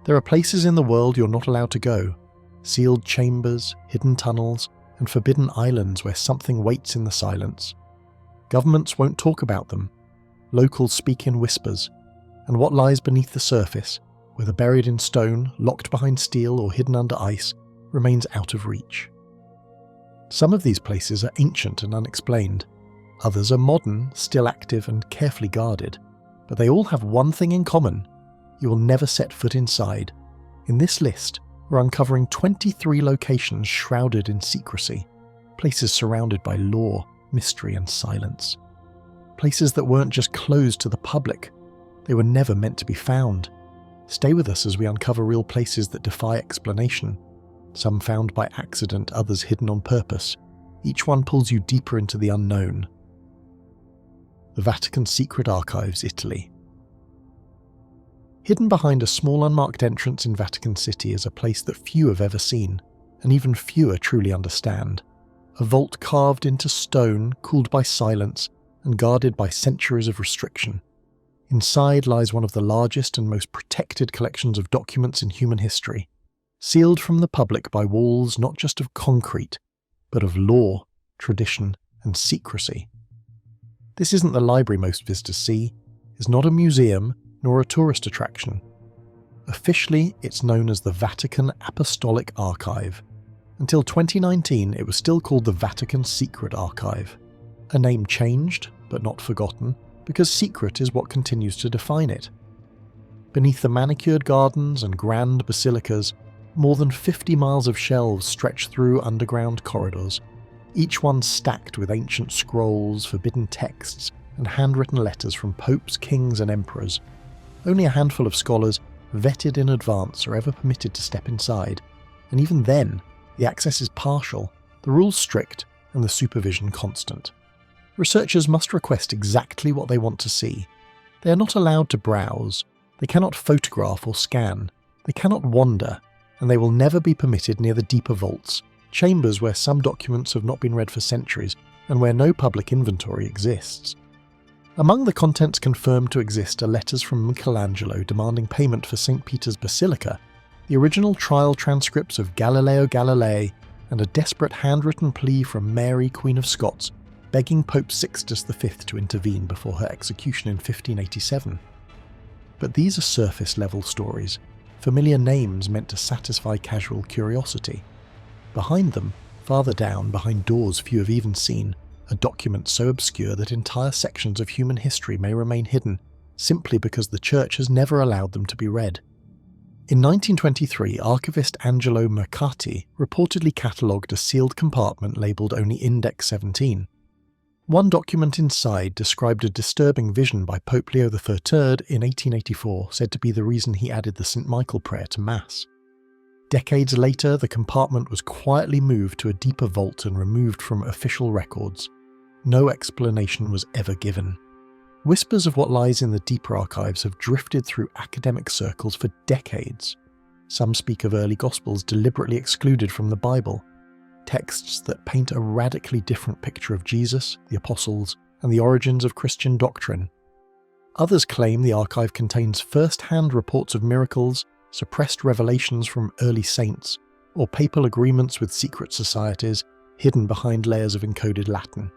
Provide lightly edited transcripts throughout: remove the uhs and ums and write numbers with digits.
There are places in the world you're not allowed to go, sealed chambers, hidden tunnels, and forbidden islands where something waits in the silence. Governments won't talk about them. Locals speak in whispers, and what lies beneath the surface, whether buried in stone, locked behind steel, or hidden under ice, remains out of reach. Some of these places are ancient and unexplained. Others are modern, still active, and carefully guarded. But they all have one thing in common: you will never set foot inside. In this list, we're uncovering 23 locations shrouded in secrecy, places surrounded by lore, mystery, and silence. Places that weren't just closed to the public, they were never meant to be found. Stay with us as we uncover real places that defy explanation. Some found by accident, others hidden on purpose. Each one pulls you deeper into the unknown. The Vatican Secret Archives, Italy. Hidden behind a small unmarked entrance in Vatican City is a place that few have ever seen, and even fewer truly understand. A vault carved into stone, cooled by silence, and guarded by centuries of restriction. Inside lies one of the largest and most protected collections of documents in human history, sealed from the public by walls not just of concrete, but of law, tradition, and secrecy. This isn't the library most visitors see, it's not a museum, nor a tourist attraction. Officially, it's known as the Vatican Apostolic Archive. Until 2019, it was still called the Vatican Secret Archive. A name changed, but not forgotten, because secret is what continues to define it. Beneath the manicured gardens and grand basilicas, more than 50 miles of shelves stretch through underground corridors, each one stacked with ancient scrolls, forbidden texts, and handwritten letters from popes, kings, and emperors. Only a handful of scholars, vetted in advance, are ever permitted to step inside, and even then, the access is partial, the rules strict, and the supervision constant. Researchers must request exactly what they want to see. They are not allowed to browse, they cannot photograph or scan, they cannot wander, and they will never be permitted near the deeper vaults, chambers where some documents have not been read for centuries, and where no public inventory exists. Among the contents confirmed to exist are letters from Michelangelo demanding payment for St. Peter's Basilica, the original trial transcripts of Galileo Galilei, and a desperate handwritten plea from Mary, Queen of Scots, begging Pope Sixtus V to intervene before her execution in 1587. But these are surface-level stories, familiar names meant to satisfy casual curiosity. Behind them, farther down, behind doors few have even seen, are documents so obscure that entire sections of human history may remain hidden, simply because the Church has never allowed them to be read. In 1923, archivist Angelo Mercati reportedly catalogued a sealed compartment labelled only Index 17. One document inside described a disturbing vision by Pope Leo XIII in 1884, said to be the reason he added the St. Michael prayer to Mass. Decades later, the compartment was quietly moved to a deeper vault and removed from official records. No explanation was ever given. Whispers of what lies in the deeper archives have drifted through academic circles for decades. Some speak of early Gospels deliberately excluded from the Bible, texts that paint a radically different picture of Jesus, the Apostles, and the origins of Christian doctrine. Others claim the archive contains first-hand reports of miracles, suppressed revelations from early saints, or papal agreements with secret societies hidden behind layers of encoded Latin.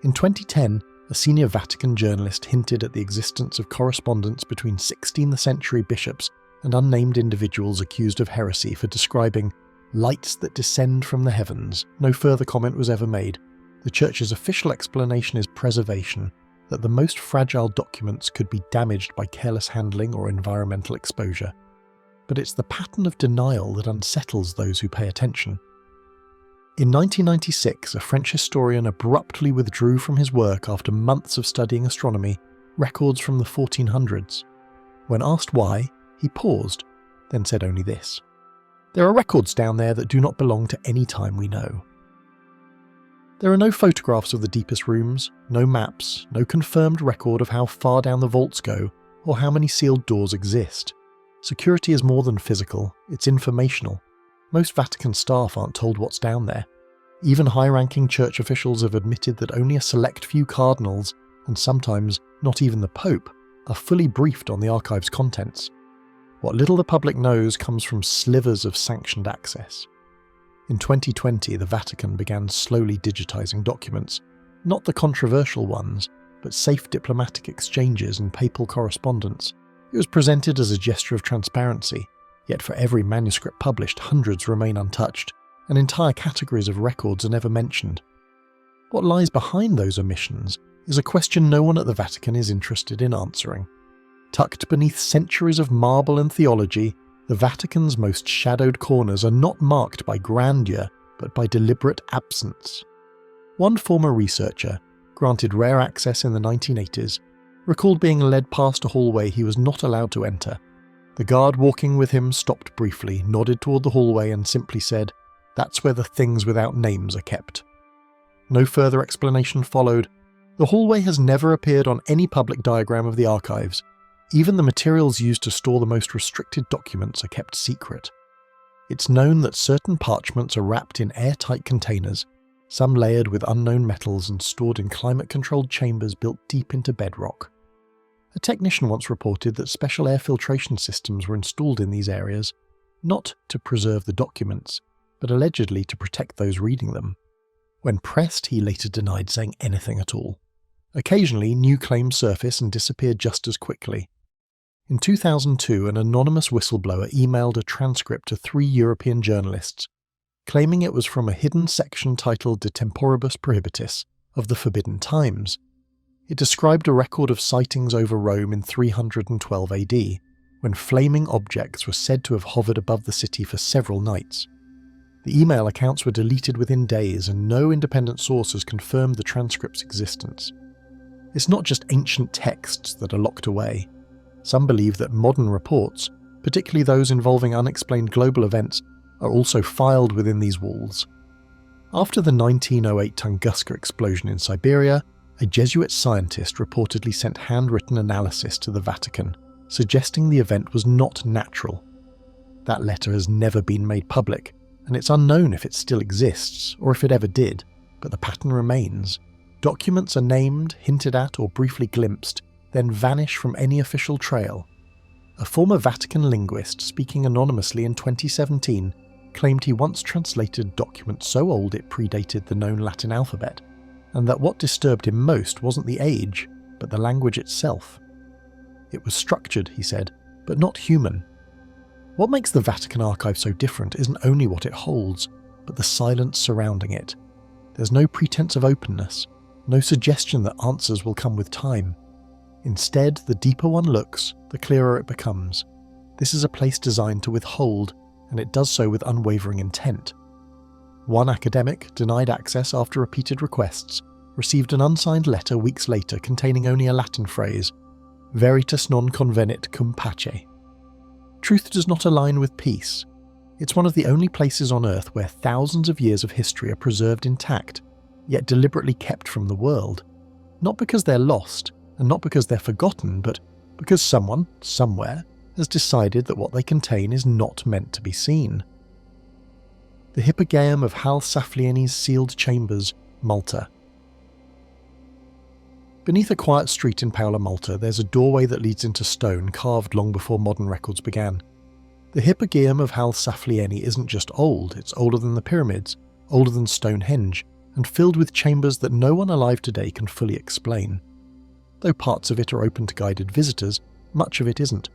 In 2010, a senior Vatican journalist hinted at the existence of correspondence between 16th century bishops and unnamed individuals accused of heresy for describing lights that descend from the heavens. No further comment was ever made. The Church's official explanation is preservation, that the most fragile documents could be damaged by careless handling or environmental exposure. But it's the pattern of denial that unsettles those who pay attention. In 1996, a French historian abruptly withdrew from his work after months of studying astronomy, records from the 1400s. When asked why, he paused, then said only this: "There are records down there that do not belong to any time we know." There are no photographs of the deepest rooms, no maps, no confirmed record of how far down the vaults go, or how many sealed doors exist. Security is more than physical, it's informational. Most Vatican staff aren't told what's down there. Even high-ranking church officials have admitted that only a select few cardinals, and sometimes not even the Pope, are fully briefed on the archive's contents. What little the public knows comes from slivers of sanctioned access. In 2020, the Vatican began slowly digitizing documents, not the controversial ones, but safe diplomatic exchanges and papal correspondence. It was presented as a gesture of transparency, yet for every manuscript published, hundreds remain untouched, and entire categories of records are never mentioned. What lies behind those omissions is a question no one at the Vatican is interested in answering. Tucked beneath centuries of marble and theology, the Vatican's most shadowed corners are not marked by grandeur, but by deliberate absence. One former researcher, granted rare access in the 1980s, recalled being led past a hallway he was not allowed to enter. The guard walking with him stopped briefly, nodded toward the hallway and simply said, "That's where the things without names are kept." No further explanation followed. The hallway has never appeared on any public diagram of the archives. Even the materials used to store the most restricted documents are kept secret. It's known that certain parchments are wrapped in airtight containers, some layered with unknown metals and stored in climate-controlled chambers built deep into bedrock. A technician once reported that special air filtration systems were installed in these areas, not to preserve the documents, but allegedly to protect those reading them. When pressed, he later denied saying anything at all. Occasionally, new claims surface and disappear just as quickly. In 2002, an anonymous whistleblower emailed a transcript to 3 European journalists, claiming it was from a hidden section titled De Temporibus Prohibitis of the Forbidden Times. It described a record of sightings over Rome in 312 AD, when flaming objects were said to have hovered above the city for several nights. The email accounts were deleted within days, and no independent source has confirmed the transcript's existence. It's not just ancient texts that are locked away. Some believe that modern reports, particularly those involving unexplained global events, are also filed within these walls. After the 1908 Tunguska explosion in Siberia, a Jesuit scientist reportedly sent handwritten analysis to the Vatican, suggesting the event was not natural. That letter has never been made public, and it's unknown if it still exists, or if it ever did, but the pattern remains. Documents are named, hinted at, or briefly glimpsed, then vanish from any official trail. A former Vatican linguist speaking anonymously in 2017 claimed he once translated documents so old it predated the known Latin alphabet, and that what disturbed him most wasn't the age, but the language itself. It was structured, he said, but not human. What makes the Vatican archive so different isn't only what it holds, but the silence surrounding it. There's no pretense of openness, no suggestion that answers will come with time. Instead, the deeper one looks, the clearer it becomes. This is a place designed to withhold, and it does so with unwavering intent. One academic, denied access after repeated requests, received an unsigned letter weeks later containing only a Latin phrase, "Veritas non convenit cum pace." Truth does not align with peace. It's one of the only places on Earth where thousands of years of history are preserved intact, yet deliberately kept from the world. Not because they're lost, and not because they're forgotten, but because someone, somewhere, has decided that what they contain is not meant to be seen. The Hypogeum of Hal Saflieni's sealed chambers, Malta. Beneath a quiet street in Paola, Malta, there's a doorway that leads into stone carved long before modern records began. The Hypogeum of Hal Saflieni isn't just old, it's older than the pyramids, older than Stonehenge, and filled with chambers that no one alive today can fully explain. Though parts of it are open to guided visitors, much of it isn't.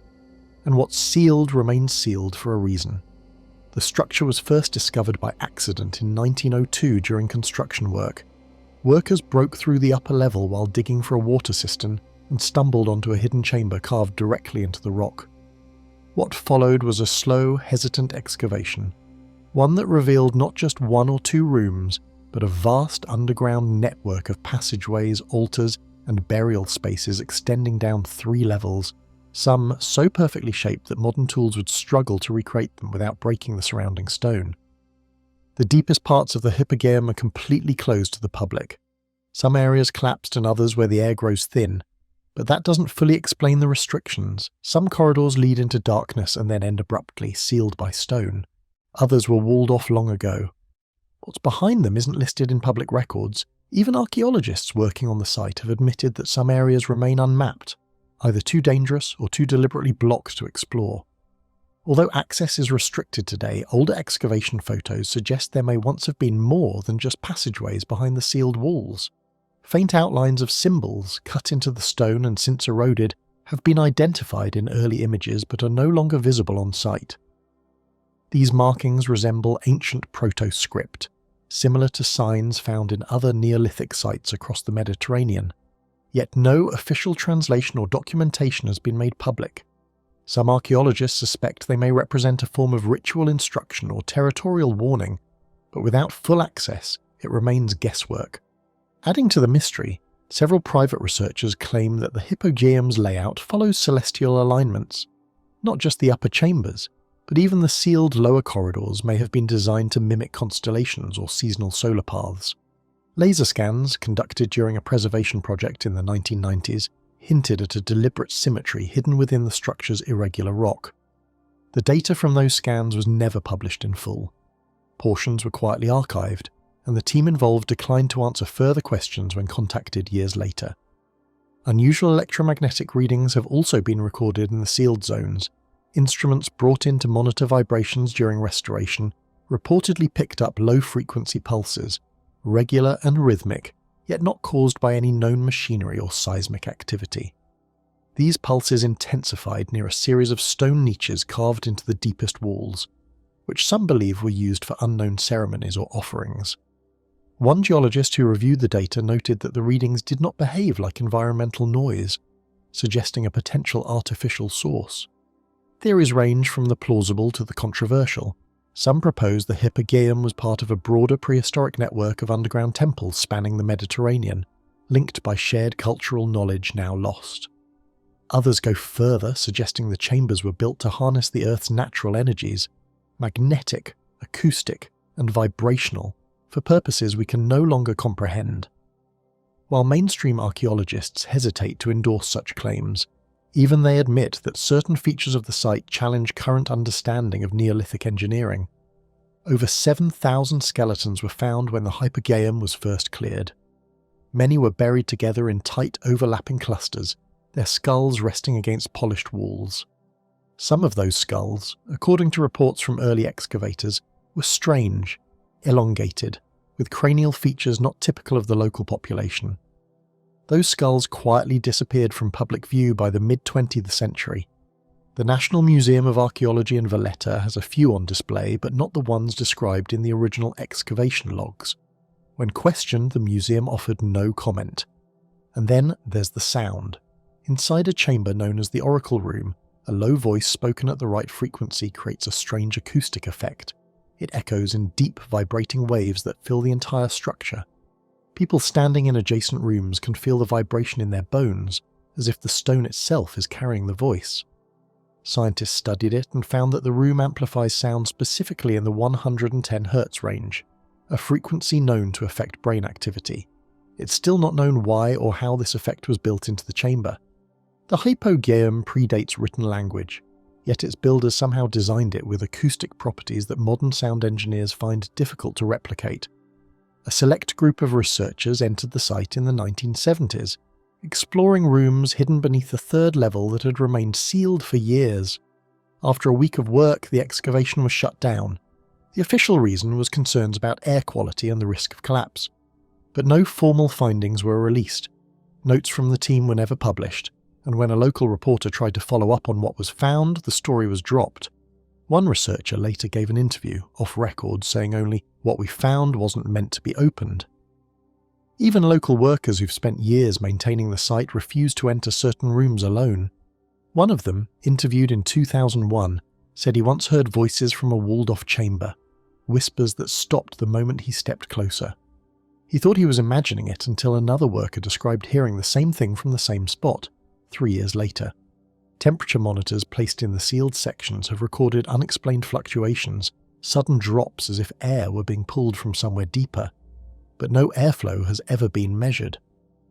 And what's sealed remains sealed for a reason. The structure was first discovered by accident in 1902 during construction work. Workers broke through the upper level while digging for a water cistern and stumbled onto a hidden chamber carved directly into the rock. What followed was a slow, hesitant excavation, one that revealed not just 1 or 2 rooms, but a vast underground network of passageways, altars, and burial spaces extending down 3 levels, some so perfectly shaped that modern tools would struggle to recreate them without breaking the surrounding stone. The deepest parts of the Hypogeum are completely closed to the public. Some areas collapsed and others where the air grows thin, but that doesn't fully explain the restrictions. Some corridors lead into darkness and then end abruptly, sealed by stone. Others were walled off long ago. What's behind them isn't listed in public records. Even archaeologists working on the site have admitted that some areas remain unmapped, either too dangerous or too deliberately blocked to explore. Although access is restricted today, older excavation photos suggest there may once have been more than just passageways behind the sealed walls. Faint outlines of symbols, cut into the stone and since eroded, have been identified in early images but are no longer visible on site. These markings resemble ancient proto-script, similar to signs found in other Neolithic sites across the Mediterranean. Yet no official translation or documentation has been made public. Some archaeologists suspect they may represent a form of ritual instruction or territorial warning, but without full access, it remains guesswork. Adding to the mystery, several private researchers claim that the Hypogeum's layout follows celestial alignments. Not just the upper chambers, but even the sealed lower corridors may have been designed to mimic constellations or seasonal solar paths. Laser scans, conducted during a preservation project in the 1990s, hinted at a deliberate symmetry hidden within the structure's irregular rock. The data from those scans was never published in full. Portions were quietly archived, and the team involved declined to answer further questions when contacted years later. Unusual electromagnetic readings have also been recorded in the sealed zones. Instruments brought in to monitor vibrations during restoration reportedly picked up low-frequency pulses, regular and rhythmic, yet not caused by any known machinery or seismic activity. These pulses intensified near a series of stone niches carved into the deepest walls, which some believe were used for unknown ceremonies or offerings. One geologist who reviewed the data noted that the readings did not behave like environmental noise, suggesting a potential artificial source. Theories range from the plausible to the controversial. Some propose the Hypogeum was part of a broader prehistoric network of underground temples spanning the Mediterranean, linked by shared cultural knowledge now lost. Others go further, suggesting the chambers were built to harness the Earth's natural energies, magnetic, acoustic, and vibrational, for purposes we can no longer comprehend. While mainstream archaeologists hesitate to endorse such claims, even they admit that certain features of the site challenge current understanding of Neolithic engineering. Over 7,000 skeletons were found when the Hypogeum was first cleared. Many were buried together in tight overlapping clusters, their skulls resting against polished walls. Some of those skulls, according to reports from early excavators, were strange, elongated, with cranial features not typical of the local population. Those skulls quietly disappeared from public view by the mid-20th century. The National Museum of Archaeology in Valletta has a few on display, but not the ones described in the original excavation logs. When questioned, the museum offered no comment. And then there's the sound. Inside a chamber known as the Oracle Room, a low voice spoken at the right frequency creates a strange acoustic effect. It echoes in deep, vibrating waves that fill the entire structure. People standing in adjacent rooms can feel the vibration in their bones, as if the stone itself is carrying the voice. Scientists studied it and found that the room amplifies sound specifically in the 110 Hz range, a frequency known to affect brain activity. It's still not known why or how this effect was built into the chamber. The Hypogeum predates written language, yet its builders somehow designed it with acoustic properties that modern sound engineers find difficult to replicate. A select group of researchers entered the site in the 1970s, exploring rooms hidden beneath a third level that had remained sealed for years. After a week of work, the excavation was shut down. The official reason was concerns about air quality and the risk of collapse. But no formal findings were released. Notes from the team were never published, and when a local reporter tried to follow up on what was found, the story was dropped. One researcher later gave an interview, off record, saying only, "What we found wasn't meant to be opened." Even local workers who've spent years maintaining the site refused to enter certain rooms alone. One of them, interviewed in 2001, said he once heard voices from a walled-off chamber, whispers that stopped the moment he stepped closer. He thought he was imagining it until another worker described hearing the same thing from the same spot, 3 years later. Temperature monitors placed in the sealed sections have recorded unexplained fluctuations, sudden drops as if air were being pulled from somewhere deeper. But no airflow has ever been measured.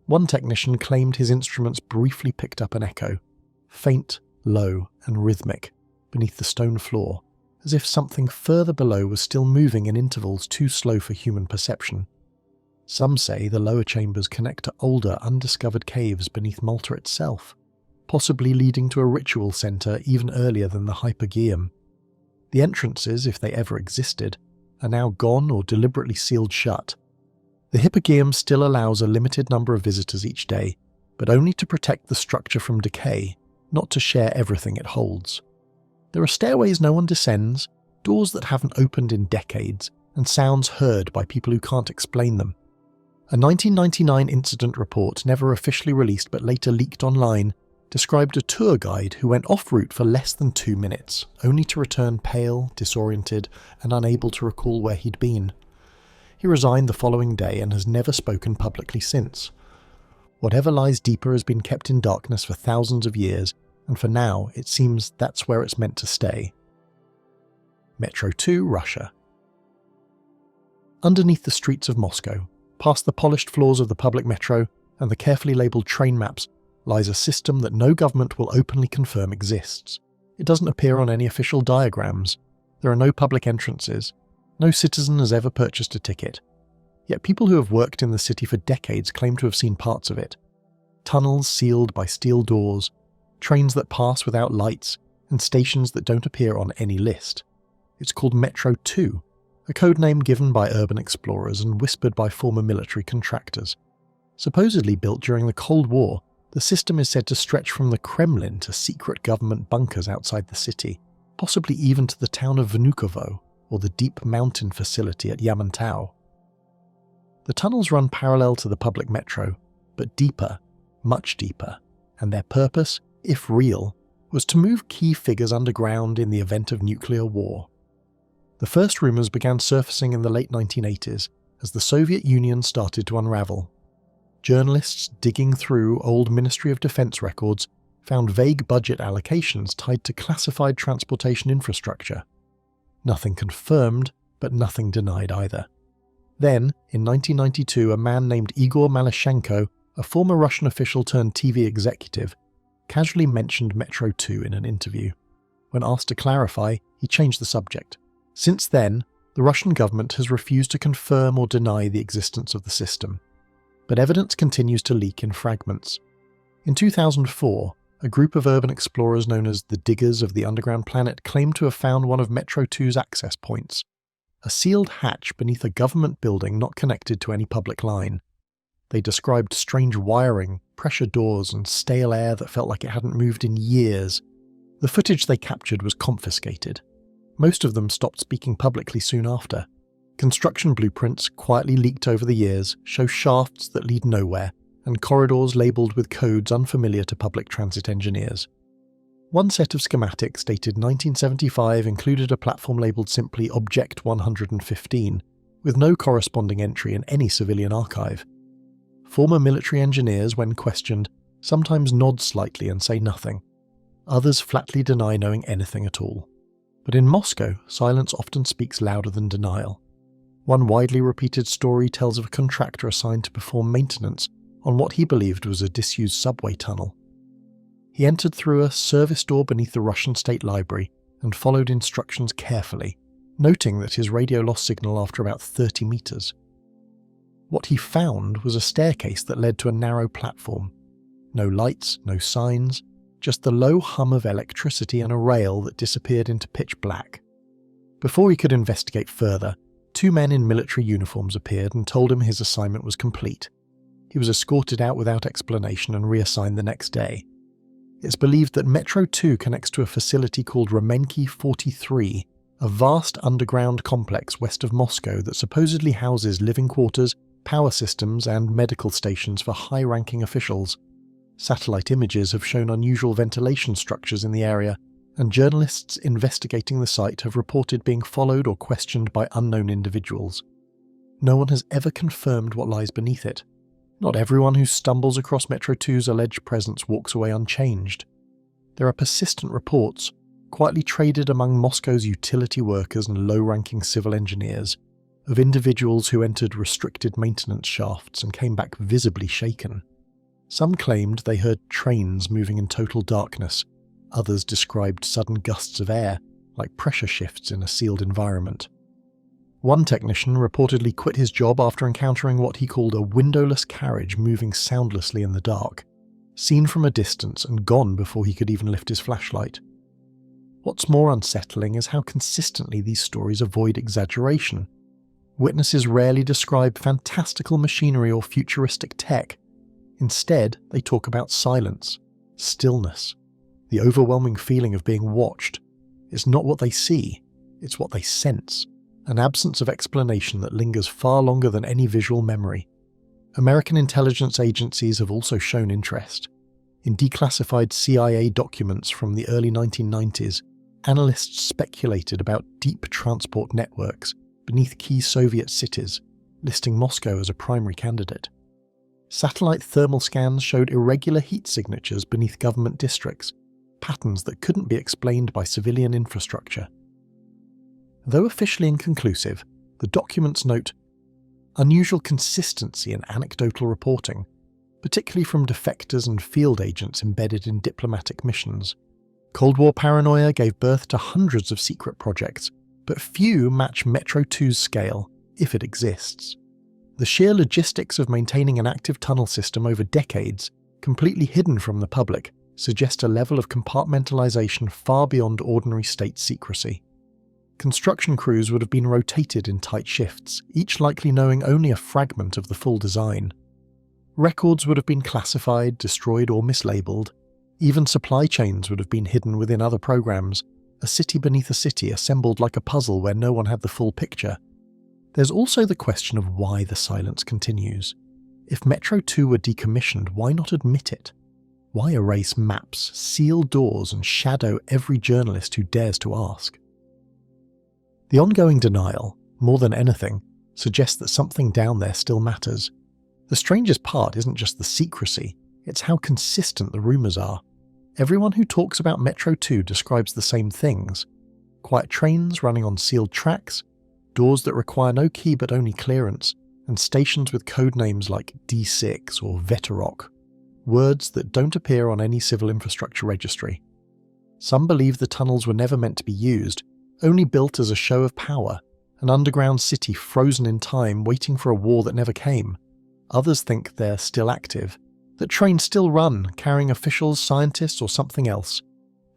One technician claimed his instruments briefly picked up an echo, faint, low, and rhythmic, beneath the stone floor, as if something further below was still moving in intervals too slow for human perception. Some say the lower chambers connect to older, undiscovered caves beneath Malta itself, possibly leading to a ritual centre even earlier than the Hypogeum. The entrances, if they ever existed, are now gone or deliberately sealed shut. The Hypogeum still allows a limited number of visitors each day, but only to protect the structure from decay, not to share everything it holds. There are stairways no one descends, doors that haven't opened in decades, and sounds heard by people who can't explain them. A 1999 incident report, never officially released but later leaked online, described a tour guide who went off-route for less than 2 minutes, only to return pale, disoriented, and unable to recall where he'd been. He resigned the following day and has never spoken publicly since. Whatever lies deeper has been kept in darkness for thousands of years, and for now it seems that's where it's meant to stay. Metro 2, Russia. Underneath the streets of Moscow, past the polished floors of the public metro and the carefully labelled train maps, lies a system that no government will openly confirm exists. It doesn't appear on any official diagrams. There are no public entrances. No citizen has ever purchased a ticket. Yet people who have worked in the city for decades claim to have seen parts of it. Tunnels sealed by steel doors, trains that pass without lights, and stations that don't appear on any list. It's called Metro 2, a code name given by urban explorers and whispered by former military contractors. Supposedly built during the Cold War, the system is said to stretch from the Kremlin to secret government bunkers outside the city, possibly even to the town of Vnukovo or the deep mountain facility at Yamantau. The tunnels run parallel to the public metro, but deeper, much deeper, and their purpose, if real, was to move key figures underground in the event of nuclear war. The first rumours began surfacing in the late 1980s as the Soviet Union started to unravel. Journalists digging through old Ministry of Defence records found vague budget allocations tied to classified transportation infrastructure. Nothing confirmed, but nothing denied either. Then, in 1992, a man named Igor Malyshenko, a former Russian official turned TV executive, casually mentioned Metro 2 in an interview. When asked to clarify, he changed the subject. Since then, the Russian government has refused to confirm or deny the existence of the system. But evidence continues to leak in fragments. In 2004, a group of urban explorers known as the Diggers of the Underground Planet claimed to have found one of Metro 2's access points, a sealed hatch beneath a government building not connected to any public line. They described strange wiring, pressure doors, and stale air that felt like it hadn't moved in years. The footage they captured was confiscated. Most of them stopped speaking publicly soon after. Construction blueprints, quietly leaked over the years, show shafts that lead nowhere, and corridors labelled with codes unfamiliar to public transit engineers. One set of schematics dated 1975 included a platform labelled simply Object 115, with no corresponding entry in any civilian archive. Former military engineers, when questioned, sometimes nod slightly and say nothing. Others flatly deny knowing anything at all. But in Moscow, silence often speaks louder than denial. One widely repeated story tells of a contractor assigned to perform maintenance on what he believed was a disused subway tunnel. He entered through a service door beneath the Russian State Library and followed instructions carefully, noting that his radio lost signal after about 30 meters. What he found was a staircase that led to a narrow platform. No lights, no signs, just the low hum of electricity and a rail that disappeared into pitch black. Before he could investigate further, 2 men in military uniforms appeared and told him his assignment was complete. He was escorted out without explanation and reassigned the next day. It's believed that Metro 2 connects to a facility called Ramenki 43, a vast underground complex west of Moscow that supposedly houses living quarters, power systems, and medical stations for high-ranking officials. Satellite images have shown unusual ventilation structures in the area, and journalists investigating the site have reported being followed or questioned by unknown individuals. No one has ever confirmed what lies beneath it. Not everyone who stumbles across Metro 2's alleged presence walks away unchanged. There are persistent reports, quietly traded among Moscow's utility workers and low-ranking civil engineers, of individuals who entered restricted maintenance shafts and came back visibly shaken. Some claimed they heard trains moving in total darkness. Others described sudden gusts of air, like pressure shifts in a sealed environment. One technician reportedly quit his job after encountering what he called a windowless carriage moving soundlessly in the dark, seen from a distance and gone before he could even lift his flashlight. What's more unsettling is how consistently these stories avoid exaggeration. Witnesses rarely describe fantastical machinery or futuristic tech. Instead, they talk about silence, stillness, the overwhelming feeling of being watched. It's not what they see, it's what they sense, an absence of explanation that lingers far longer than any visual memory. American intelligence agencies have also shown interest. In declassified CIA documents from the early 1990s, analysts speculated about deep transport networks beneath key Soviet cities, listing Moscow as a primary candidate. Satellite thermal scans showed irregular heat signatures beneath government districts, patterns that couldn't be explained by civilian infrastructure. Though officially inconclusive, the documents note unusual consistency in anecdotal reporting, particularly from defectors and field agents embedded in diplomatic missions. Cold War paranoia gave birth to hundreds of secret projects, but few match Metro 2's scale, if it exists. The sheer logistics of maintaining an active tunnel system over decades, completely hidden from the public, suggest a level of compartmentalization far beyond ordinary state secrecy. Construction crews would have been rotated in tight shifts, each likely knowing only a fragment of the full design. Records would have been classified, destroyed, or mislabeled. Even supply chains would have been hidden within other programs, a city beneath a city assembled like a puzzle where no one had the full picture. There's also the question of why the silence continues. If Metro 2 were decommissioned, why not admit it? Why erase maps, seal doors, and shadow every journalist who dares to ask? The ongoing denial, more than anything, suggests that something down there still matters. The strangest part isn't just the secrecy, it's how consistent the rumours are. Everyone who talks about Metro 2 describes the same things. Quiet trains running on sealed tracks, doors that require no key but only clearance, and stations with code names like D6 or Veterok, words that don't appear on any civil infrastructure registry. Some believe the tunnels were never meant to be used, only built as a show of power, an underground city frozen in time waiting for a war that never came. Others think they're still active, that trains still run, carrying officials, scientists, or something else,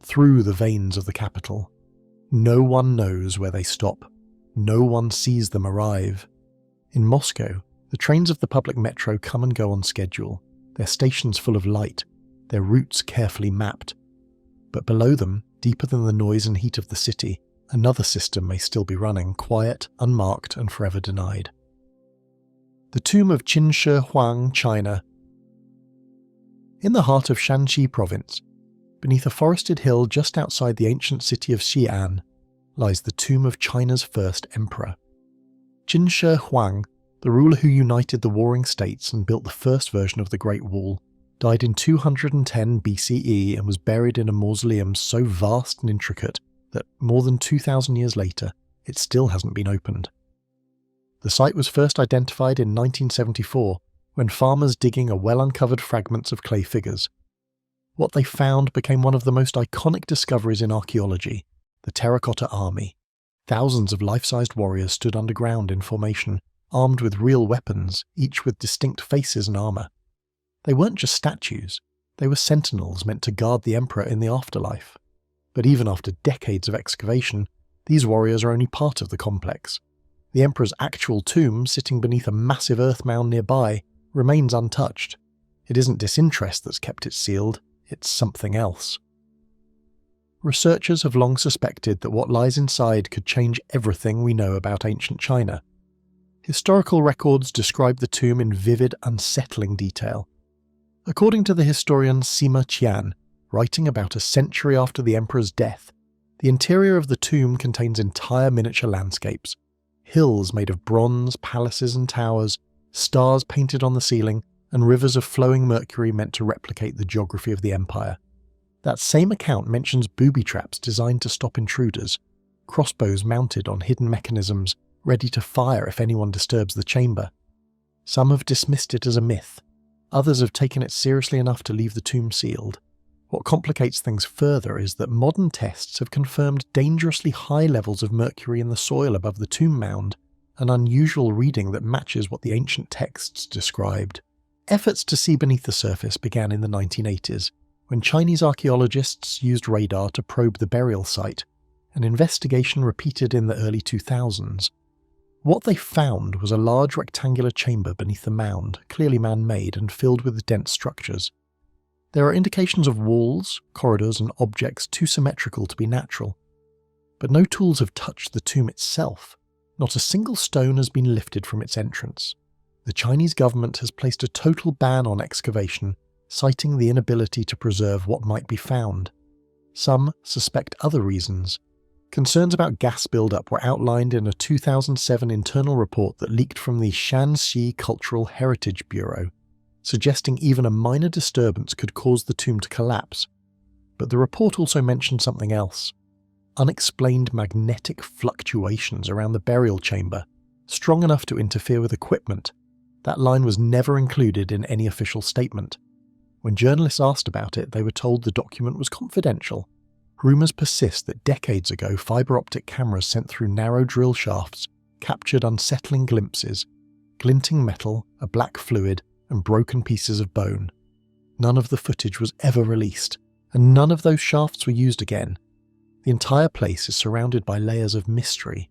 through the veins of the capital. No one knows where they stop. No one sees them arrive. In Moscow, the trains of the public metro come and go on schedule, their stations full of light, their routes carefully mapped. But below them, deeper than the noise and heat of the city, another system may still be running, quiet, unmarked, and forever denied. The tomb of Qin Shi Huang, China. In the heart of Shanxi province, beneath a forested hill just outside the ancient city of Xi'an, lies the tomb of China's first emperor. Qin Shi Huang, the ruler who united the warring states and built the first version of the Great Wall, died in 210 BCE and was buried in a mausoleum so vast and intricate that, more than 2,000 years later, it still hasn't been opened. The site was first identified in 1974, when farmers digging a well uncovered fragments of clay figures. What they found became one of the most iconic discoveries in archaeology, the Terracotta Army. Thousands of life-sized warriors stood underground in formation, armed with real weapons, each with distinct faces and armour. They weren't just statues, they were sentinels meant to guard the emperor in the afterlife. But even after decades of excavation, these warriors are only part of the complex. The emperor's actual tomb, sitting beneath a massive earth mound nearby, remains untouched. It isn't disinterest that's kept it sealed, it's something else. Researchers have long suspected that what lies inside could change everything we know about ancient China. Historical records describe the tomb in vivid, unsettling detail. According to the historian Sima Qian, writing about a century after the emperor's death, the interior of the tomb contains entire miniature landscapes. Hills made of bronze, palaces and towers, stars painted on the ceiling, and rivers of flowing mercury meant to replicate the geography of the empire. That same account mentions booby traps designed to stop intruders, crossbows mounted on hidden mechanisms, ready to fire if anyone disturbs the chamber. Some have dismissed it as a myth. Others have taken it seriously enough to leave the tomb sealed. What complicates things further is that modern tests have confirmed dangerously high levels of mercury in the soil above the tomb mound, an unusual reading that matches what the ancient texts described. Efforts to see beneath the surface began in the 1980s, when Chinese archaeologists used radar to probe the burial site, an investigation repeated in the early 2000s. What they found was a large rectangular chamber beneath the mound, clearly man-made and filled with dense structures. There are indications of walls, corridors and objects too symmetrical to be natural. But no tools have touched the tomb itself. Not a single stone has been lifted from its entrance. The Chinese government has placed a total ban on excavation, citing the inability to preserve what might be found. Some suspect other reasons. Concerns about gas buildup were outlined in a 2007 internal report that leaked from the Shanxi Cultural Heritage Bureau, suggesting even a minor disturbance could cause the tomb to collapse. But the report also mentioned something else. Unexplained magnetic fluctuations around the burial chamber, strong enough to interfere with equipment. That line was never included in any official statement. When journalists asked about it, they were told the document was confidential. Rumours persist that decades ago fibre optic cameras sent through narrow drill shafts captured unsettling glimpses, glinting metal, a black fluid, and broken pieces of bone. None of the footage was ever released, and none of those shafts were used again. The entire place is surrounded by layers of mystery.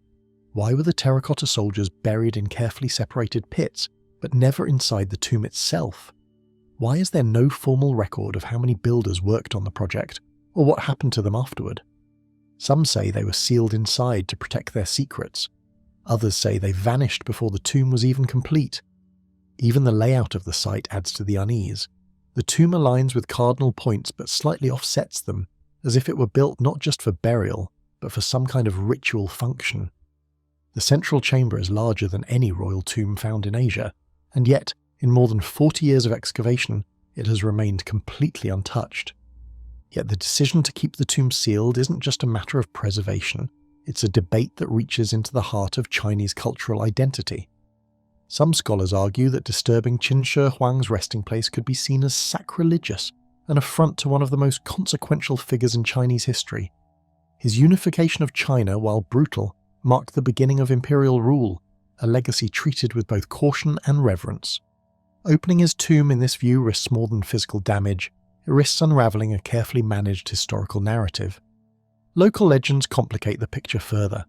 Why were the terracotta soldiers buried in carefully separated pits, but never inside the tomb itself? Why is there no formal record of how many builders worked on the project, or what happened to them afterward? Some say they were sealed inside to protect their secrets. Others say they vanished before the tomb was even complete. Even the layout of the site adds to the unease. The tomb aligns with cardinal points but slightly offsets them, as if it were built not just for burial, but for some kind of ritual function. The central chamber is larger than any royal tomb found in Asia, and yet, in more than 40 years of excavation, it has remained completely untouched. Yet the decision to keep the tomb sealed isn't just a matter of preservation, it's a debate that reaches into the heart of Chinese cultural identity. Some scholars argue that disturbing Qin Shi Huang's resting place could be seen as sacrilegious, an affront to one of the most consequential figures in Chinese history. His unification of China, while brutal, marked the beginning of imperial rule, a legacy treated with both caution and reverence. Opening his tomb in this view risks more than physical damage. It risks unravelling a carefully managed historical narrative. Local legends complicate the picture further.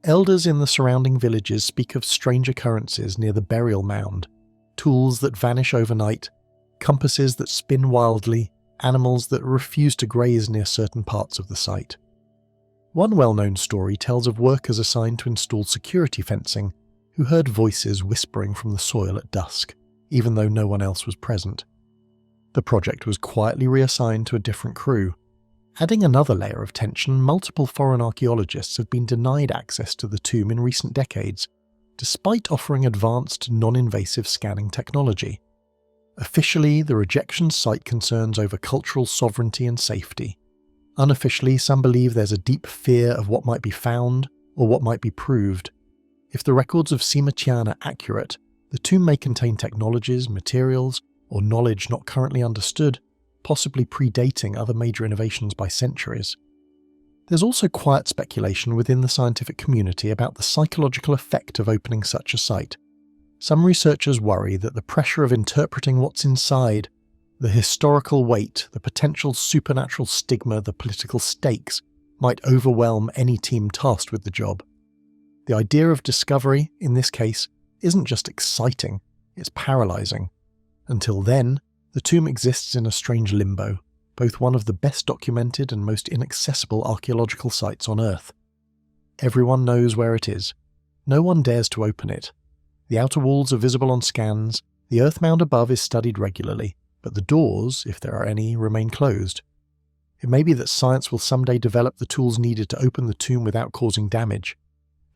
Elders in the surrounding villages speak of strange occurrences near the burial mound, tools that vanish overnight, compasses that spin wildly, animals that refuse to graze near certain parts of the site. One well-known story tells of workers assigned to install security fencing who heard voices whispering from the soil at dusk, even though no one else was present. The project was quietly reassigned to a different crew. Adding another layer of tension, multiple foreign archaeologists have been denied access to the tomb in recent decades, despite offering advanced, non-invasive scanning technology. Officially, the rejection cite concerns over cultural sovereignty and safety. Unofficially, some believe there's a deep fear of what might be found or what might be proved. If the records of Sima Qian are accurate, the tomb may contain technologies, materials, or knowledge not currently understood, possibly predating other major innovations by centuries. There's also quiet speculation within the scientific community about the psychological effect of opening such a site. Some researchers worry that the pressure of interpreting what's inside, the historical weight, the potential supernatural stigma, the political stakes, might overwhelm any team tasked with the job. The idea of discovery, in this case, isn't just exciting, it's paralysing. Until then, the tomb exists in a strange limbo, both one of the best documented and most inaccessible archaeological sites on Earth. Everyone knows where it is. No one dares to open it. The outer walls are visible on scans, the earth mound above is studied regularly, but the doors, if there are any, remain closed. It may be that science will someday develop the tools needed to open the tomb without causing damage,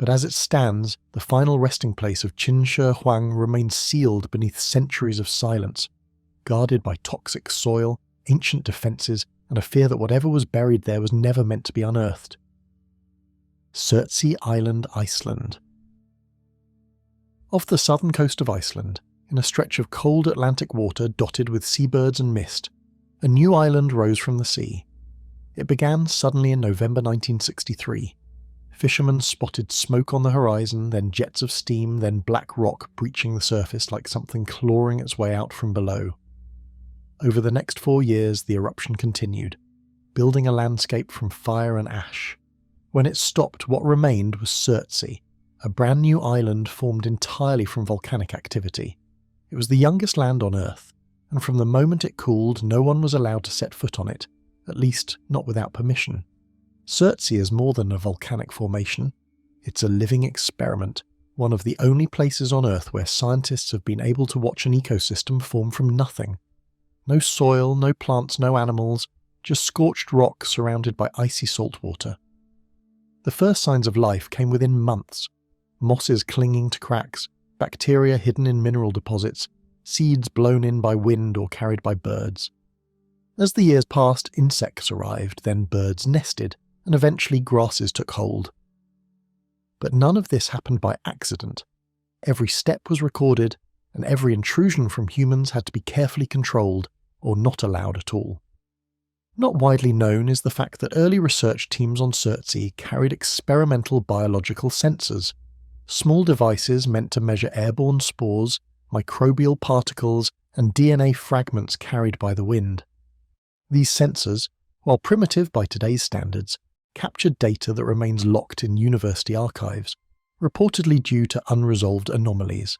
but as it stands, the final resting place of Qin Shi Huang remains sealed beneath centuries of silence, guarded by toxic soil, ancient defences, and a fear that whatever was buried there was never meant to be unearthed. Surtsey Island, Iceland. Off the southern coast of Iceland, in a stretch of cold Atlantic water dotted with seabirds and mist, a new island rose from the sea. It began suddenly in November 1963. Fishermen spotted smoke on the horizon, then jets of steam, then black rock breaching the surface like something clawing its way out from below. Over the next 4 years, the eruption continued, building a landscape from fire and ash. When it stopped, what remained was Surtsey, a brand new island formed entirely from volcanic activity. It was the youngest land on Earth, and from the moment it cooled, no one was allowed to set foot on it, at least not without permission. Surtsey is more than a volcanic formation. It's a living experiment, one of the only places on Earth where scientists have been able to watch an ecosystem form from nothing. No soil, no plants, no animals, just scorched rock surrounded by icy salt water. The first signs of life came within months. Mosses clinging to cracks, bacteria hidden in mineral deposits, seeds blown in by wind or carried by birds. As the years passed, insects arrived, then birds nested, and eventually grasses took hold. But none of this happened by accident. Every step was recorded, and every intrusion from humans had to be carefully controlled, or not allowed at all. Not widely known is the fact that early research teams on Surtsey carried experimental biological sensors, small devices meant to measure airborne spores, microbial particles, and DNA fragments carried by the wind. These sensors, while primitive by today's standards, captured data that remains locked in university archives, reportedly due to unresolved anomalies.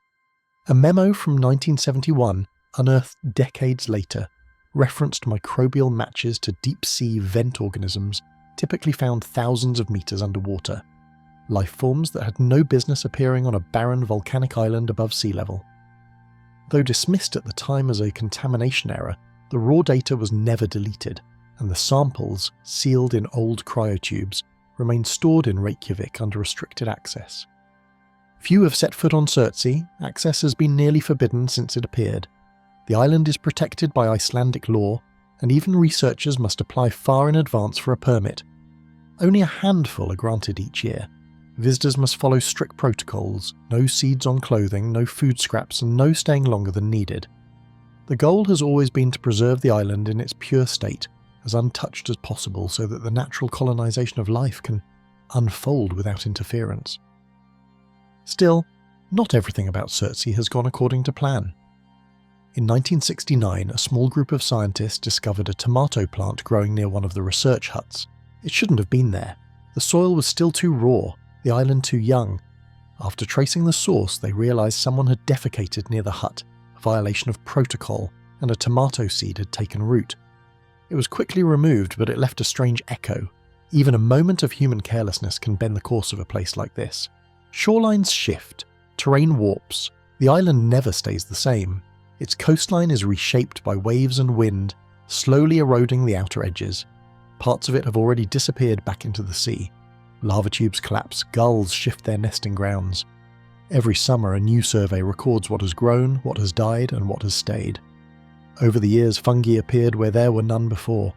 A memo from 1971, unearthed decades later, referenced microbial matches to deep-sea vent organisms typically found thousands of meters underwater, life forms that had no business appearing on a barren volcanic island above sea level. Though dismissed at the time as a contamination error, the raw data was never deleted, and the samples, sealed in old cryotubes, remain stored in Reykjavik under restricted access. Few have set foot on Surtsey. Access has been nearly forbidden since it appeared. The island is protected by Icelandic law, and even researchers must apply far in advance for a permit. Only a handful are granted each year. Visitors must follow strict protocols, no seeds on clothing, no food scraps, and no staying longer than needed. The goal has always been to preserve the island in its pure state, as untouched as possible, so that the natural colonization of life can unfold without interference. Still, not everything about Surtsey has gone according to plan. In 1969, a small group of scientists discovered a tomato plant growing near one of the research huts. It shouldn't have been there. The soil was still too raw, the island too young. After tracing the source, they realized someone had defecated near the hut, a violation of protocol, and a tomato seed had taken root. It was quickly removed, but it left a strange echo. Even a moment of human carelessness can bend the course of a place like this. Shorelines shift, terrain warps, the island never stays the same. Its coastline is reshaped by waves and wind, slowly eroding the outer edges. Parts of it have already disappeared back into the sea. Lava tubes collapse, gulls shift their nesting grounds. Every summer a new survey records what has grown, what has died, and what has stayed. Over the years, fungi appeared where there were none before.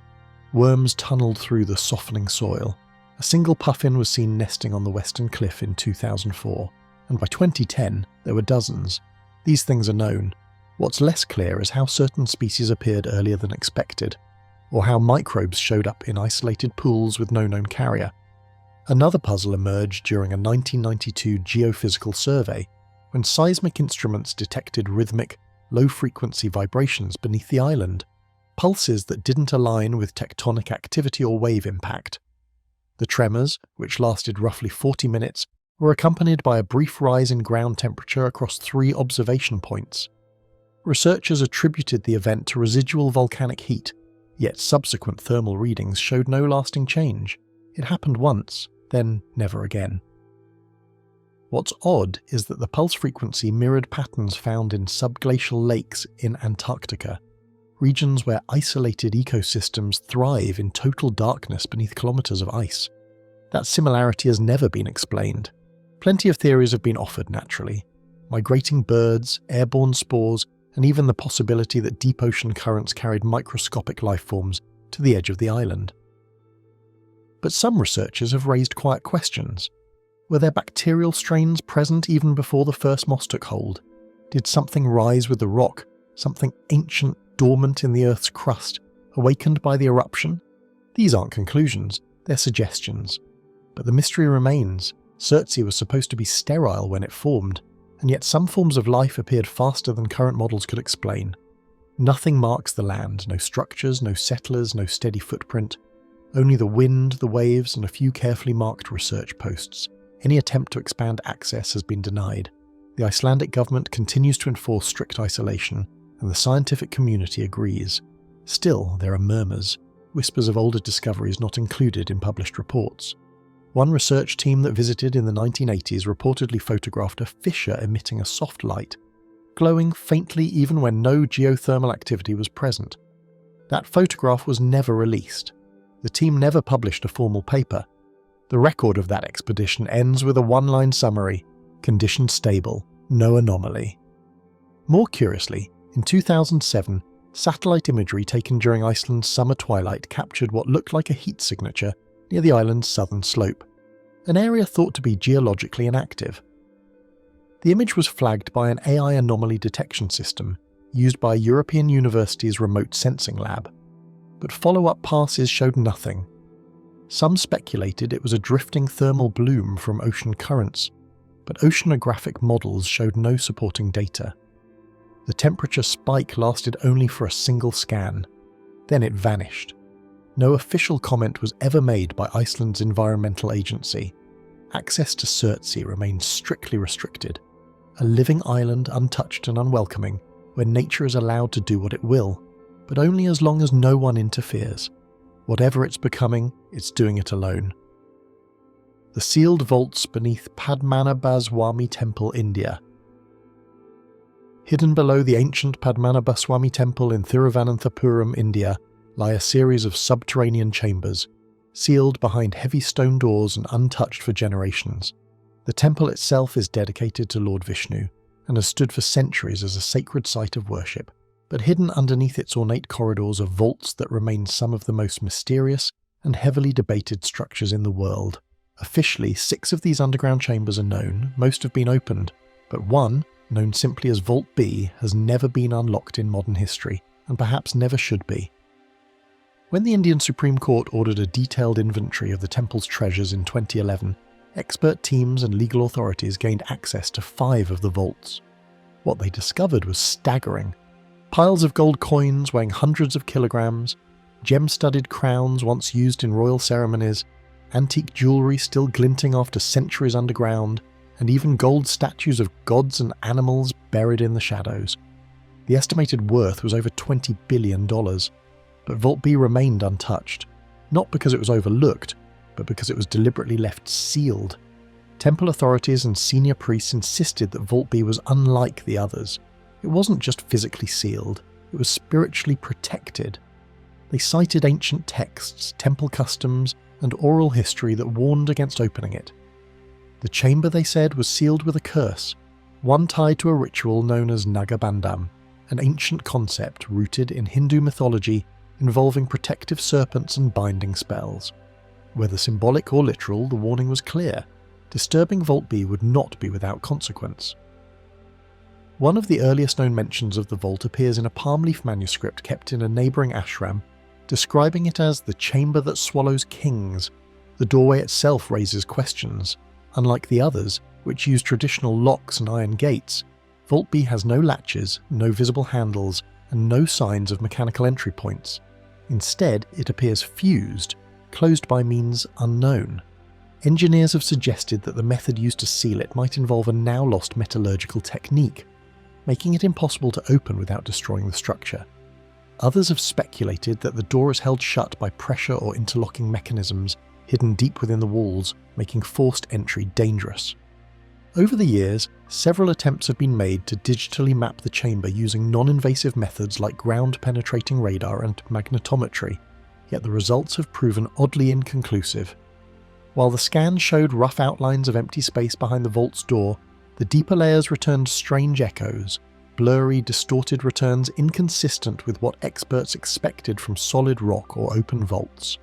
Worms tunneled through the softening soil. A single puffin was seen nesting on the western cliff in 2004, and by 2010 there were dozens. These things are known. What's less clear is how certain species appeared earlier than expected, or how microbes showed up in isolated pools with no known carrier. Another puzzle emerged during a 1992 geophysical survey, when seismic instruments detected rhythmic, low-frequency vibrations beneath the island, pulses that didn't align with tectonic activity or wave impact. The tremors, which lasted roughly 40 minutes, were accompanied by a brief rise in ground temperature across 3 observation points. Researchers attributed the event to residual volcanic heat, yet subsequent thermal readings showed no lasting change. It happened once, then never again. What's odd is that the pulse frequency mirrored patterns found in subglacial lakes in Antarctica, regions where isolated ecosystems thrive in total darkness beneath kilometers of ice. That similarity has never been explained. Plenty of theories have been offered naturally. Migrating birds, airborne spores, and even the possibility that deep ocean currents carried microscopic life forms to the edge of the island. But some researchers have raised quiet questions. Were there bacterial strains present even before the first moss took hold? Did something rise with the rock, something ancient dormant in the Earth's crust, awakened by the eruption? These aren't conclusions, they're suggestions. But the mystery remains. Surtsey was supposed to be sterile when it formed, and yet some forms of life appeared faster than current models could explain. Nothing marks the land, no structures, no settlers, no steady footprint. Only the wind, the waves, and a few carefully marked research posts. Any attempt to expand access has been denied. The Icelandic government continues to enforce strict isolation, and the scientific community agrees. Still, there are murmurs, whispers of older discoveries not included in published reports. One research team that visited in the 1980s reportedly photographed a fissure emitting a soft light, glowing faintly even when no geothermal activity was present. That photograph was never released. The team never published a formal paper. The record of that expedition ends with a one-line summary: conditions stable, no anomaly. More curiously, in 2007, satellite imagery taken during Iceland's summer twilight captured what looked like a heat signature near the island's southern slope, an area thought to be geologically inactive. The image was flagged by an AI anomaly detection system used by a European university's remote sensing lab, but follow-up passes showed nothing. Some speculated it was a drifting thermal bloom from ocean currents, but oceanographic models showed no supporting data. The temperature spike lasted only for a single scan. Then it vanished. No official comment was ever made by Iceland's environmental agency. Access to Surtsey remains strictly restricted, a living island untouched and unwelcoming, where nature is allowed to do what it will, but only as long as no one interferes. Whatever it's becoming, it's doing it alone. The sealed vaults beneath Padmanabhaswamy Temple, India. Hidden below the ancient Padmanabhaswamy Temple in Thiruvananthapuram, India, lie a series of subterranean chambers, sealed behind heavy stone doors and untouched for generations. The temple itself is dedicated to Lord Vishnu, and has stood for centuries as a sacred site of worship, but hidden underneath its ornate corridors are vaults that remain some of the most mysterious and heavily debated structures in the world. Officially, 6 of these underground chambers are known, most have been opened, but one, known simply as Vault B, has never been unlocked in modern history, and perhaps never should be. When the Indian Supreme Court ordered a detailed inventory of the temple's treasures in 2011, expert teams and legal authorities gained access to 5 of the vaults. What they discovered was staggering. Piles of gold coins weighing hundreds of kilograms, gem-studded crowns once used in royal ceremonies, antique jewellery still glinting after centuries underground, and even gold statues of gods and animals buried in the shadows. The estimated worth was over $20 billion, but Vault B remained untouched, not because it was overlooked, but because it was deliberately left sealed. Temple authorities and senior priests insisted that Vault B was unlike the others. It wasn't just physically sealed, it was spiritually protected. They cited ancient texts, temple customs, and oral history that warned against opening it. The chamber, they said, was sealed with a curse, one tied to a ritual known as Nagabandham, an ancient concept rooted in Hindu mythology involving protective serpents and binding spells. Whether symbolic or literal, the warning was clear. Disturbing Vault B would not be without consequence. One of the earliest known mentions of the vault appears in a palm leaf manuscript kept in a neighbouring ashram, describing it as the chamber that swallows kings. The doorway itself raises questions. Unlike the others, which use traditional locks and iron gates, Vault B has no latches, no visible handles, and no signs of mechanical entry points. Instead, it appears fused, closed by means unknown. Engineers have suggested that the method used to seal it might involve a now lost metallurgical technique, making it impossible to open without destroying the structure. Others have speculated that the door is held shut by pressure or interlocking mechanisms hidden deep within the walls, making forced entry dangerous. Over the years, several attempts have been made to digitally map the chamber using non-invasive methods like ground-penetrating radar and magnetometry, yet the results have proven oddly inconclusive. While the scans showed rough outlines of empty space behind the vault's door, the deeper layers returned strange echoes, blurry, distorted returns inconsistent with what experts expected from solid rock or open vaults.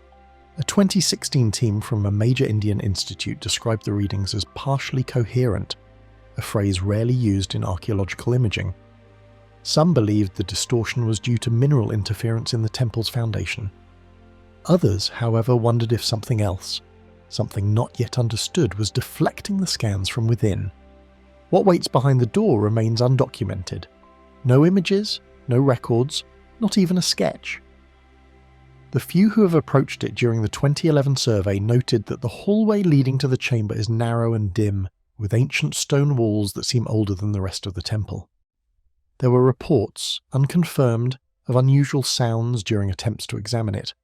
A 2016 team from a major Indian institute described the readings as partially coherent, a phrase rarely used in archaeological imaging. Some believed the distortion was due to mineral interference in the temple's foundation. Others, however, wondered if something else, something not yet understood, was deflecting the scans from within. What waits behind the door remains undocumented. No images, No records, not even a sketch. The few who have approached it during the 2011 survey noted that the hallway leading to the chamber is narrow and dim, with ancient stone walls that seem older than the rest of the temple. There were reports, unconfirmed, of unusual sounds during attempts to examine it,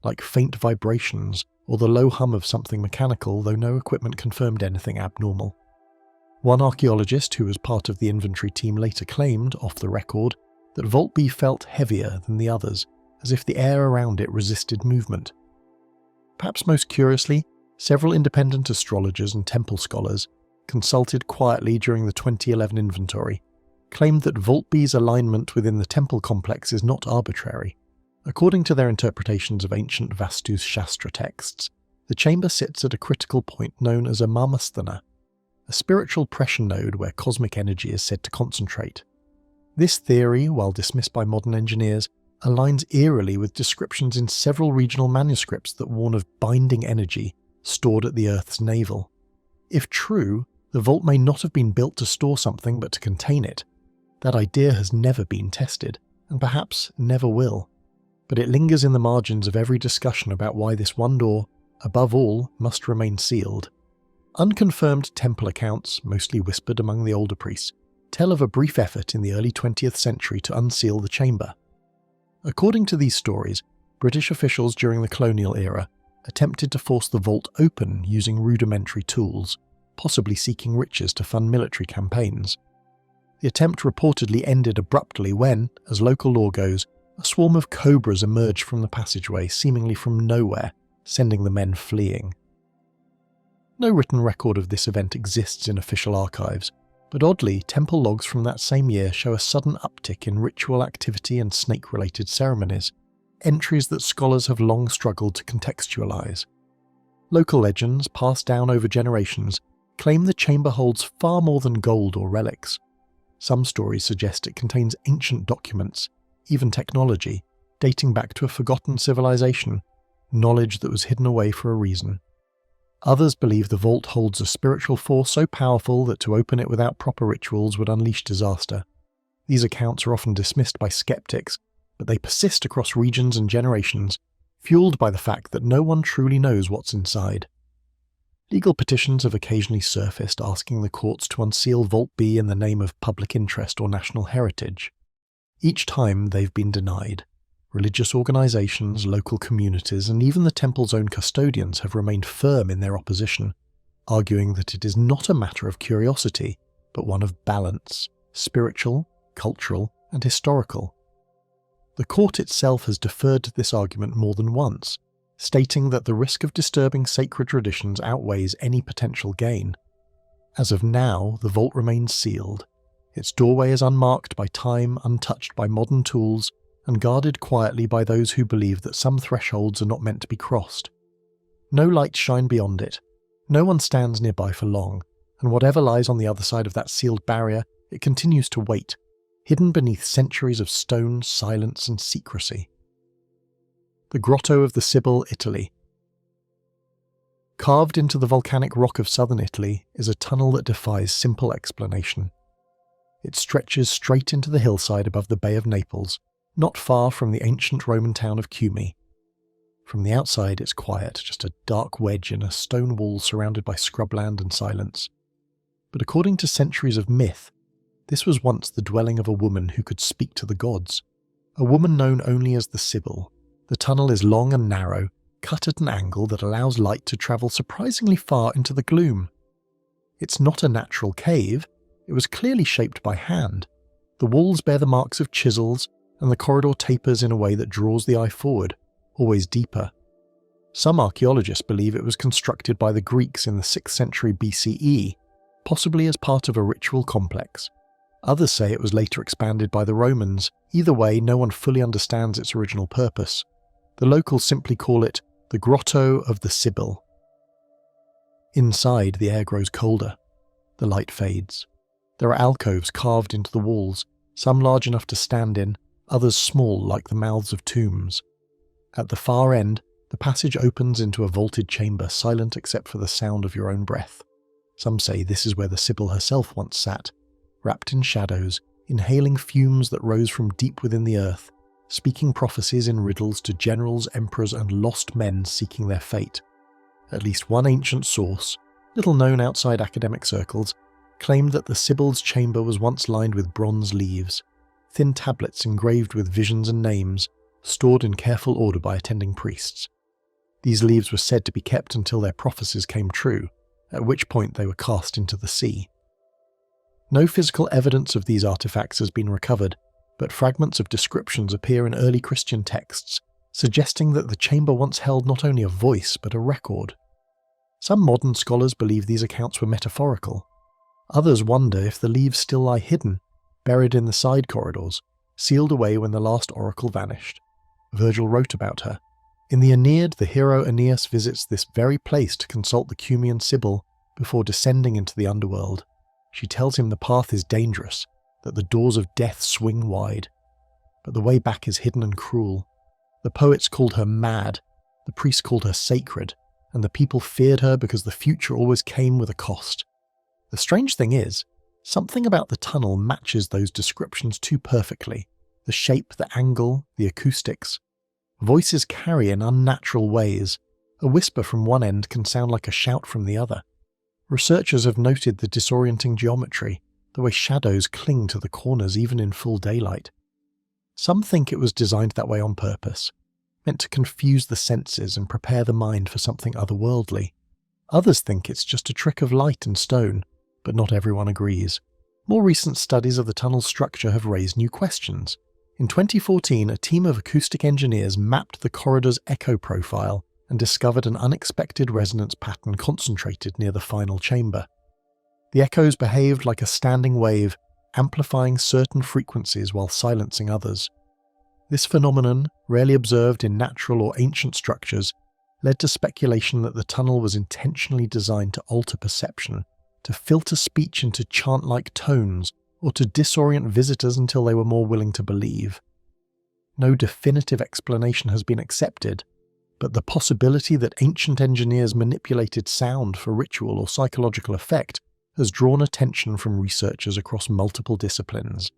like faint vibrations or the low hum of something mechanical, though no equipment confirmed anything abnormal. One archaeologist who was part of the inventory team later claimed, off the record, that Vault B felt heavier than the others, as if the air around it resisted movement. Perhaps most curiously, several independent astrologers and temple scholars, consulted quietly during the 2011 inventory, claimed that Vault B's alignment within the temple complex is not arbitrary. According to their interpretations of ancient Vastu Shastra texts, the chamber sits at a critical point known as a Marmasthana, a spiritual pressure node where cosmic energy is said to concentrate. This theory, while dismissed by modern engineers, aligns eerily with descriptions in several regional manuscripts that warn of binding energy stored at the Earth's navel. If true, the vault may not have been built to store something but to contain it. That idea has never been tested, and perhaps never will. But it lingers in the margins of every discussion about why this one door, above all, must remain sealed. Unconfirmed temple accounts, mostly whispered among the older priests, tell of a brief effort in the early 20th century to unseal the chamber. According to these stories, British officials during the colonial era attempted to force the vault open using rudimentary tools, possibly seeking riches to fund military campaigns. The attempt reportedly ended abruptly when, as local law goes, a swarm of cobras emerged from the passageway seemingly from nowhere, sending the men fleeing. No written record of this event exists in official archives, but oddly, temple logs from that same year show a sudden uptick in ritual activity and snake-related ceremonies, entries that scholars have long struggled to contextualize. Local legends, passed down over generations, claim the chamber holds far more than gold or relics. Some stories suggest it contains ancient documents, even technology, dating back to a forgotten civilization, knowledge that was hidden away for a reason. Others believe the vault holds a spiritual force so powerful that to open it without proper rituals would unleash disaster. These accounts are often dismissed by skeptics, but they persist across regions and generations, fueled by the fact that no one truly knows what's inside. Legal petitions have occasionally surfaced asking the courts to unseal Vault B in the name of public interest or national heritage. Each time they've been denied. Religious organisations, local communities, and even the temple's own custodians have remained firm in their opposition, arguing that it is not a matter of curiosity, but one of balance, spiritual, cultural, and historical. The court itself has deferred to this argument more than once, stating that the risk of disturbing sacred traditions outweighs any potential gain. As of now, the vault remains sealed. Its doorway is unmarked by time, untouched by modern tools, and guarded quietly by those who believe that some thresholds are not meant to be crossed. No lights shine beyond it, no one stands nearby for long, and whatever lies on the other side of that sealed barrier, it continues to wait, hidden beneath centuries of stone, silence, and secrecy. The Grotto of the Sibyl, Italy. Carved into the volcanic rock of southern Italy is a tunnel that defies simple explanation. It stretches straight into the hillside above the Bay of Naples, not far from the ancient Roman town of Cumae. From the outside it's quiet, just a dark wedge in a stone wall surrounded by scrubland and silence. But according to centuries of myth, this was once the dwelling of a woman who could speak to the gods, a woman known only as the Sibyl. The tunnel is long and narrow, cut at an angle that allows light to travel surprisingly far into the gloom. It's not a natural cave, it was clearly shaped by hand. The walls bear the marks of chisels, and the corridor tapers in a way that draws the eye forward, always deeper. Some archaeologists believe it was constructed by the Greeks in the 6th century BCE, possibly as part of a ritual complex. Others say it was later expanded by the Romans. Either way, no one fully understands its original purpose. The locals simply call it the Grotto of the Sibyl. Inside, the air grows colder. The light fades. There are alcoves carved into the walls, some large enough to stand in, others small like the mouths of tombs. At the far end, the passage opens into a vaulted chamber, silent except for the sound of your own breath. Some say this is where the Sibyl herself once sat, wrapped in shadows, inhaling fumes that rose from deep within the earth, speaking prophecies in riddles to generals, emperors, and lost men seeking their fate. At least one ancient source, little known outside academic circles, claimed that the Sibyl's chamber was once lined with bronze leaves, thin tablets engraved with visions and names, stored in careful order by attending priests. These leaves were said to be kept until their prophecies came true, at which point they were cast into the sea. No physical evidence of these artifacts has been recovered, but fragments of descriptions appear in early Christian texts, suggesting that the chamber once held not only a voice but a record. Some modern scholars believe these accounts were metaphorical. Others wonder if the leaves still lie hidden, buried in the side corridors, sealed away when the last oracle vanished. Virgil wrote about her. In the Aeneid, the hero Aeneas visits this very place to consult the Cumaean Sibyl before descending into the underworld. She tells him the path is dangerous, that the doors of death swing wide. But the way back is hidden and cruel. The poets called her mad, the priests called her sacred, and the people feared her because the future always came with a cost. The strange thing is, something about the tunnel matches those descriptions too perfectly. The shape, the angle, the acoustics. Voices carry in unnatural ways. A whisper from one end can sound like a shout from the other. Researchers have noted the disorienting geometry, the way shadows cling to the corners even in full daylight. Some think it was designed that way on purpose, meant to confuse the senses and prepare the mind for something otherworldly. Others think it's just a trick of light and stone, but not everyone agrees. More recent studies of the tunnel's structure have raised new questions. In 2014, a team of acoustic engineers mapped the corridor's echo profile and discovered an unexpected resonance pattern concentrated near the final chamber. The echoes behaved like a standing wave, amplifying certain frequencies while silencing others. This phenomenon, rarely observed in natural or ancient structures, led to speculation that the tunnel was intentionally designed to alter perception, to filter speech into chant-like tones, or to disorient visitors until they were more willing to believe. No definitive explanation has been accepted, but the possibility that ancient engineers manipulated sound for ritual or psychological effect has drawn attention from researchers across multiple disciplines.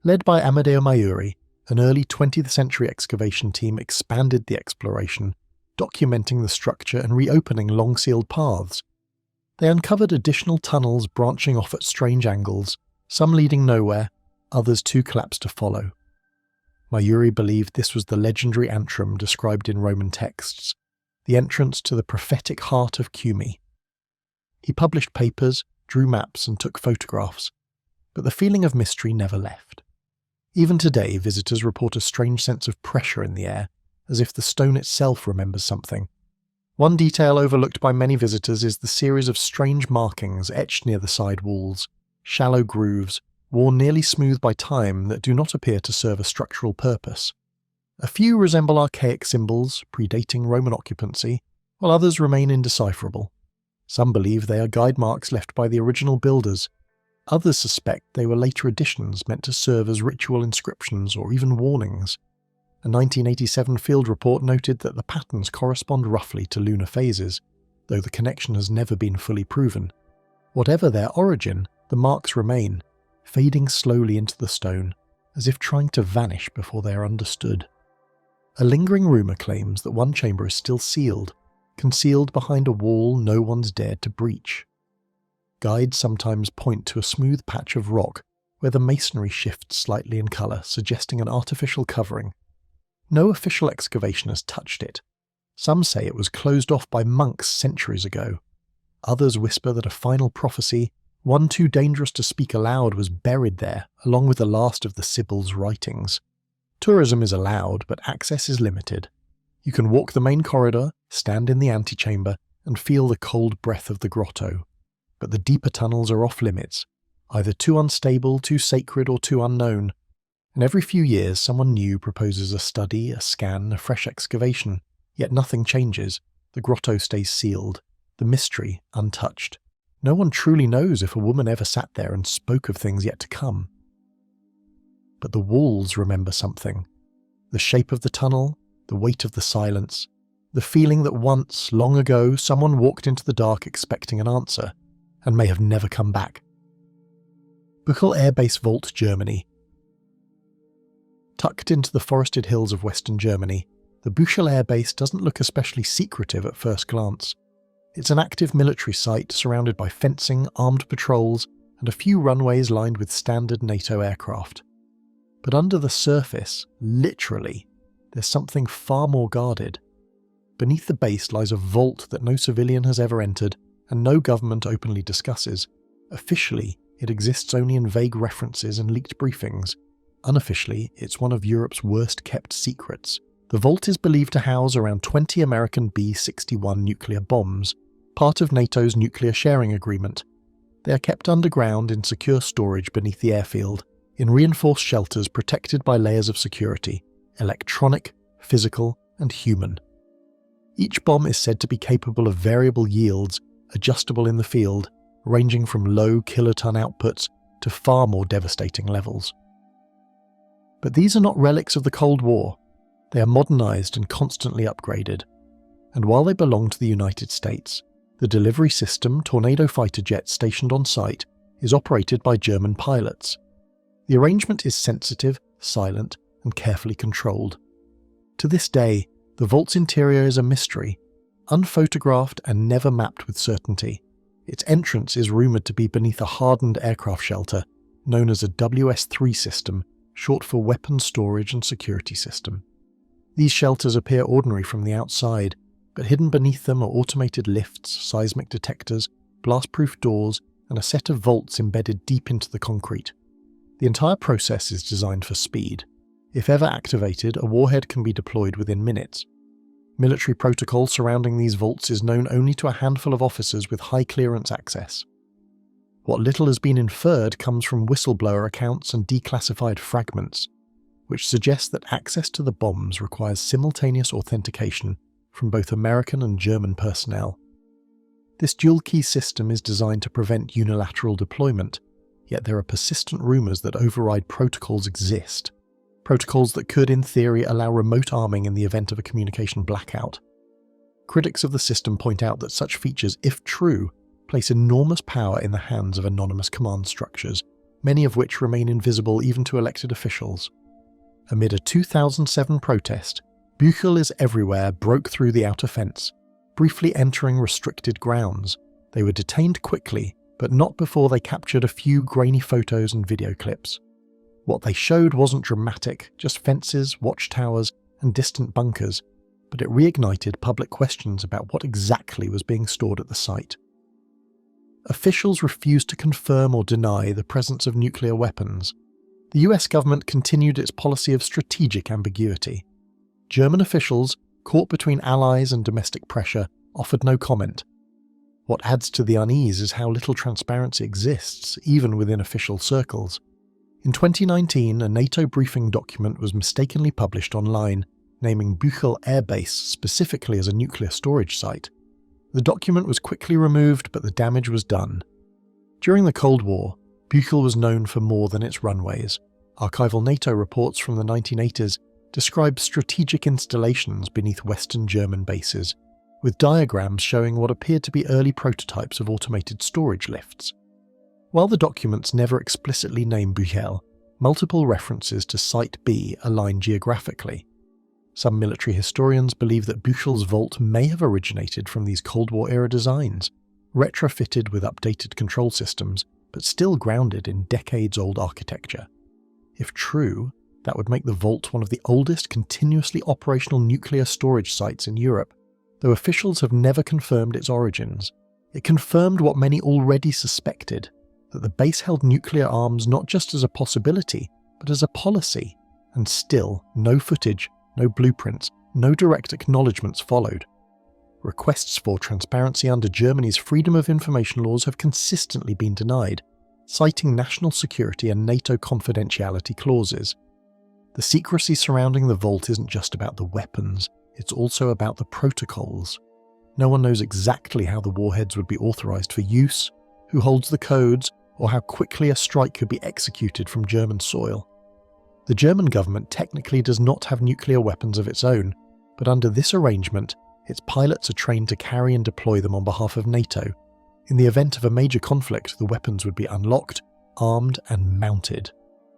Led by Amedeo Maiuri, an early 20th century excavation team expanded the exploration, documenting the structure and reopening long-sealed paths. They uncovered additional tunnels branching off at strange angles, some leading nowhere, others too collapsed to follow. Maiuri believed this was the legendary antrum described in Roman texts, the entrance to the prophetic heart of Cumae. He published papers, drew maps, and took photographs, but the feeling of mystery never left. Even today, visitors report a strange sense of pressure in the air, as if the stone itself remembers something. One detail overlooked by many visitors is the series of strange markings etched near the side walls, shallow grooves, worn nearly smooth by time that do not appear to serve a structural purpose. A few resemble archaic symbols, predating Roman occupancy, while others remain indecipherable. Some believe they are guide marks left by the original builders. Others suspect they were later additions meant to serve as ritual inscriptions or even warnings. A 1987 field report noted that the patterns correspond roughly to lunar phases, though the connection has never been fully proven. Whatever their origin, the marks remain, fading slowly into the stone, as if trying to vanish before they are understood. A lingering rumour claims that one chamber is still sealed, concealed behind a wall no one's dared to breach. Guides sometimes point to a smooth patch of rock where the masonry shifts slightly in colour, suggesting an artificial covering. No official excavation has touched it. Some say it was closed off by monks centuries ago. Others whisper that a final prophecy, one too dangerous to speak aloud, was buried there, along with the last of the Sibyl's writings. Tourism is allowed, but access is limited. You can walk the main corridor, stand in the antechamber, and feel the cold breath of the grotto. But the deeper tunnels are off limits, either too unstable, too sacred, or too unknown. And every few years someone new proposes a study, a scan, a fresh excavation, yet nothing changes. The grotto stays sealed, the mystery untouched. No one truly knows if a woman ever sat there and spoke of things yet to come. But the walls remember something. The shape of the tunnel, the weight of the silence, the feeling that once, long ago, someone walked into the dark expecting an answer, and may have never come back. Buchel Air Base Vault, Germany. Tucked into the forested hills of western Germany, the Buchel Air Base doesn't look especially secretive at first glance. It's an active military site surrounded by fencing, armed patrols, and a few runways lined with standard NATO aircraft. But under the surface, literally, there's something far more guarded. Beneath the base lies a vault that no civilian has ever entered and no government openly discusses. Officially, it exists only in vague references and leaked briefings. Unofficially, it's one of Europe's worst-kept secrets. The vault is believed to house around 20 American B-61 nuclear bombs, part of NATO's nuclear sharing agreement. They are kept underground in secure storage beneath the airfield, in reinforced shelters protected by layers of security, electronic, physical, and human. Each bomb is said to be capable of variable yields, adjustable in the field, ranging from low kiloton outputs to far more devastating levels. But these are not relics of the Cold War. They are modernized and constantly upgraded. And while they belong to the United States, the delivery system, Tornado fighter jets stationed on site, is operated by German pilots. The arrangement is sensitive, silent, and carefully controlled. To this day, the vault's interior is a mystery, unphotographed and never mapped with certainty. Its entrance is rumoured to be beneath a hardened aircraft shelter, known as a WS-3 system, short for Weapons Storage and Security System. These shelters appear ordinary from the outside, but hidden beneath them are automated lifts, seismic detectors, blast-proof doors, and a set of vaults embedded deep into the concrete. The entire process is designed for speed. If ever activated, a warhead can be deployed within minutes. Military protocol surrounding these vaults is known only to a handful of officers with high clearance access. What little has been inferred comes from whistleblower accounts and declassified fragments, which suggest that access to the bombs requires simultaneous authentication from both American and German personnel. This dual-key system is designed to prevent unilateral deployment, yet there are persistent rumours that override protocols exist. Protocols that could, in theory, allow remote arming in the event of a communication blackout. Critics of the system point out that such features, if true, place enormous power in the hands of anonymous command structures, many of which remain invisible even to elected officials. Amid a 2007 protest, Buchel is everywhere broke through the outer fence, briefly entering restricted grounds. They were detained quickly, but not before they captured a few grainy photos and video clips. What they showed wasn't dramatic, just fences, watchtowers, and distant bunkers, but it reignited public questions about what exactly was being stored at the site. Officials refused to confirm or deny the presence of nuclear weapons. The US government continued its policy of strategic ambiguity. German officials, caught between allies and domestic pressure, offered no comment. What adds to the unease is how little transparency exists, even within official circles. In 2019, a NATO briefing document was mistakenly published online, naming Buchel Air Base specifically as a nuclear storage site. The document was quickly removed, but the damage was done. During the Cold War, Buchel was known for more than its runways. Archival NATO reports from the 1980s describe strategic installations beneath Western German bases, with diagrams showing what appeared to be early prototypes of automated storage lifts. While the documents never explicitly name Buchel, multiple references to Site B align geographically. Some military historians believe that Buchel's vault may have originated from these Cold War-era designs, retrofitted with updated control systems, but still grounded in decades-old architecture. If true, that would make the vault one of the oldest continuously operational nuclear storage sites in Europe. Though officials have never confirmed its origins, it confirmed what many already suspected, that the base held nuclear arms not just as a possibility, but as a policy, and still no footage, no blueprints, no direct acknowledgements followed. Requests for transparency under Germany's freedom of information laws have consistently been denied, citing national security and NATO confidentiality clauses. The secrecy surrounding the vault isn't just about the weapons, it's also about the protocols. No one knows exactly how the warheads would be authorized for use, who holds the codes, or how quickly a strike could be executed from German soil. The German government technically does not have nuclear weapons of its own, but under this arrangement, its pilots are trained to carry and deploy them on behalf of NATO. In the event of a major conflict, the weapons would be unlocked, armed and mounted.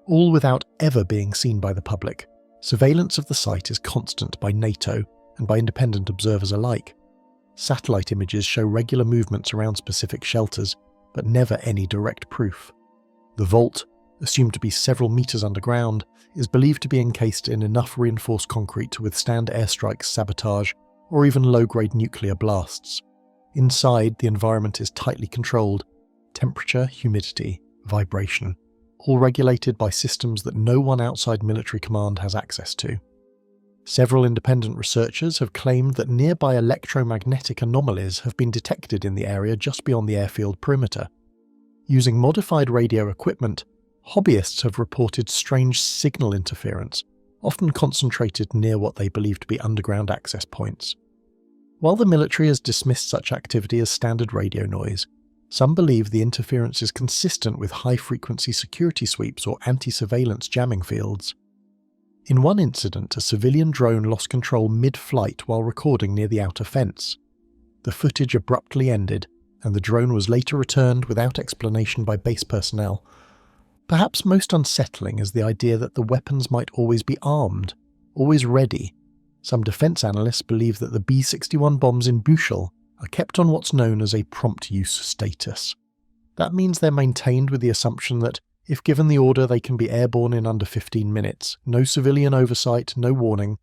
All without ever being seen by the public. Surveillance of the site is constant by NATO and by independent observers alike. Satellite images show regular movements around specific shelters, but never any direct proof. The vault, assumed to be several meters underground, is believed to be encased in enough reinforced concrete to withstand airstrikes, sabotage, or even low-grade nuclear blasts. Inside, the environment is tightly controlled. Temperature, humidity, vibration, all regulated by systems that no one outside military command has access to. Several independent researchers have claimed that nearby electromagnetic anomalies have been detected in the area just beyond the airfield perimeter. Using modified radio equipment, hobbyists have reported strange signal interference, often concentrated near what they believe to be underground access points. While the military has dismissed such activity as standard radio noise, some believe the interference is consistent with high-frequency security sweeps or anti-surveillance jamming fields. In one incident, a civilian drone lost control mid-flight while recording near the outer fence. The footage abruptly ended, and the drone was later returned without explanation by base personnel. Perhaps most unsettling is the idea that the weapons might always be armed, always ready. Some defense analysts believe that the B-61 bombs in Buchel are kept on what's known as a prompt use status. That means they're maintained with the assumption that, if given the order, they can be airborne in under 15 minutes. No civilian oversight, no warning.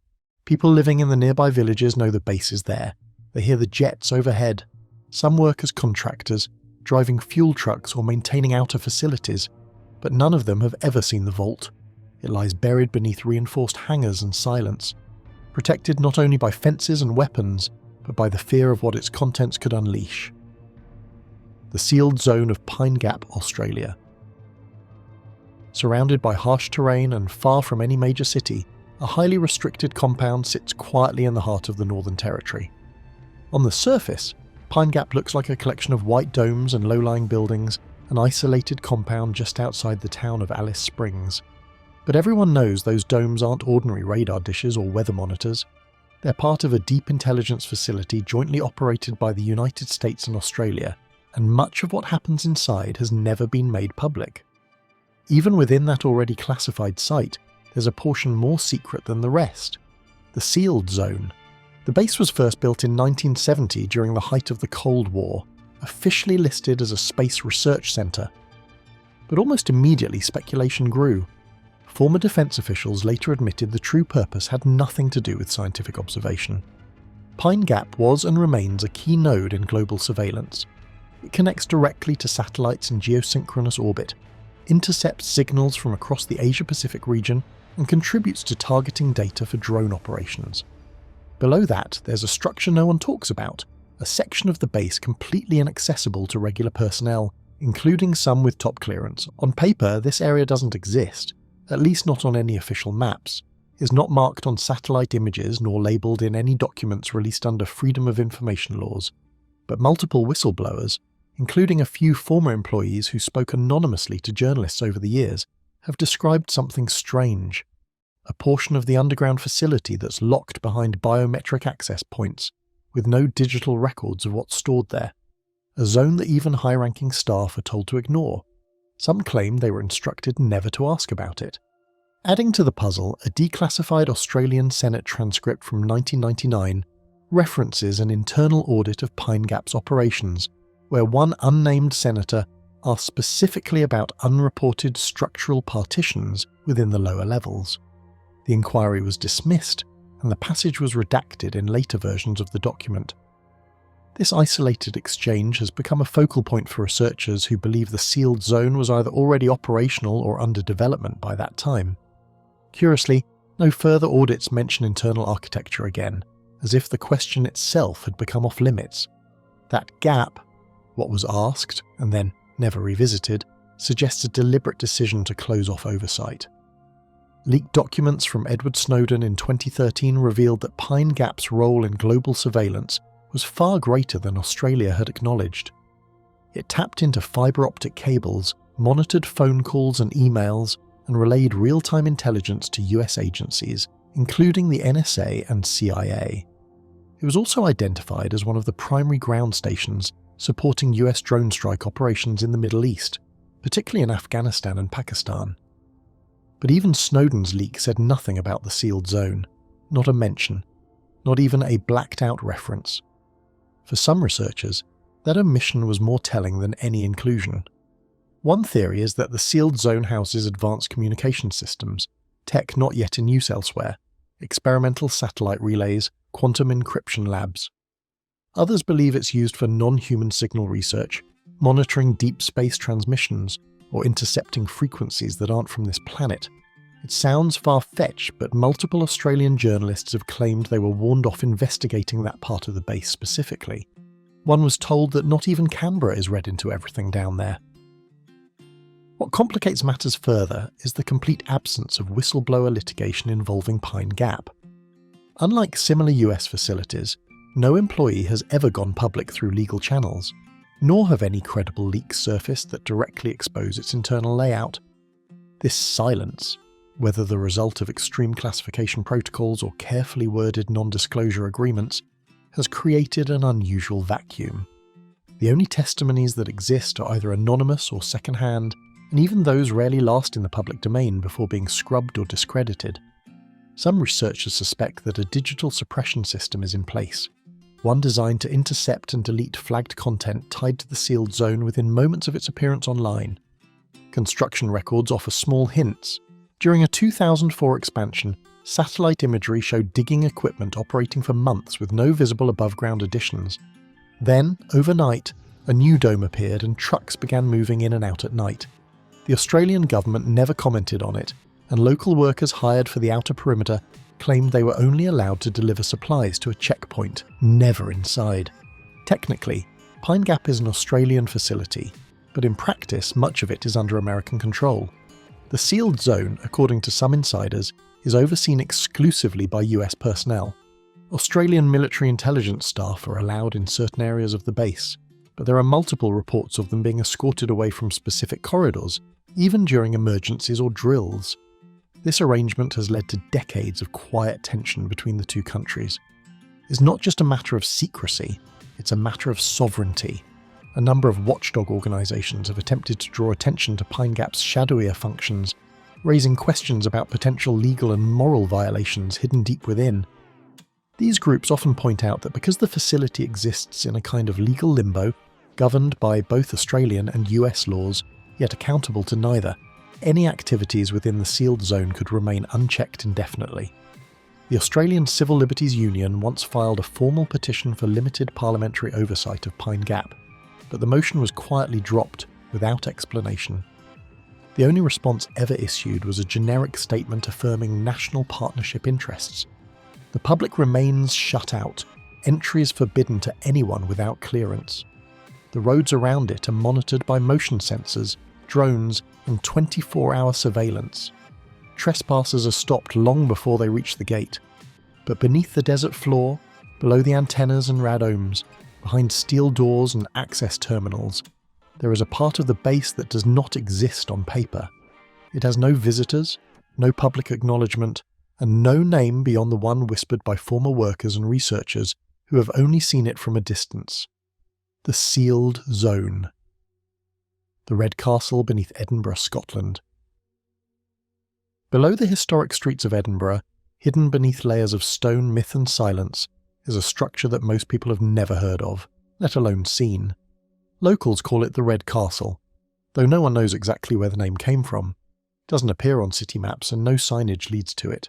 People living in the nearby villages know the base is there. They hear the jets overhead. Some work as contractors, driving fuel trucks or maintaining outer facilities, but none of them have ever seen the vault. It lies buried beneath reinforced hangars and silence, protected not only by fences and weapons, but by the fear of what its contents could unleash. The sealed zone of Pine Gap, Australia. Surrounded by harsh terrain and far from any major city, a highly restricted compound sits quietly in the heart of the Northern Territory. On the surface, Pine Gap looks like a collection of white domes and low-lying buildings, an isolated compound just outside the town of Alice Springs. But everyone knows those domes aren't ordinary radar dishes or weather monitors. They're part of a deep intelligence facility jointly operated by the United States and Australia, and much of what happens inside has never been made public. Even within that already classified site, there's a portion more secret than the rest. The sealed zone. The base was first built in 1970 during the height of the Cold War, officially listed as a space research centre. But almost immediately speculation grew. Former defence officials later admitted the true purpose had nothing to do with scientific observation. Pine Gap was and remains a key node in global surveillance. It connects directly to satellites in geosynchronous orbit, intercepts signals from across the Asia-Pacific region, and contributes to targeting data for drone operations. Below that, there's a structure no one talks about, a section of the base completely inaccessible to regular personnel, including some with top clearance. On paper, this area doesn't exist, at least not on any official maps, is not marked on satellite images nor labelled in any documents released under Freedom of Information laws. But multiple whistleblowers, including a few former employees who spoke anonymously to journalists over the years, have described something strange. A portion of the underground facility that's locked behind biometric access points, with no digital records of what's stored there. A zone that even high-ranking staff are told to ignore. Some claim they were instructed never to ask about it. Adding to the puzzle, a declassified Australian Senate transcript from 1999 references an internal audit of Pine Gap's operations, where one unnamed senator asked specifically about unreported structural partitions within the lower levels. The inquiry was dismissed, and the passage was redacted in later versions of the document. This isolated exchange has become a focal point for researchers who believe the sealed zone was either already operational or under development by that time. Curiously, no further audits mention internal architecture again, as if the question itself had become off limits. That gap, what was asked and then never revisited, suggests a deliberate decision to close off oversight. Leaked documents from Edward Snowden in 2013 revealed that Pine Gap's role in global surveillance was far greater than Australia had acknowledged. It tapped into fibre optic cables, monitored phone calls and emails, and relayed real-time intelligence to US agencies, including the NSA and CIA. It was also identified as one of the primary ground stations supporting US drone strike operations in the Middle East, particularly in Afghanistan and Pakistan. But even Snowden's leak said nothing about the sealed zone, not a mention, not even a blacked-out reference. For some researchers, that omission was more telling than any inclusion. One theory is that the sealed zone houses advanced communication systems, tech not yet in use elsewhere, experimental satellite relays, quantum encryption labs. Others believe it's used for non-human signal research, monitoring deep space transmissions, or intercepting frequencies that aren't from this planet. It sounds far-fetched, but multiple Australian journalists have claimed they were warned off investigating that part of the base specifically. One was told that not even Canberra is read into everything down there. What complicates matters further is the complete absence of whistleblower litigation involving Pine Gap. Unlike similar US facilities, no employee has ever gone public through legal channels, nor have any credible leaks surfaced that directly expose its internal layout. This silence, whether the result of extreme classification protocols or carefully worded non-disclosure agreements, has created an unusual vacuum. The only testimonies that exist are either anonymous or second-hand, and even those rarely last in the public domain before being scrubbed or discredited. Some researchers suspect that a digital suppression system is in place, one designed to intercept and delete flagged content tied to the sealed zone within moments of its appearance online. Construction records offer small hints. During a 2004 expansion, satellite imagery showed digging equipment operating for months with no visible above-ground additions. Then, overnight, a new dome appeared and trucks began moving in and out at night. The Australian government never commented on it, and local workers hired for the outer perimeter claimed they were only allowed to deliver supplies to a checkpoint, never inside. Technically, Pine Gap is an Australian facility, but in practice much of it is under American control. The sealed zone, according to some insiders, is overseen exclusively by US personnel. Australian military intelligence staff are allowed in certain areas of the base, but there are multiple reports of them being escorted away from specific corridors, even during emergencies or drills. This arrangement has led to decades of quiet tension between the two countries. It's not just a matter of secrecy, it's a matter of sovereignty. A number of watchdog organisations have attempted to draw attention to Pine Gap's shadowier functions, raising questions about potential legal and moral violations hidden deep within. These groups often point out that because the facility exists in a kind of legal limbo, governed by both Australian and US laws, yet accountable to neither, any activities within the sealed zone could remain unchecked indefinitely. The Australian Civil Liberties Union once filed a formal petition for limited parliamentary oversight of Pine Gap, but the motion was quietly dropped without explanation. The only response ever issued was a generic statement affirming national partnership interests. The public remains shut out, entry is forbidden to anyone without clearance. The roads around it are monitored by motion sensors, drones, and 24-hour surveillance. Trespassers are stopped long before they reach the gate. But beneath the desert floor, below the antennas and radomes, behind steel doors and access terminals, there is a part of the base that does not exist on paper. It has no visitors, no public acknowledgement, and no name beyond the one whispered by former workers and researchers who have only seen it from a distance. The Sealed Zone. The Red Castle beneath Edinburgh, Scotland. Below the historic streets of Edinburgh, hidden beneath layers of stone, myth and silence, is a structure that most people have never heard of, let alone seen. Locals call it the Red Castle, though no one knows exactly where the name came from. It doesn't appear on city maps and no signage leads to it.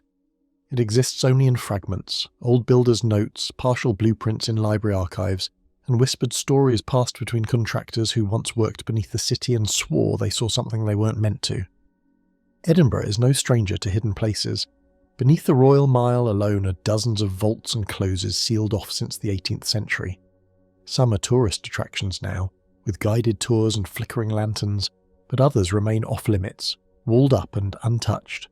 It exists only in fragments, old builders' notes, partial blueprints in library archives, and whispered stories passed between contractors who once worked beneath the city and swore they saw something they weren't meant to. Edinburgh is no stranger to hidden places. Beneath the Royal Mile alone are dozens of vaults and closes sealed off since the 18th century. Some are tourist attractions now, with guided tours and flickering lanterns, but others remain off-limits, walled up and untouched.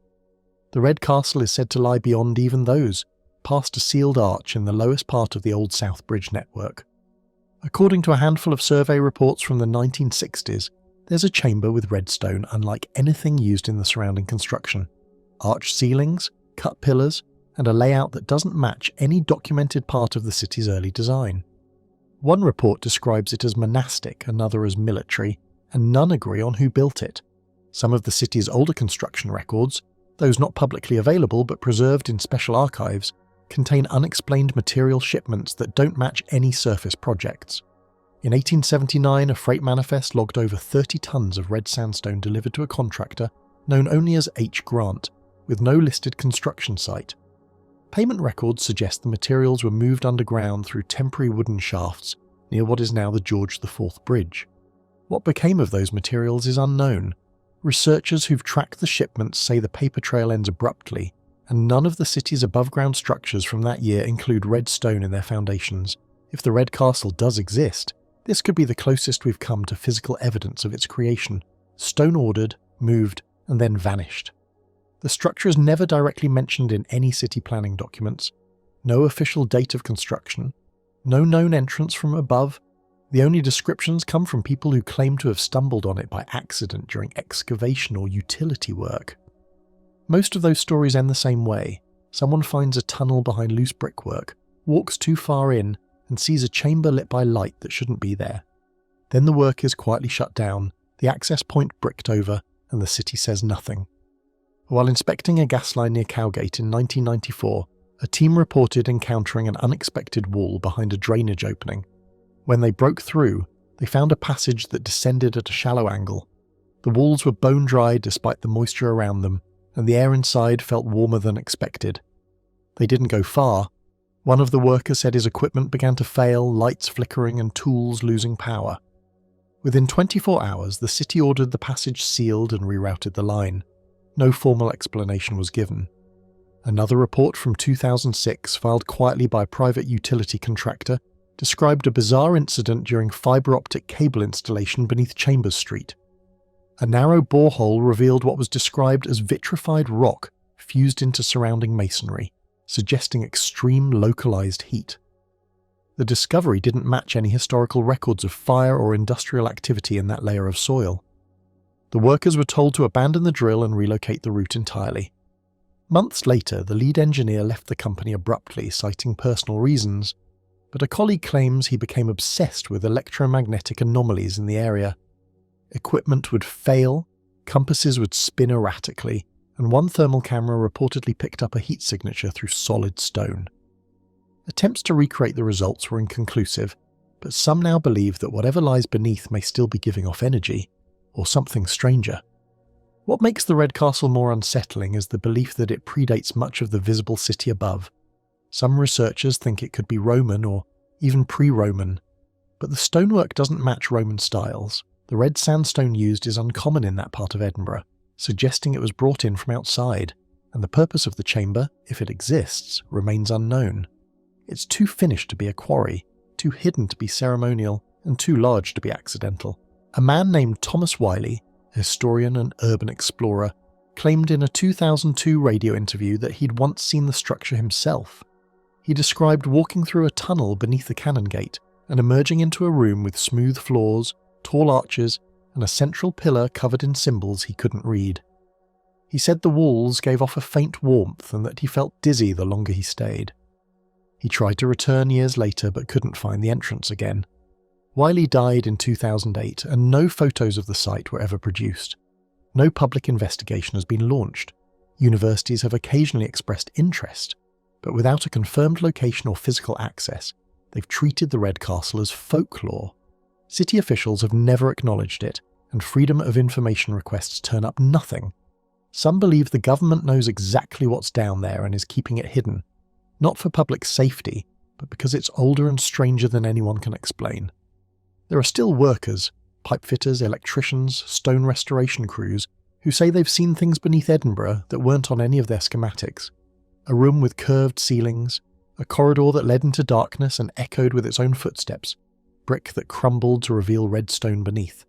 The Red Castle is said to lie beyond even those, past a sealed arch in the lowest part of the Old South Bridge network. According to a handful of survey reports from the 1960s, there's a chamber with redstone unlike anything used in the surrounding construction. Arched ceilings, cut pillars, and a layout that doesn't match any documented part of the city's early design. One report describes it as monastic, another as military, and none agree on who built it. Some of the city's older construction records, those not publicly available but preserved in special archives, contain unexplained material shipments that don't match any surface projects. In 1879, a freight manifest logged over 30 tons of red sandstone delivered to a contractor known only as H. Grant, with no listed construction site. Payment records suggest the materials were moved underground through temporary wooden shafts near what is now the George IV Bridge. What became of those materials is unknown. Researchers who've tracked the shipments say the paper trail ends abruptly, and none of the city's above-ground structures from that year include red stone in their foundations. If the Red Castle does exist, this could be the closest we've come to physical evidence of its creation. Stone ordered, moved, and then vanished. The structure is never directly mentioned in any city planning documents. No official date of construction. No known entrance from above. The only descriptions come from people who claim to have stumbled on it by accident during excavation or utility work. Most of those stories end the same way. Someone finds a tunnel behind loose brickwork, walks too far in, and sees a chamber lit by light that shouldn't be there. Then the work is quietly shut down, the access point bricked over, and the city says nothing. While inspecting a gas line near Cowgate in 1994, a team reported encountering an unexpected wall behind a drainage opening. When they broke through, they found a passage that descended at a shallow angle. The walls were bone-dry despite the moisture around them, and the air inside felt warmer than expected. They didn't go far. One of the workers said his equipment began to fail, lights flickering and tools losing power. Within 24 hours, the city ordered the passage sealed and rerouted the line. No formal explanation was given. Another report from 2006, filed quietly by a private utility contractor, described a bizarre incident during fibre optic cable installation beneath Chambers Street. A narrow borehole revealed what was described as vitrified rock fused into surrounding masonry, suggesting extreme localized heat. The discovery didn't match any historical records of fire or industrial activity in that layer of soil. The workers were told to abandon the drill and relocate the route entirely. Months later, the lead engineer left the company abruptly, citing personal reasons, but a colleague claims he became obsessed with electromagnetic anomalies in the area. Equipment would fail, compasses would spin erratically, and one thermal camera reportedly picked up a heat signature through solid stone. Attempts to recreate the results were inconclusive, but some now believe that whatever lies beneath may still be giving off energy, or something stranger. What makes the Red Castle more unsettling is the belief that it predates much of the visible city above. Some researchers think it could be Roman or even pre-Roman, but the stonework doesn't match Roman styles. The red sandstone used is uncommon in that part of Edinburgh, suggesting it was brought in from outside, and the purpose of the chamber, if it exists, remains unknown. It's too finished to be a quarry, too hidden to be ceremonial, and too large to be accidental. A man named Thomas Wiley, a historian and urban explorer, claimed in a 2002 radio interview that he'd once seen the structure himself. He described walking through a tunnel beneath the cannon gate and emerging into a room with smooth floors, tall arches, and a central pillar covered in symbols he couldn't read. He said the walls gave off a faint warmth and that he felt dizzy the longer he stayed. He tried to return years later but couldn't find the entrance again. Wiley died in 2008 and no photos of the site were ever produced. No public investigation has been launched. Universities have occasionally expressed interest, but without a confirmed location or physical access, they've treated the Red Castle as folklore. City officials have never acknowledged it, and freedom of information requests turn up nothing. Some believe the government knows exactly what's down there and is keeping it hidden, not for public safety, but because it's older and stranger than anyone can explain. There are still workers, pipefitters, electricians, stone restoration crews, who say they've seen things beneath Edinburgh that weren't on any of their schematics. A room with curved ceilings, a corridor that led into darkness and echoed with its own footsteps, brick that crumbled to reveal red stone beneath.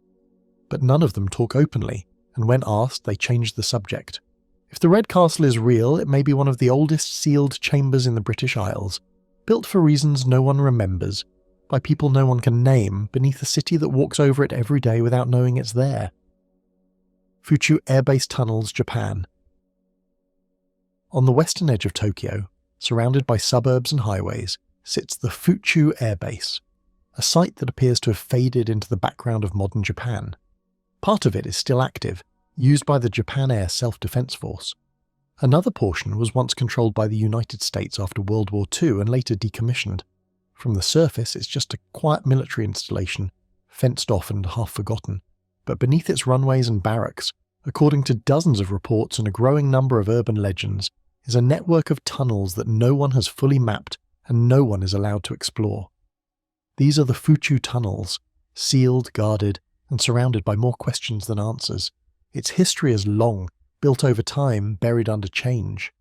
But none of them talk openly, and when asked, they change the subject. If the Red Castle is real, it may be one of the oldest sealed chambers in the British Isles, built for reasons no one remembers, by people no one can name, beneath a city that walks over it every day without knowing it's there. Fuchu Air Base Tunnels, Japan. On the western edge of Tokyo, surrounded by suburbs and highways, sits the Fuchu Air Base, a site that appears to have faded into the background of modern Japan. Part of it is still active, used by the Japan Air Self-Defense Force. Another portion was once controlled by the United States after World War II and later decommissioned. From the surface, it's just a quiet military installation, fenced off and half forgotten. But beneath its runways and barracks, according to dozens of reports and a growing number of urban legends, is a network of tunnels that no one has fully mapped and no one is allowed to explore. These are the Fuchu tunnels, sealed, guarded, and surrounded by more questions than answers. Its history is long, built over time, buried under change.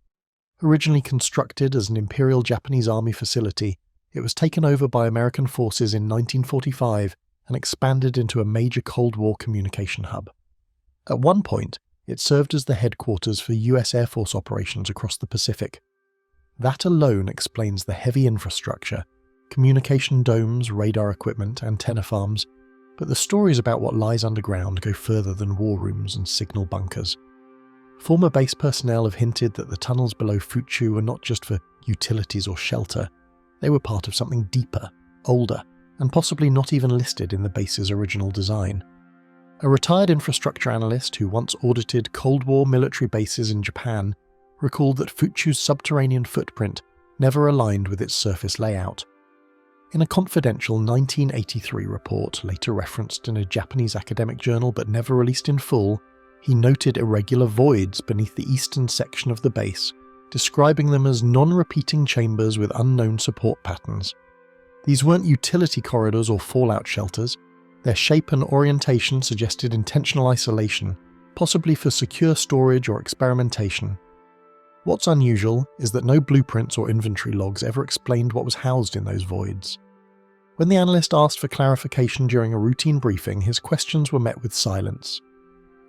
Originally constructed as an Imperial Japanese Army facility, it was taken over by American forces in 1945 and expanded into a major Cold War communication hub. At one point, it served as the headquarters for US Air Force operations across the Pacific. That alone explains the heavy infrastructure, communication domes, radar equipment, antenna farms, but the stories about what lies underground go further than war rooms and signal bunkers. Former base personnel have hinted that the tunnels below Fuchu were not just for utilities or shelter, they were part of something deeper, older, and possibly not even listed in the base's original design. A retired infrastructure analyst who once audited Cold War military bases in Japan recalled that Fuchu's subterranean footprint never aligned with its surface layout. In a confidential 1983 report, later referenced in a Japanese academic journal but never released in full, he noted irregular voids beneath the eastern section of the base, describing them as non-repeating chambers with unknown support patterns. These weren't utility corridors or fallout shelters. Their shape and orientation suggested intentional isolation, possibly for secure storage or experimentation. What's unusual is that no blueprints or inventory logs ever explained what was housed in those voids. When the analyst asked for clarification during a routine briefing, his questions were met with silence.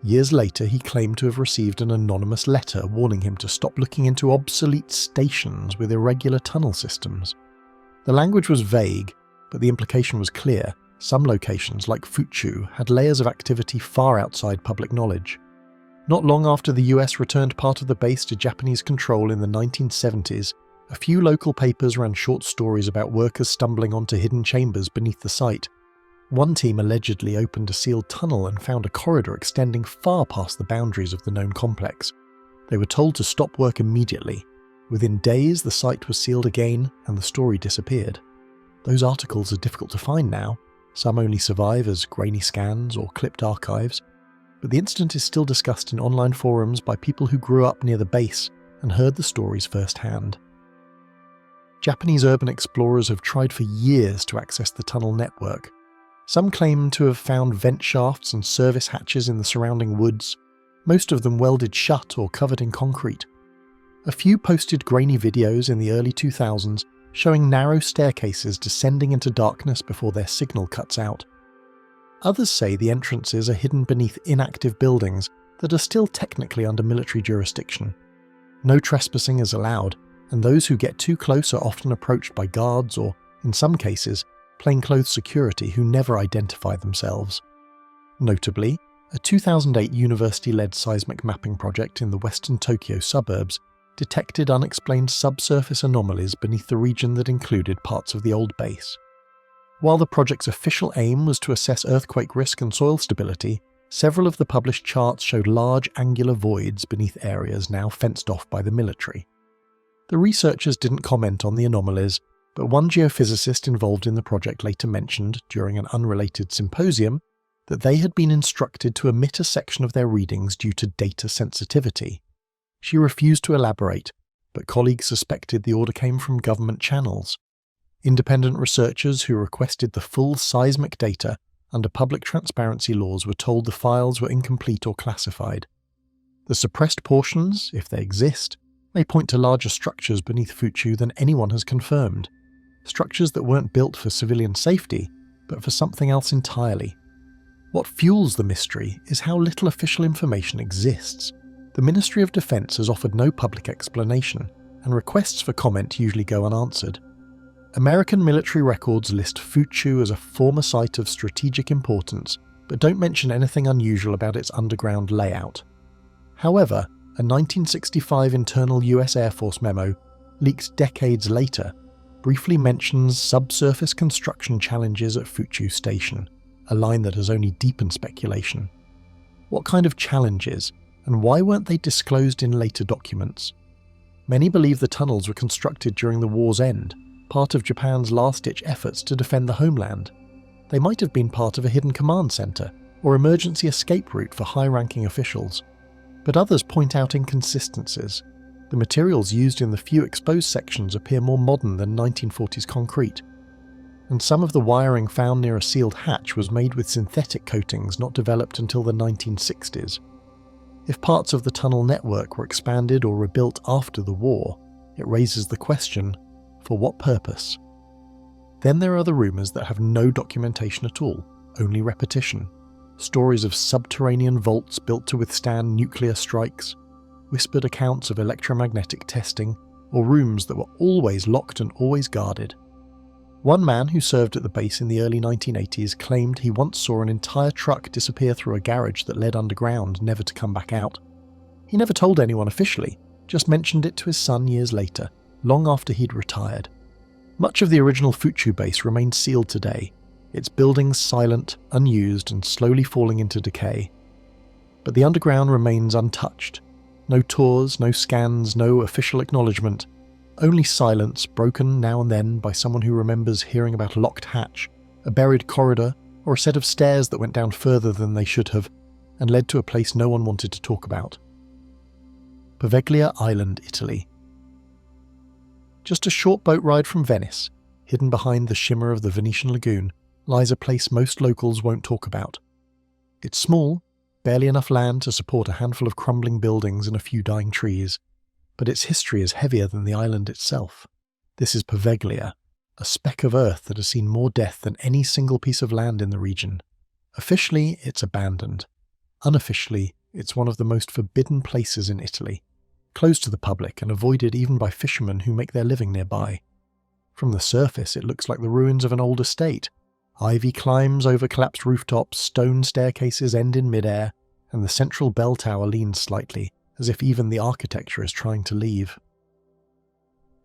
Years later, he claimed to have received an anonymous letter warning him to stop looking into obsolete stations with irregular tunnel systems. The language was vague, but the implication was clear. Some locations, like Fuchu, had layers of activity far outside public knowledge. Not long after the US returned part of the base to Japanese control in the 1970s, a few local papers ran short stories about workers stumbling onto hidden chambers beneath the site. One team allegedly opened a sealed tunnel and found a corridor extending far past the boundaries of the known complex. They were told to stop work immediately. Within days, the site was sealed again and the story disappeared. Those articles are difficult to find now. Some only survive as grainy scans or clipped archives. But the incident is still discussed in online forums by people who grew up near the base and heard the stories firsthand. Japanese urban explorers have tried for years to access the tunnel network. Some claim to have found vent shafts and service hatches in the surrounding woods, most of them welded shut or covered in concrete. A few posted grainy videos in the early 2000s showing narrow staircases descending into darkness before their signal cuts out. Others say the entrances are hidden beneath inactive buildings that are still technically under military jurisdiction. No trespassing is allowed, and those who get too close are often approached by guards or, in some cases, plainclothes security who never identify themselves. Notably, a 2008 university-led seismic mapping project in the western Tokyo suburbs detected unexplained subsurface anomalies beneath the region that included parts of the old base. While the project's official aim was to assess earthquake risk and soil stability, several of the published charts showed large angular voids beneath areas now fenced off by the military. The researchers didn't comment on the anomalies, but one geophysicist involved in the project later mentioned, during an unrelated symposium, that they had been instructed to omit a section of their readings due to data sensitivity. She refused to elaborate, but colleagues suspected the order came from government channels. Independent researchers who requested the full seismic data under public transparency laws were told the files were incomplete or classified. The suppressed portions, if they exist, may point to larger structures beneath Fuchu than anyone has confirmed. Structures that weren't built for civilian safety, but for something else entirely. What fuels the mystery is how little official information exists. The Ministry of Defense has offered no public explanation, and requests for comment usually go unanswered. American military records list Fuchu as a former site of strategic importance, but don't mention anything unusual about its underground layout. However, a 1965 internal US Air Force memo, leaked decades later, briefly mentions subsurface construction challenges at Fuchu Station, a line that has only deepened speculation. What kind of challenges, and why weren't they disclosed in later documents? Many believe the tunnels were constructed during the war's end, part of Japan's last-ditch efforts to defend the homeland. They might have been part of a hidden command centre or emergency escape route for high-ranking officials. But others point out inconsistencies. The materials used in the few exposed sections appear more modern than 1940s concrete, and some of the wiring found near a sealed hatch was made with synthetic coatings not developed until the 1960s. If parts of the tunnel network were expanded or rebuilt after the war, it raises the question, for what purpose? Then there are the rumours that have no documentation at all, only repetition. Stories of subterranean vaults built to withstand nuclear strikes, whispered accounts of electromagnetic testing, or rooms that were always locked and always guarded. One man who served at the base in the early 1980s claimed he once saw an entire truck disappear through a garage that led underground, never to come back out. He never told anyone officially, just mentioned it to his son years later, long after he'd retired. Much of the original Fuchu base remains sealed today, its buildings silent, unused, and slowly falling into decay. But the underground remains untouched. No tours, no scans, no official acknowledgement. Only silence, broken now and then by someone who remembers hearing about a locked hatch, a buried corridor, or a set of stairs that went down further than they should have, and led to a place no one wanted to talk about. Poveglia Island, Italy. Just a short boat ride from Venice, hidden behind the shimmer of the Venetian lagoon, lies a place most locals won't talk about. It's small, barely enough land to support a handful of crumbling buildings and a few dying trees, but its history is heavier than the island itself. This is Poveglia, a speck of earth that has seen more death than any single piece of land in the region. Officially, it's abandoned. Unofficially, it's one of the most forbidden places in Italy, closed to the public and avoided even by fishermen who make their living nearby. From the surface, it looks like the ruins of an old estate. Ivy climbs over collapsed rooftops, stone staircases end in midair, and the central bell tower leans slightly, as if even the architecture is trying to leave.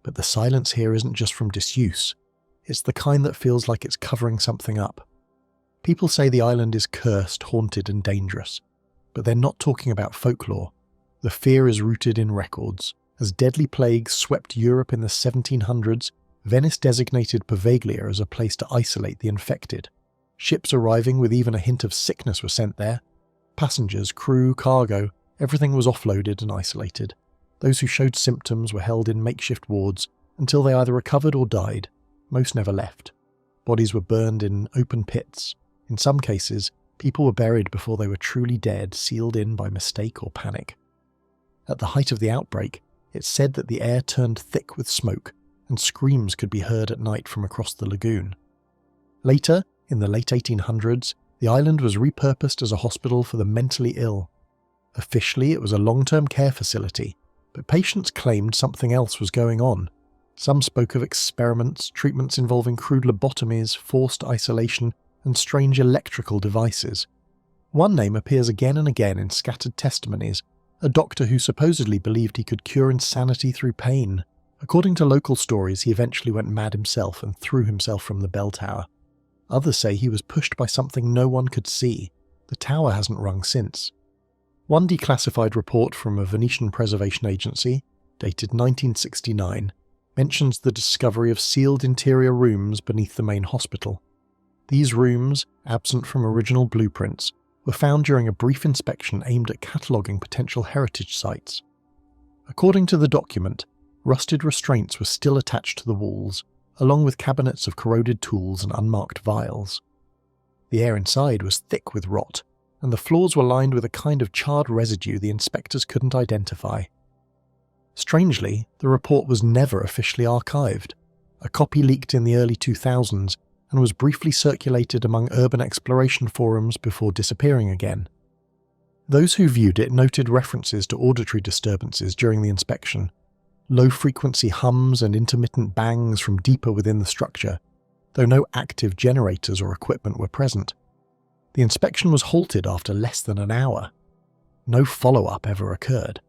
But the silence here isn't just from disuse. It's the kind that feels like it's covering something up. People say the island is cursed, haunted, and dangerous, but they're not talking about folklore. The fear is rooted in records. As deadly plagues swept Europe in the 1700s, Venice designated Poveglia as a place to isolate the infected. Ships arriving with even a hint of sickness were sent there. Passengers, crew, cargo, everything was offloaded and isolated. Those who showed symptoms were held in makeshift wards until they either recovered or died. Most never left. Bodies were burned in open pits. In some cases, people were buried before they were truly dead, sealed in by mistake or panic. At the height of the outbreak, it's said that the air turned thick with smoke, and screams could be heard at night from across the lagoon. Later, in the late 1800s, the island was repurposed as a hospital for the mentally ill. Officially, it was a long-term care facility, but patients claimed something else was going on. Some spoke of experiments, treatments involving crude lobotomies, forced isolation, and strange electrical devices. One name appears again and again in scattered testimonies, a doctor who supposedly believed he could cure insanity through pain. According to local stories, he eventually went mad himself and threw himself from the bell tower. Others say he was pushed by something no one could see. The tower hasn't rung since. One declassified report from a Venetian preservation agency, dated 1969, mentions the discovery of sealed interior rooms beneath the main hospital. These rooms, absent from original blueprints, were found during a brief inspection aimed at cataloguing potential heritage sites. According to the document, rusted restraints were still attached to the walls, along with cabinets of corroded tools and unmarked vials. The air inside was thick with rot, and the floors were lined with a kind of charred residue the inspectors couldn't identify. Strangely, the report was never officially archived. A copy leaked in the early 2000s and was briefly circulated among urban exploration forums before disappearing again. Those who viewed it noted references to auditory disturbances during the inspection, low-frequency hums and intermittent bangs from deeper within the structure, though no active generators or equipment were present. The inspection was halted after less than an hour. No follow-up ever occurred.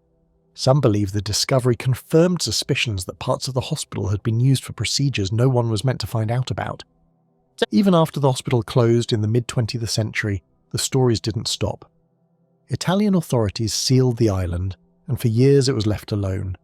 Some believe the discovery confirmed suspicions that parts of the hospital had been used for procedures no one was meant to find out about. Even after the hospital closed in the mid-20th century, the stories didn't stop. Italian authorities sealed the island, and for years it was left alone.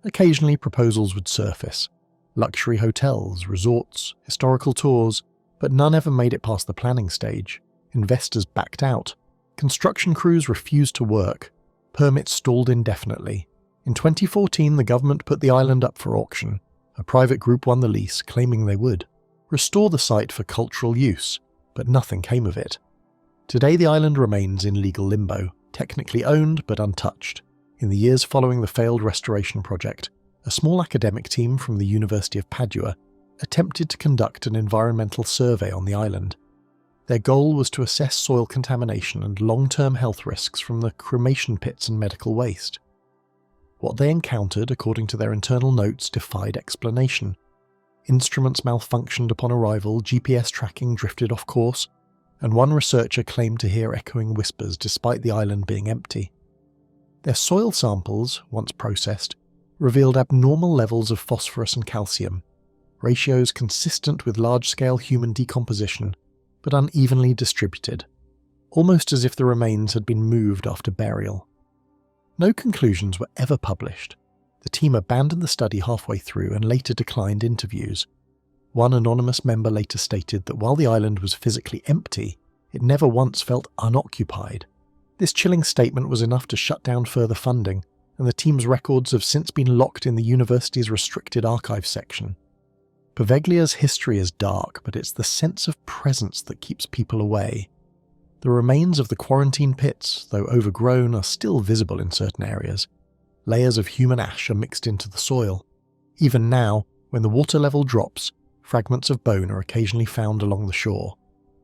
Occasionally proposals would surface. Luxury hotels, resorts, historical tours, but none ever made it past the planning stage. Investors backed out. Construction crews refused to work. Permits stalled indefinitely. In 2014, the government put the island up for auction. A private group won the lease, claiming they would restore the site for cultural use, but nothing came of it. Today the island remains in legal limbo, technically owned but untouched. In the years following the failed restoration project, a small academic team from the University of Padua attempted to conduct an environmental survey on the island. Their goal was to assess soil contamination and long-term health risks from the cremation pits and medical waste. What they encountered, according to their internal notes, defied explanation. Instruments malfunctioned upon arrival, GPS tracking drifted off course, and one researcher claimed to hear echoing whispers despite the island being empty. Their soil samples, once processed, revealed abnormal levels of phosphorus and calcium, ratios consistent with large-scale human decomposition, but unevenly distributed, almost as if the remains had been moved after burial. No conclusions were ever published. The team abandoned the study halfway through and later declined interviews. One anonymous member later stated that while the island was physically empty, it never once felt unoccupied. This chilling statement was enough to shut down further funding, and the team's records have since been locked in the university's restricted archive section. Poveglia's history is dark, but it's the sense of presence that keeps people away. The remains of the quarantine pits, though overgrown, are still visible in certain areas. Layers of human ash are mixed into the soil. Even now, when the water level drops, fragments of bone are occasionally found along the shore.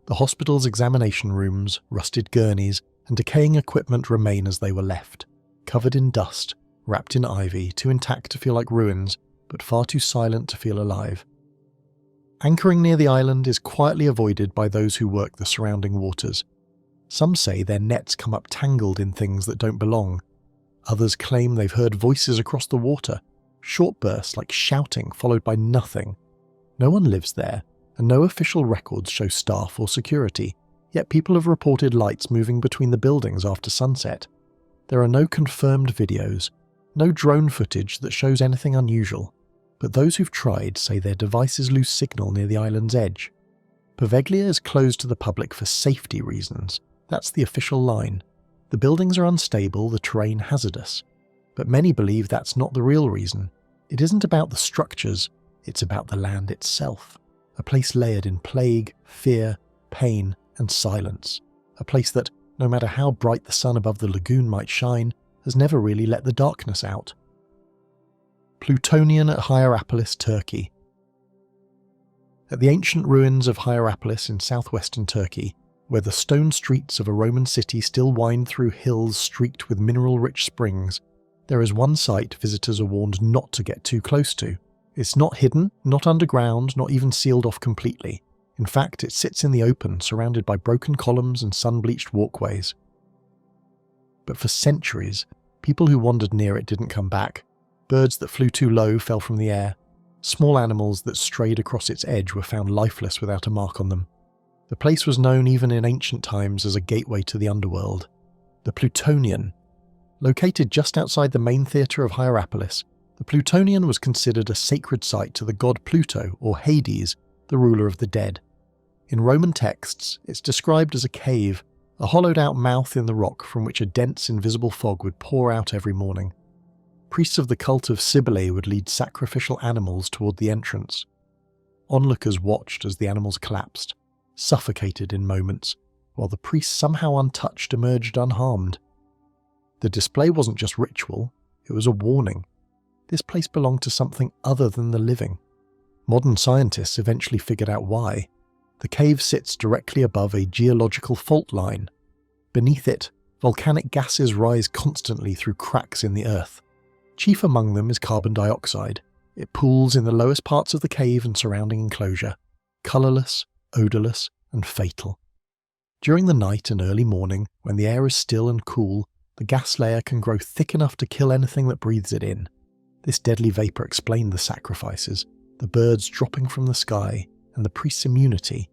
The hospital's examination rooms, rusted gurneys, and decaying equipment remain as they were left, covered in dust, wrapped in ivy, too intact to feel like ruins, but far too silent to feel alive. Anchoring near the island is quietly avoided by those who work the surrounding waters. Some say their nets come up tangled in things that don't belong. Others claim they've heard voices across the water, short bursts like shouting followed by nothing. No one lives there, and no official records show staff or security, yet people have reported lights moving between the buildings after sunset. There are no confirmed videos, no drone footage that shows anything unusual, but those who've tried say their devices lose signal near the island's edge. Poveglia is closed to the public for safety reasons. That's the official line. The buildings are unstable, the terrain hazardous. But many believe that's not the real reason. It isn't about the structures, it's about the land itself. A place layered in plague, fear, pain, and silence. A place that, no matter how bright the sun above the lagoon might shine, has never really let the darkness out. Plutonian at Hierapolis, Turkey. At the ancient ruins of Hierapolis in southwestern Turkey, where the stone streets of a Roman city still wind through hills streaked with mineral-rich springs, there is one site visitors are warned not to get too close to. It's not hidden, not underground, not even sealed off completely. In fact, it sits in the open, surrounded by broken columns and sun-bleached walkways. But for centuries, people who wandered near it didn't come back. Birds that flew too low fell from the air. Small animals that strayed across its edge were found lifeless without a mark on them. The place was known even in ancient times as a gateway to the underworld. The Plutonian. Located just outside the main theatre of Hierapolis, the Plutonian was considered a sacred site to the god Pluto, or Hades, the ruler of the dead. In Roman texts, it's described as a cave, a hollowed-out mouth in the rock from which a dense, invisible fog would pour out every morning. Priests of the cult of Sibyl would lead sacrificial animals toward the entrance. Onlookers watched as the animals collapsed, suffocated in moments, while the priests somehow untouched emerged unharmed. The display wasn't just ritual, it was a warning. This place belonged to something other than the living. Modern scientists eventually figured out why. The cave sits directly above a geological fault line. Beneath it, volcanic gases rise constantly through cracks in the earth. Chief among them is carbon dioxide. It pools in the lowest parts of the cave and surrounding enclosure, colourless, odourless, and fatal. During the night and early morning, when the air is still and cool, the gas layer can grow thick enough to kill anything that breathes it in. This deadly vapour explained the sacrifices, the birds dropping from the sky, and the priests' immunity.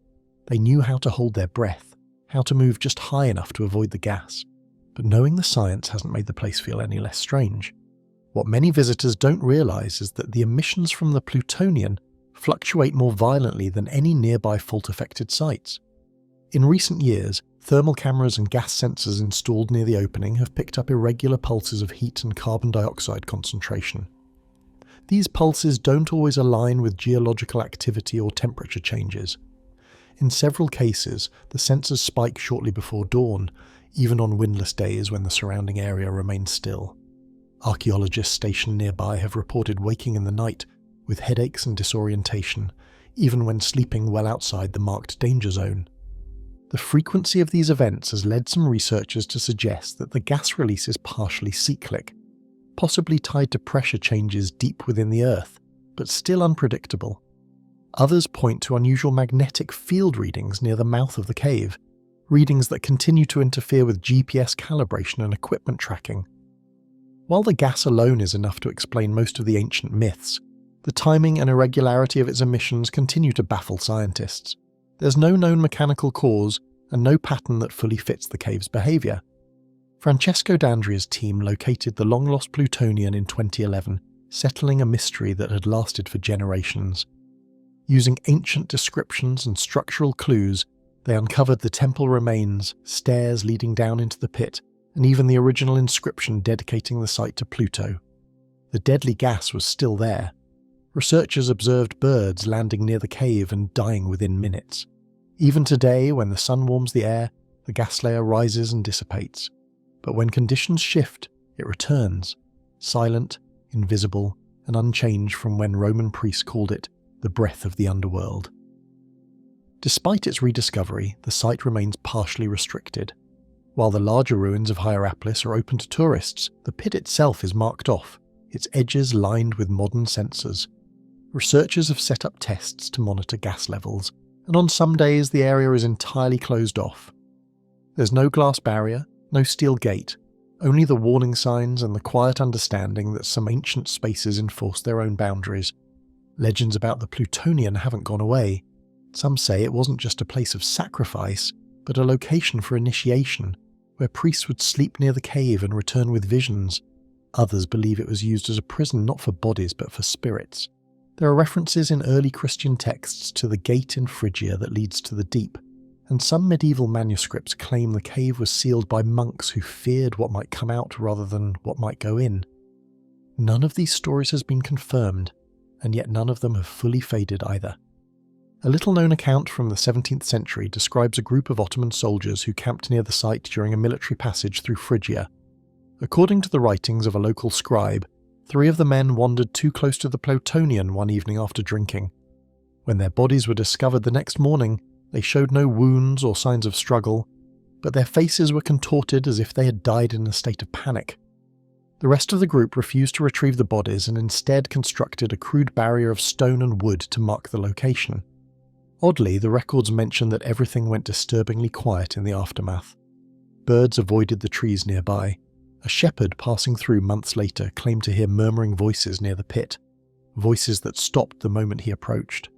They knew how to hold their breath, how to move just high enough to avoid the gas. But knowing the science hasn't made the place feel any less strange. What many visitors don't realise is that the emissions from the Plutonian fluctuate more violently than any nearby fault-affected sites. In recent years, thermal cameras and gas sensors installed near the opening have picked up irregular pulses of heat and carbon dioxide concentration. These pulses don't always align with geological activity or temperature changes. In several cases, the sensors spike shortly before dawn, even on windless days when the surrounding area remains still. Archaeologists stationed nearby have reported waking in the night with headaches and disorientation, even when sleeping well outside the marked danger zone. The frequency of these events has led some researchers to suggest that the gas release is partially cyclic, possibly tied to pressure changes deep within the Earth, but still unpredictable. Others point to unusual magnetic field readings near the mouth of the cave, readings that continue to interfere with GPS calibration and equipment tracking. While the gas alone is enough to explain most of the ancient myths, the timing and irregularity of its emissions continue to baffle scientists. There's no known mechanical cause and no pattern that fully fits the cave's behaviour. Francesco D'Andrea's team located the long-lost Plutonian in 2011, settling a mystery that had lasted for generations. Using ancient descriptions and structural clues, they uncovered the temple remains, stairs leading down into the pit, and even the original inscription dedicating the site to Pluto. The deadly gas was still there. Researchers observed birds landing near the cave and dying within minutes. Even today, when the sun warms the air, the gas layer rises and dissipates. But when conditions shift, it returns, silent, invisible, and unchanged from when Roman priests called it the breath of the underworld. Despite its rediscovery, the site remains partially restricted. While the larger ruins of Hierapolis are open to tourists, the pit itself is marked off, its edges lined with modern sensors. Researchers have set up tests to monitor gas levels, and on some days the area is entirely closed off. There's no glass barrier, no steel gate, only the warning signs and the quiet understanding that some ancient spaces enforce their own boundaries. Legends about the Plutonian haven't gone away. Some say it wasn't just a place of sacrifice, but a location for initiation, where priests would sleep near the cave and return with visions. Others believe it was used as a prison not for bodies but for spirits. There are references in early Christian texts to the gate in Phrygia that leads to the deep, and some medieval manuscripts claim the cave was sealed by monks who feared what might come out rather than what might go in. None of these stories has been confirmed, and yet none of them have fully faded either. A little-known account from the 17th century describes a group of Ottoman soldiers who camped near the site during a military passage through Phrygia. According to the writings of a local scribe, 3 of the men wandered too close to the Plutonian one evening after drinking. When their bodies were discovered the next morning, they showed no wounds or signs of struggle, but their faces were contorted as if they had died in a state of panic. The rest of the group refused to retrieve the bodies and instead constructed a crude barrier of stone and wood to mark the location. Oddly, the records mention that everything went disturbingly quiet in the aftermath. Birds avoided the trees nearby. A shepherd passing through months later claimed to hear murmuring voices near the pit, voices that stopped the moment he approached.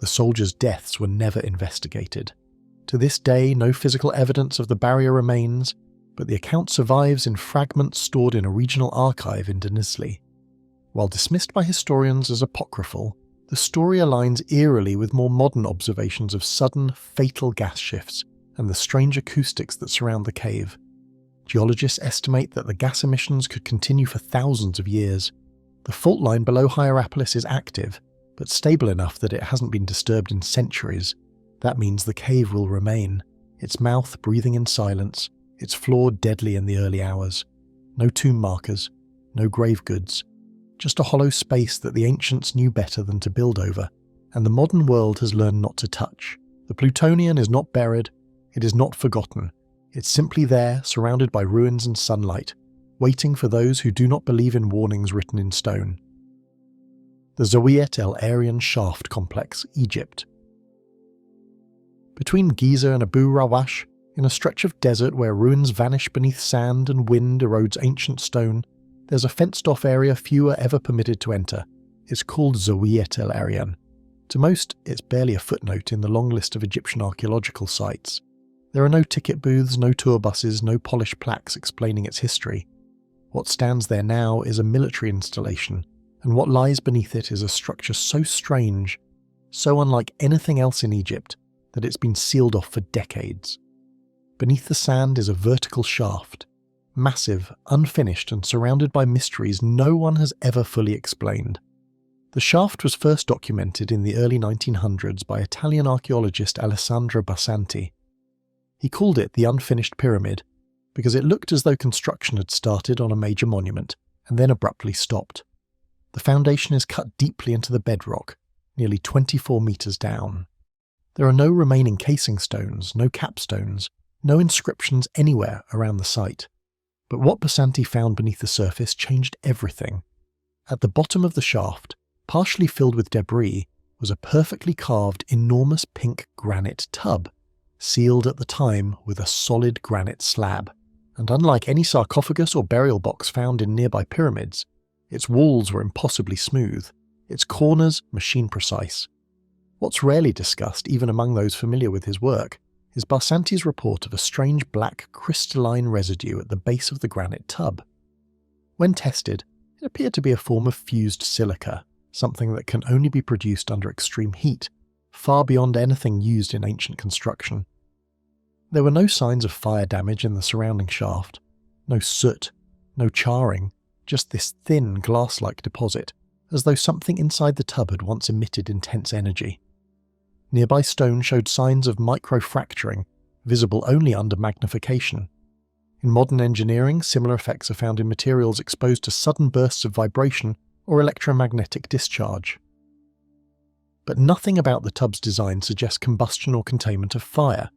The soldiers' deaths were never investigated. To this day, no physical evidence of the barrier remains, but the account survives in fragments stored in a regional archive in Denizli. While dismissed by historians as apocryphal, the story aligns eerily with more modern observations of sudden, fatal gas shifts and the strange acoustics that surround the cave. Geologists estimate that the gas emissions could continue for thousands of years. The fault line below Hierapolis is active, but stable enough that it hasn't been disturbed in centuries. That means the cave will remain, its mouth breathing in silence, its floor deadly in the early hours. No tomb markers, no grave goods, just a hollow space that the ancients knew better than to build over, and the modern world has learned not to touch. The Plutonian is not buried, it is not forgotten. It's simply there, surrounded by ruins and sunlight, waiting for those who do not believe in warnings written in stone. The Zau el Erian Shaft complex, Egypt. Between Giza and Abu Rawash, in a stretch of desert where ruins vanish beneath sand and wind erodes ancient stone, there's a fenced-off area few are ever permitted to enter. It's called Zau el Erian. To most, it's barely a footnote in the long list of Egyptian archaeological sites. There are no ticket booths, no tour buses, no polished plaques explaining its history. What stands there now is a military installation, and what lies beneath it is a structure so strange, so unlike anything else in Egypt, that it's been sealed off for decades. Beneath the sand is a vertical shaft, massive, unfinished, and surrounded by mysteries no one has ever fully explained. The shaft was first documented in the early 1900s by Italian archaeologist Alessandro Barsanti. He called it the Unfinished Pyramid because it looked as though construction had started on a major monument and then abruptly stopped. The foundation is cut deeply into the bedrock, nearly 24 meters down. There are no remaining casing stones, no capstones, no inscriptions anywhere around the site. But what Barsanti found beneath the surface changed everything. At the bottom of the shaft, partially filled with debris, was a perfectly carved, enormous pink granite tub, sealed at the time with a solid granite slab. And unlike any sarcophagus or burial box found in nearby pyramids, its walls were impossibly smooth, its corners machine-precise. What's rarely discussed, even among those familiar with his work, is Barsanti's report of a strange black crystalline residue at the base of the granite tub. When tested, it appeared to be a form of fused silica, something that can only be produced under extreme heat, far beyond anything used in ancient construction. There were no signs of fire damage in the surrounding shaft, no soot, no charring, just this thin glass-like deposit, as though something inside the tub had once emitted intense energy. Nearby stone showed signs of microfracturing, visible only under magnification. In modern engineering, similar effects are found in materials exposed to sudden bursts of vibration or electromagnetic discharge. But nothing about the tub's design suggests combustion or containment of fire.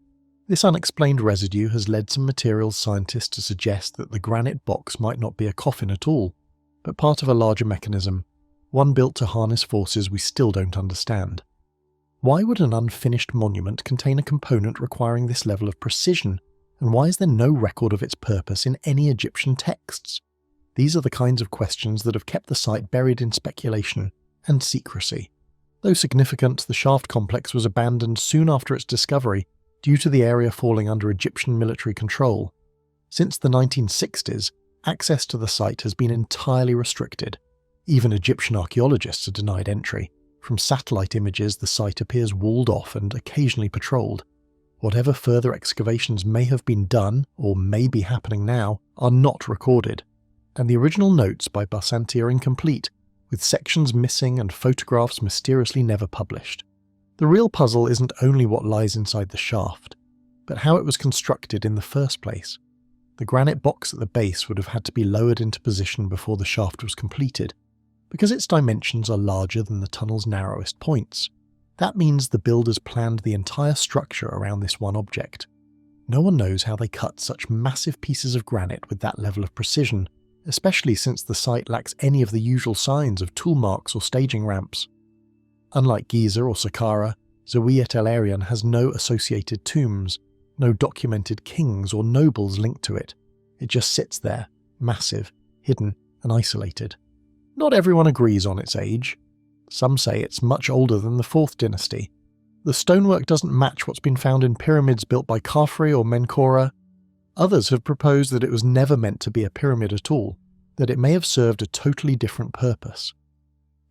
This unexplained residue has led some materials scientists to suggest that the granite box might not be a coffin at all, but part of a larger mechanism, one built to harness forces we still don't understand. Why would an unfinished monument contain a component requiring this level of precision, and why is there no record of its purpose in any Egyptian texts? These are the kinds of questions that have kept the site buried in speculation and secrecy. Though significant, the shaft complex was abandoned soon after its discovery due to the area falling under Egyptian military control. Since the 1960s, access to the site has been entirely restricted. Even Egyptian archaeologists are denied entry. From satellite images, the site appears walled off and occasionally patrolled. Whatever further excavations may have been done, or may be happening now, are not recorded, and the original notes by Barsanti are incomplete, with sections missing and photographs mysteriously never published. The real puzzle isn't only what lies inside the shaft, but how it was constructed in the first place. The granite box at the base would have had to be lowered into position before the shaft was completed, because its dimensions are larger than the tunnel's narrowest points. That means the builders planned the entire structure around this one object. No one knows how they cut such massive pieces of granite with that level of precision, especially since the site lacks any of the usual signs of tool marks or staging ramps. Unlike Giza or Saqqara, Zau el Erian has no associated tombs, no documented kings or nobles linked to it. It just sits there, massive, hidden, and isolated. Not everyone agrees on its age. Some say it's much older than the 4th dynasty. The stonework doesn't match what's been found in pyramids built by Khafre or Menkora. Others have proposed that it was never meant to be a pyramid at all, that it may have served a totally different purpose.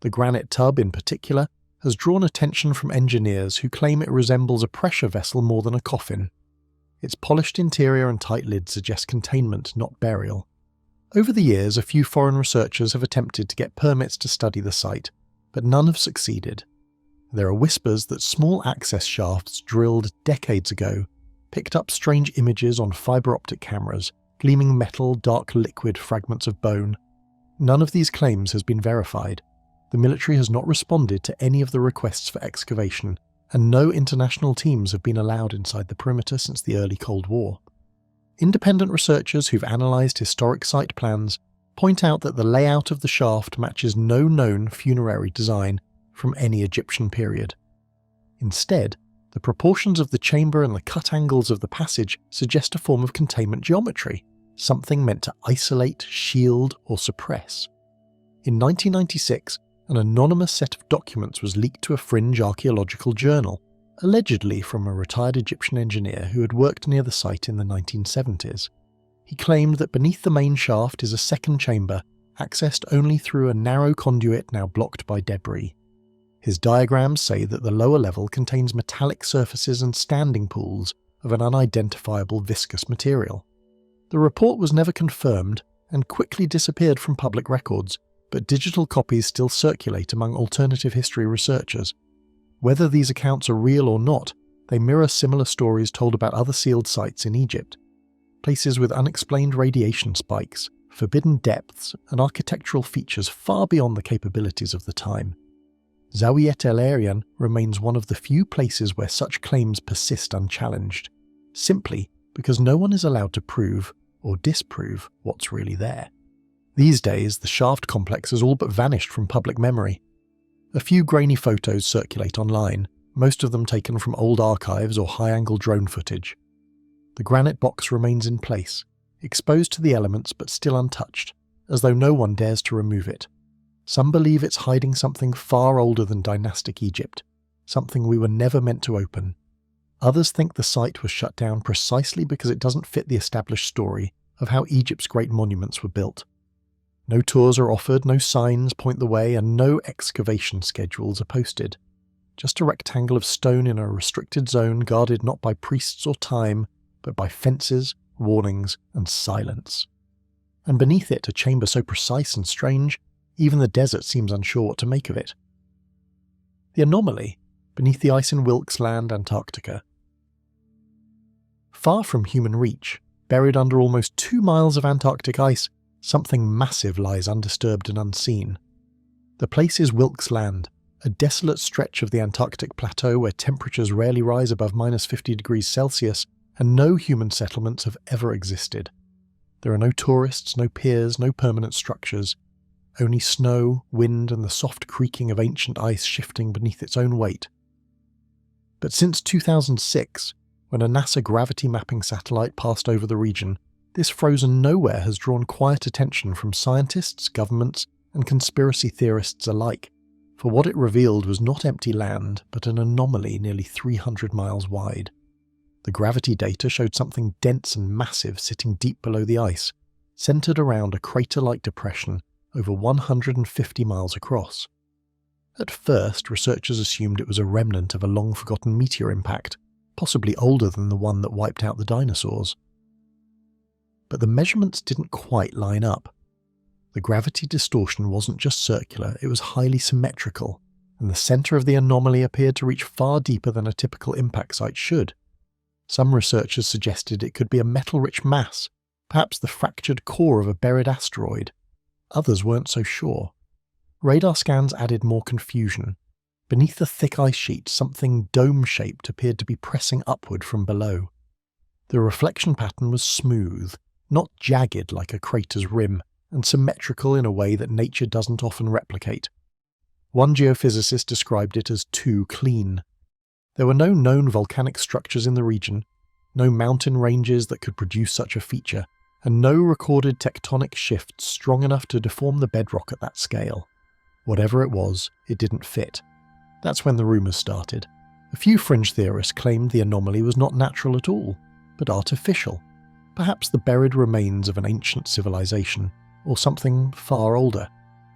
The granite tub, in particular, has drawn attention from engineers who claim it resembles a pressure vessel more than a coffin. Its polished interior and tight lid suggest containment, not burial. Over the years, a few foreign researchers have attempted to get permits to study the site, but none have succeeded. There are whispers that small access shafts drilled decades ago picked up strange images on fibre optic cameras, gleaming metal, dark liquid fragments of bone. None of these claims has been verified. The military has not responded to any of the requests for excavation, and no international teams have been allowed inside the perimeter since the early Cold War. Independent researchers who've analysed historic site plans point out that the layout of the shaft matches no known funerary design from any Egyptian period. Instead, the proportions of the chamber and the cut angles of the passage suggest a form of containment geometry, something meant to isolate, shield, or suppress. In 1996, an anonymous set of documents was leaked to a fringe archaeological journal, allegedly from a retired Egyptian engineer who had worked near the site in the 1970s. He claimed that beneath the main shaft is a second chamber, accessed only through a narrow conduit now blocked by debris. His diagrams say that the lower level contains metallic surfaces and standing pools of an unidentifiable viscous material. The report was never confirmed and quickly disappeared from public records, but digital copies still circulate among alternative history researchers. Whether these accounts are real or not, they mirror similar stories told about other sealed sites in Egypt. Places with unexplained radiation spikes, forbidden depths, and architectural features far beyond the capabilities of the time. Zau el Erian remains one of the few places where such claims persist unchallenged, simply because no one is allowed to prove or disprove what's really there. These days, the shaft complex has all but vanished from public memory. A few grainy photos circulate online, most of them taken from old archives or high-angle drone footage. The granite box remains in place, exposed to the elements but still untouched, as though no one dares to remove it. Some believe it's hiding something far older than dynastic Egypt, something we were never meant to open. Others think the site was shut down precisely because it doesn't fit the established story of how Egypt's great monuments were built. No tours are offered, no signs point the way, and no excavation schedules are posted. Just a rectangle of stone in a restricted zone guarded not by priests or time, but by fences, warnings, and silence. And beneath it, a chamber so precise and strange, even the desert seems unsure what to make of it. The anomaly, beneath the ice in Wilkes Land, Antarctica. Far from human reach, buried under almost 2 miles of Antarctic ice, something massive lies undisturbed and unseen. The place is Wilkes Land, a desolate stretch of the Antarctic plateau where temperatures rarely rise above -50 degrees Celsius, and no human settlements have ever existed. There are no tourists, no piers, no permanent structures, only snow, wind, and the soft creaking of ancient ice shifting beneath its own weight. But since 2006, when a NASA gravity mapping satellite passed over the region, this frozen nowhere has drawn quiet attention from scientists, governments, and conspiracy theorists alike, for what it revealed was not empty land, but an anomaly nearly 300 miles wide. The gravity data showed something dense and massive sitting deep below the ice, centered around a crater-like depression over 150 miles across. At first, researchers assumed it was a remnant of a long-forgotten meteor impact, possibly older than the one that wiped out the dinosaurs. But the measurements didn't quite line up. The gravity distortion wasn't just circular, it was highly symmetrical, and the center of the anomaly appeared to reach far deeper than a typical impact site should. Some researchers suggested it could be a metal-rich mass, perhaps the fractured core of a buried asteroid. Others weren't so sure. Radar scans added more confusion. Beneath the thick ice sheet, something dome-shaped appeared to be pressing upward from below. The reflection pattern was smooth, not jagged like a crater's rim, and symmetrical in a way that nature doesn't often replicate. One geophysicist described it as too clean. There were no known volcanic structures in the region, no mountain ranges that could produce such a feature, and no recorded tectonic shifts strong enough to deform the bedrock at that scale. Whatever it was, it didn't fit. That's when the rumours started. A few fringe theorists claimed the anomaly was not natural at all, but artificial. Perhaps the buried remains of an ancient civilization, or something far older.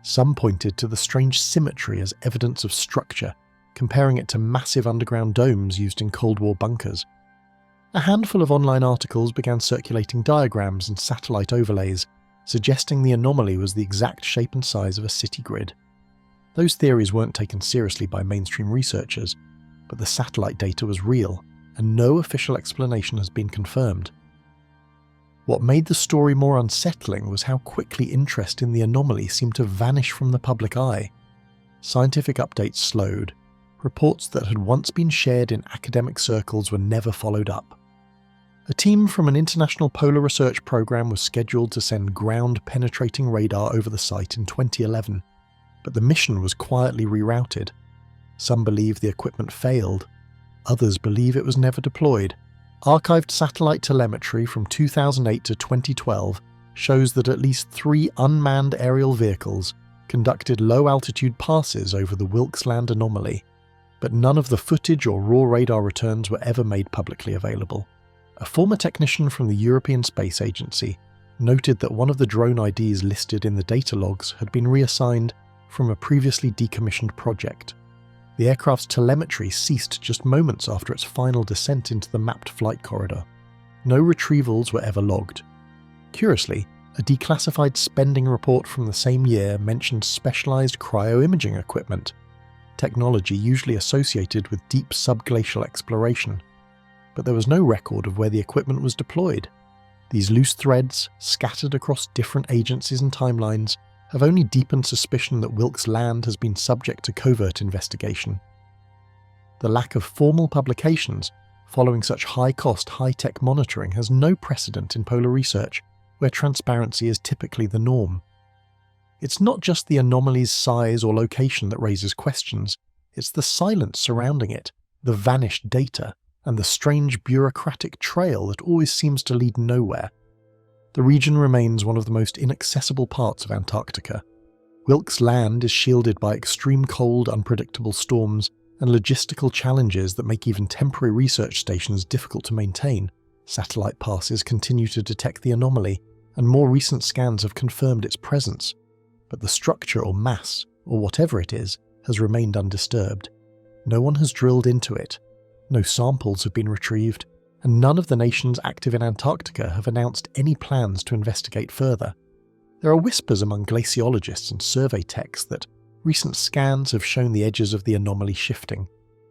Some pointed to the strange symmetry as evidence of structure, comparing it to massive underground domes used in Cold War bunkers. A handful of online articles began circulating diagrams and satellite overlays, suggesting the anomaly was the exact shape and size of a city grid. Those theories weren't taken seriously by mainstream researchers, but the satellite data was real, and no official explanation has been confirmed. What made the story more unsettling was how quickly interest in the anomaly seemed to vanish from the public eye. Scientific updates slowed. Reports that had once been shared in academic circles were never followed up. A team from an international polar research program was scheduled to send ground-penetrating radar over the site in 2011, but the mission was quietly rerouted. Some believe the equipment failed. Others believe it was never deployed. Archived satellite telemetry from 2008 to 2012 shows that at least 3 unmanned aerial vehicles conducted low-altitude passes over the Wilkes Land anomaly. but none of the footage or raw radar returns were ever made publicly available. A former technician from the European Space Agency noted that one of the drone IDs listed in the data logs had been reassigned from a previously decommissioned project. The aircraft's telemetry ceased just moments after its final descent into the mapped flight corridor. No retrievals were ever logged. Curiously, a declassified spending report from the same year mentioned specialized cryo-imaging equipment, technology usually associated with deep subglacial exploration. But there was no record of where the equipment was deployed. These loose threads, scattered across different agencies and timelines, have only deepened suspicion that Wilkes Land has been subject to covert investigation. The lack of formal publications following such high-cost, high-tech monitoring has no precedent in polar research, where transparency is typically the norm. It's not just the anomaly's size or location that raises questions, it's the silence surrounding it, the vanished data, and the strange bureaucratic trail that always seems to lead nowhere. The region remains one of the most inaccessible parts of Antarctica. Wilkes Land is shielded by extreme cold, unpredictable storms, and logistical challenges that make even temporary research stations difficult to maintain. Satellite passes continue to detect the anomaly, and more recent scans have confirmed its presence. But the structure or mass, or whatever it is, has remained undisturbed. No one has drilled into it. No samples have been retrieved, and none of the nations active in Antarctica have announced any plans to investigate further. There are whispers among glaciologists and survey techs that recent scans have shown the edges of the anomaly shifting.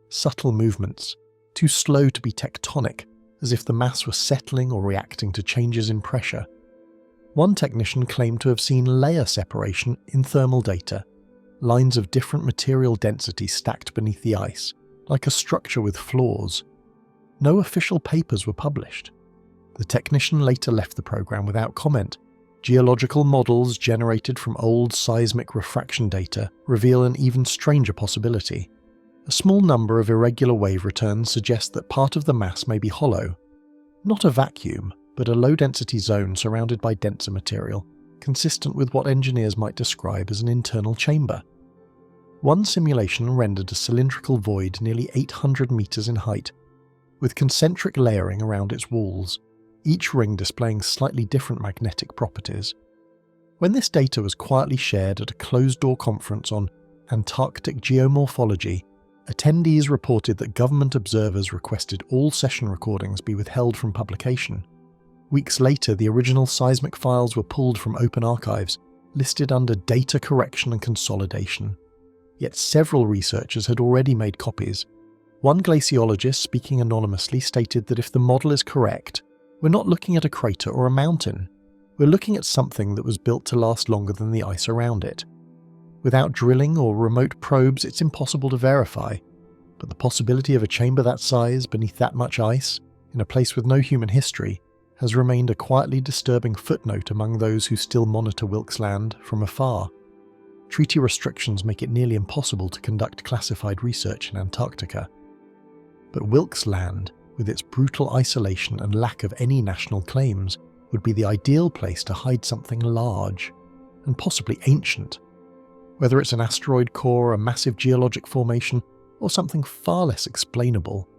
Subtle movements, too slow to be tectonic, as if the mass were settling or reacting to changes in pressure. One technician claimed to have seen layer separation in thermal data, lines of different material density stacked beneath the ice, like a structure with flaws. No official papers were published. The technician later left the program without comment. Geological models generated from old seismic refraction data reveal an even stranger possibility. A small number of irregular wave returns suggest that part of the mass may be hollow. Not a vacuum, but a low-density zone surrounded by denser material, consistent with what engineers might describe as an internal chamber. One simulation rendered a cylindrical void nearly 800 meters in height, with concentric layering around its walls, each ring displaying slightly different magnetic properties. When this data was quietly shared at a closed-door conference on Antarctic geomorphology, attendees reported that government observers requested all session recordings be withheld from publication. Weeks later, the original seismic files were pulled from open archives, listed under data correction and consolidation. Yet several researchers had already made copies. One glaciologist, speaking anonymously, stated that if the model is correct, we're not looking at a crater or a mountain. We're looking at something that was built to last longer than the ice around it. Without drilling or remote probes, it's impossible to verify, but the possibility of a chamber that size beneath that much ice, in a place with no human history, has remained a quietly disturbing footnote among those who still monitor Wilkes Land from afar. Treaty restrictions make it nearly impossible to conduct classified research in Antarctica. But Wilkes Land, with its brutal isolation and lack of any national claims, would be the ideal place to hide something large, and possibly ancient. Whether it's an asteroid core, a massive geologic formation, or something far less explainable,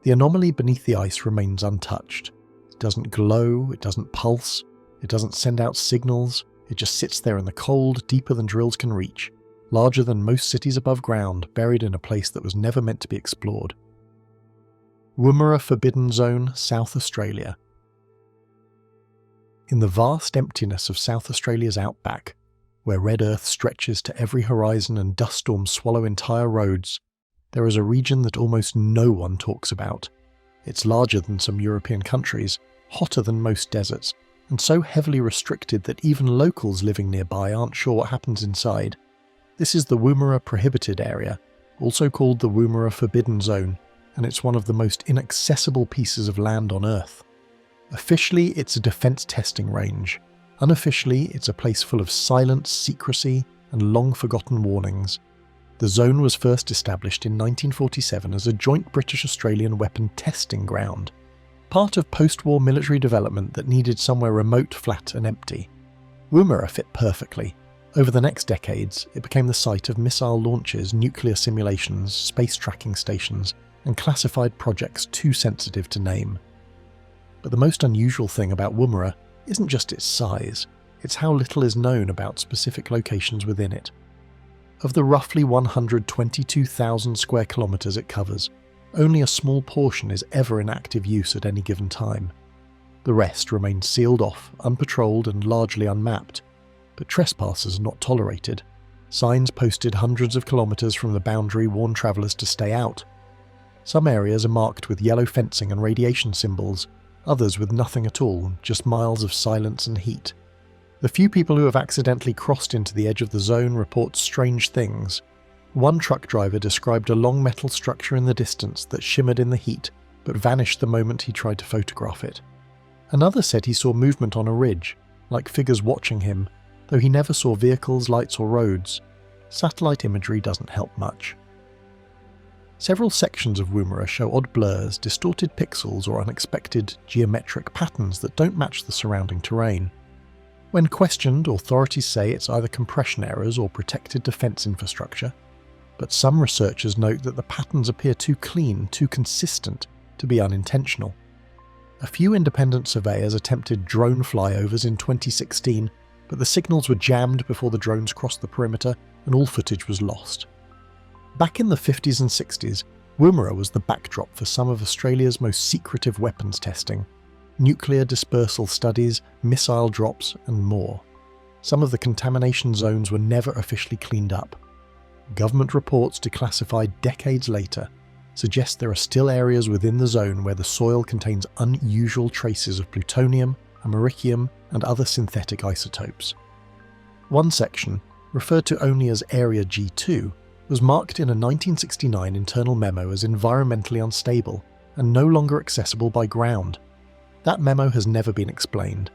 the anomaly beneath the ice remains untouched. It doesn't glow, it doesn't pulse, it doesn't send out signals, it just sits there in the cold, deeper than drills can reach, larger than most cities above ground, buried in a place that was never meant to be explored. Woomera Forbidden Zone, South Australia. In the vast emptiness of South Australia's outback, where red earth stretches to every horizon and dust storms swallow entire roads, there is a region that almost no one talks about. It's larger than some European countries, hotter than most deserts, and so heavily restricted that even locals living nearby aren't sure what happens inside. This is the Woomera Prohibited Area, also called the Woomera Forbidden Zone, and it's one of the most inaccessible pieces of land on Earth. Officially, it's a defense testing range. Unofficially, it's a place full of silence, secrecy, and long-forgotten warnings. The zone was first established in 1947 as a joint British-Australian weapon testing ground, part of post-war military development that needed somewhere remote, flat, and empty. Woomera fit perfectly. Over the next decades, it became the site of missile launches, nuclear simulations, space tracking stations, and classified projects too sensitive to name. But the most unusual thing about Woomera isn't just its size, it's how little is known about specific locations within it. Of the roughly 122,000 square kilometres it covers, only a small portion is ever in active use at any given time. The rest remains sealed off, unpatrolled and largely unmapped, but trespassers are not tolerated. Signs posted hundreds of kilometres from the boundary warn travellers to stay out. Some areas are marked with yellow fencing and radiation symbols, others with nothing at all, just miles of silence and heat. The few people who have accidentally crossed into the edge of the zone report strange things. One truck driver described a long metal structure in the distance that shimmered in the heat, but vanished the moment he tried to photograph it. Another said he saw movement on a ridge, like figures watching him, though he never saw vehicles, lights or roads. Satellite imagery doesn't help much. Several sections of Woomera show odd blurs, distorted pixels or unexpected geometric patterns that don't match the surrounding terrain. When questioned, authorities say it's either compression errors or protected defence infrastructure, but some researchers note that the patterns appear too clean, too consistent to be unintentional. A few independent surveyors attempted drone flyovers in 2016, but the signals were jammed before the drones crossed the perimeter and all footage was lost. Back in the 50s and 60s, Woomera was the backdrop for some of Australia's most secretive weapons testing, nuclear dispersal studies, missile drops and more. Some of the contamination zones were never officially cleaned up. Government reports declassified decades later suggest there are still areas within the zone where the soil contains unusual traces of plutonium, americium and other synthetic isotopes. One section, referred to only as Area G2, was marked in a 1969 internal memo as environmentally unstable and no longer accessible by ground. That memo has never been explained.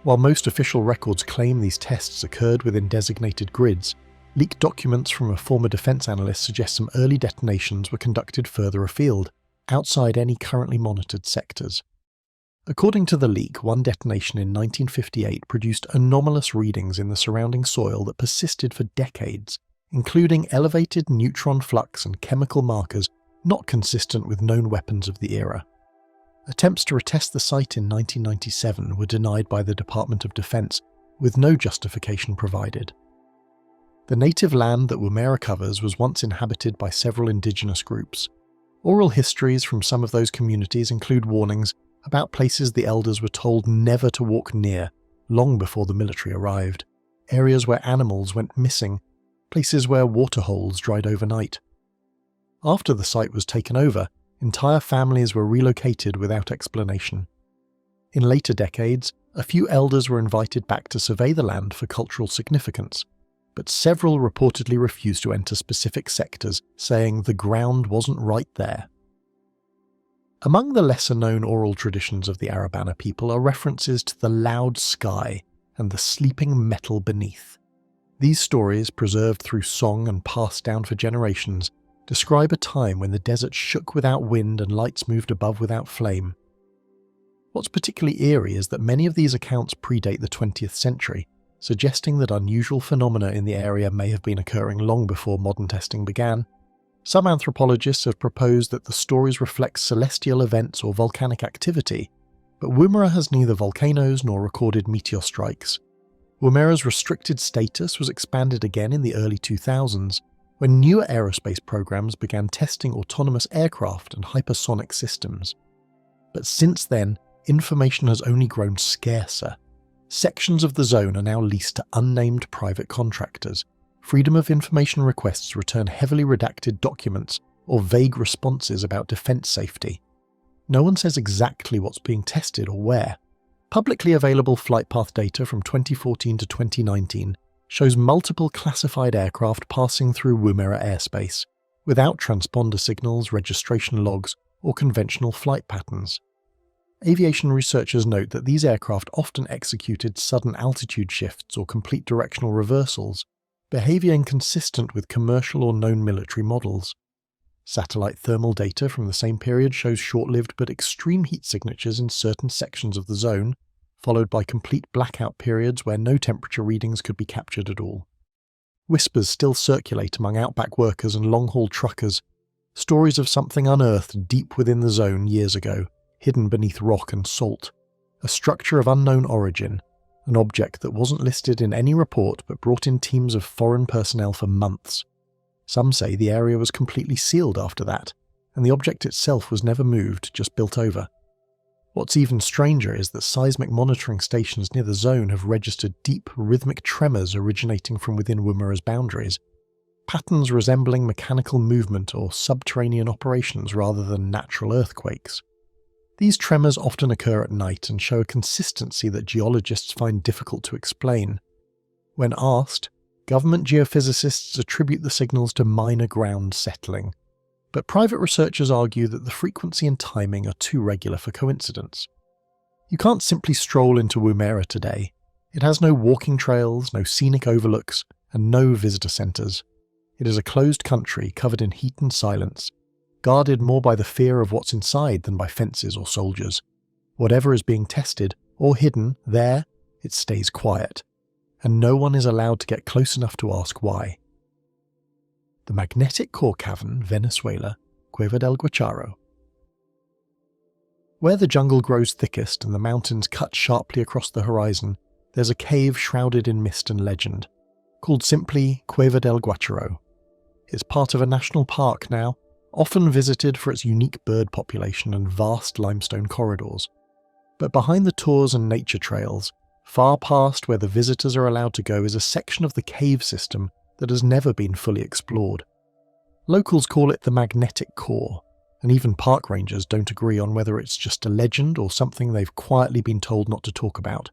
While most official records claim these tests occurred within designated grids, leaked documents from a former defence analyst suggest some early detonations were conducted further afield, outside any currently monitored sectors. According to the leak, one detonation in 1958 produced anomalous readings in the surrounding soil that persisted for decades, including elevated neutron flux and chemical markers not consistent with known weapons of the era. Attempts to retest the site in 1997 were denied by the Department of Defence, with no justification provided. The native land that Woomera covers was once inhabited by several indigenous groups. Oral histories from some of those communities include warnings about places the elders were told never to walk near, long before the military arrived, areas where animals went missing, places where waterholes dried overnight. After the site was taken over, entire families were relocated without explanation. In later decades, a few elders were invited back to survey the land for cultural significance, but several reportedly refused to enter specific sectors, saying the ground wasn't right there. Among the lesser-known oral traditions of the Arabana people are references to the loud sky and the sleeping metal beneath. These stories, preserved through song and passed down for generations, describe a time when the desert shook without wind and lights moved above without flame. What's particularly eerie is that many of these accounts predate the 20th century, suggesting that unusual phenomena in the area may have been occurring long before modern testing began. Some anthropologists have proposed that the stories reflect celestial events or volcanic activity, but Woomera has neither volcanoes nor recorded meteor strikes. Woomera's restricted status was expanded again in the early 2000s, when newer aerospace programs began testing autonomous aircraft and hypersonic systems. But since then, information has only grown scarcer. Sections of the zone are now leased to unnamed private contractors. Freedom of information requests return heavily redacted documents or vague responses about defence safety. No one says exactly what's being tested or where. Publicly available flight path data from 2014 to 2019 shows multiple classified aircraft passing through Woomera airspace, without transponder signals, registration logs, or conventional flight patterns. Aviation researchers note that these aircraft often executed sudden altitude shifts or complete directional reversals, behaviour inconsistent with commercial or known military models. Satellite thermal data from the same period shows short-lived but extreme heat signatures in certain sections of the zone, followed by complete blackout periods where no temperature readings could be captured at all. Whispers still circulate among outback workers and long-haul truckers, stories of something unearthed deep within the zone years ago, hidden beneath rock and salt, a structure of unknown origin, an object that wasn't listed in any report but brought in teams of foreign personnel for months. Some say the area was completely sealed after that, and the object itself was never moved, just built over. What's even stranger is that seismic monitoring stations near the zone have registered deep, rhythmic tremors originating from within Woomera's boundaries, patterns resembling mechanical movement or subterranean operations rather than natural earthquakes. These tremors often occur at night and show a consistency that geologists find difficult to explain. When asked, government geophysicists attribute the signals to minor ground settling, but private researchers argue that the frequency and timing are too regular for coincidence. You can't simply stroll into Woomera today. It has no walking trails, no scenic overlooks, and no visitor centres. It is a closed country covered in heat and silence, guarded more by the fear of what's inside than by fences or soldiers. Whatever is being tested or hidden there, it stays quiet, and no one is allowed to get close enough to ask why. The Magnetic Core Cavern, Venezuela, Cueva del Guacharo. Where the jungle grows thickest and the mountains cut sharply across the horizon, there's a cave shrouded in mist and legend, called simply Cueva del Guacharo. It's part of a national park now, often visited for its unique bird population and vast limestone corridors. But behind the tours and nature trails, far past where the visitors are allowed to go, is a section of the cave system that has never been fully explored. Locals call it the Magnetic Core, and even park rangers don't agree on whether it's just a legend or something they've quietly been told not to talk about.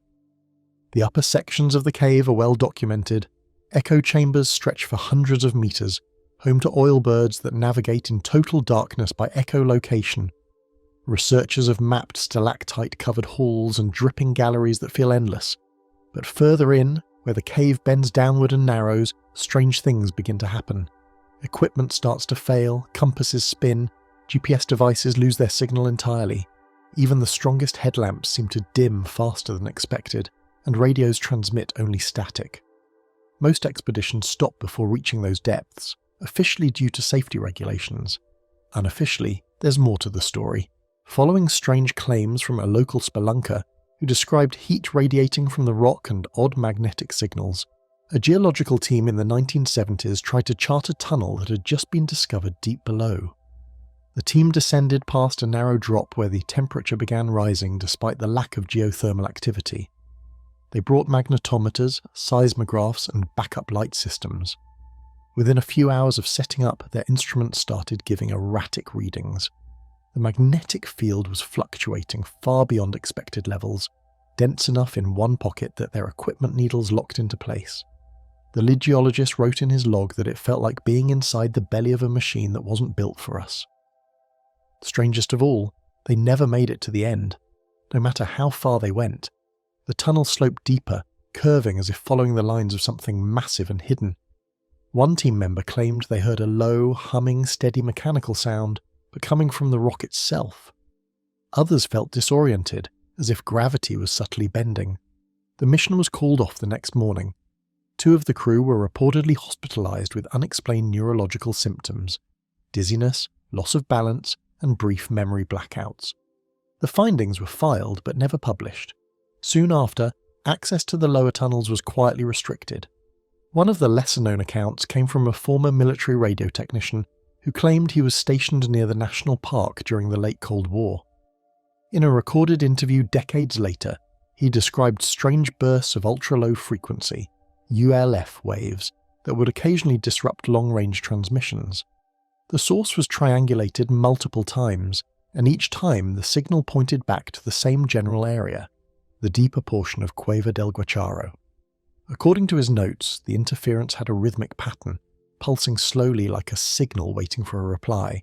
The upper sections of the cave are well documented. Echo chambers stretch for hundreds of meters, home to oil birds that navigate in total darkness by echolocation. Researchers have mapped stalactite-covered halls and dripping galleries that feel endless. But further in, where the cave bends downward and narrows, strange things begin to happen. Equipment starts to fail, compasses spin, GPS devices lose their signal entirely. Even the strongest headlamps seem to dim faster than expected, and radios transmit only static. Most expeditions stop before reaching those depths, officially due to safety regulations. Unofficially, there's more to the story. Following strange claims from a local spelunker who described heat radiating from the rock and odd magnetic signals, a geological team in the 1970s tried to chart a tunnel that had just been discovered deep below. The team descended past a narrow drop where the temperature began rising despite the lack of geothermal activity. They brought magnetometers, seismographs, and backup light systems. Within a few hours of setting up, their instruments started giving erratic readings. The magnetic field was fluctuating far beyond expected levels, dense enough in one pocket that their equipment needles locked into place. The lead geologist wrote in his log that it felt like being inside the belly of a machine that wasn't built for us. Strangest of all, they never made it to the end, no matter how far they went. The tunnel sloped deeper, curving as if following the lines of something massive and hidden. One team member claimed they heard a low, humming, steady mechanical sound, but coming from the rock itself. Others felt disoriented, as if gravity was subtly bending. The mission was called off the next morning. 2 of the crew were reportedly hospitalized with unexplained neurological symptoms: dizziness, loss of balance, and brief memory blackouts. The findings were filed but never published. Soon after, access to the lower tunnels was quietly restricted. One of the lesser-known accounts came from a former military radio technician who claimed he was stationed near the national park during the late Cold War. In a recorded interview decades later, he described strange bursts of ultra-low frequency, ULF waves, that would occasionally disrupt long-range transmissions. The source was triangulated multiple times, and each time the signal pointed back to the same general area, the deeper portion of Cueva del Guacharo. According to his notes, the interference had a rhythmic pattern, pulsing slowly like a signal waiting for a reply.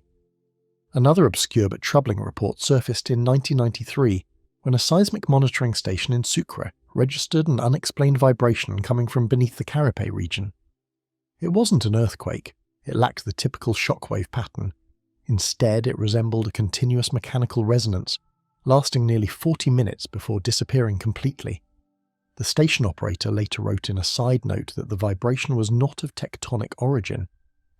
Another obscure but troubling report surfaced in 1993 when a seismic monitoring station in Sucre registered an unexplained vibration coming from beneath the Caripe region. It wasn't an earthquake, it lacked the typical shockwave pattern. Instead, it resembled a continuous mechanical resonance, lasting nearly 40 minutes before disappearing completely. The station operator later wrote in a side note that the vibration was not of tectonic origin,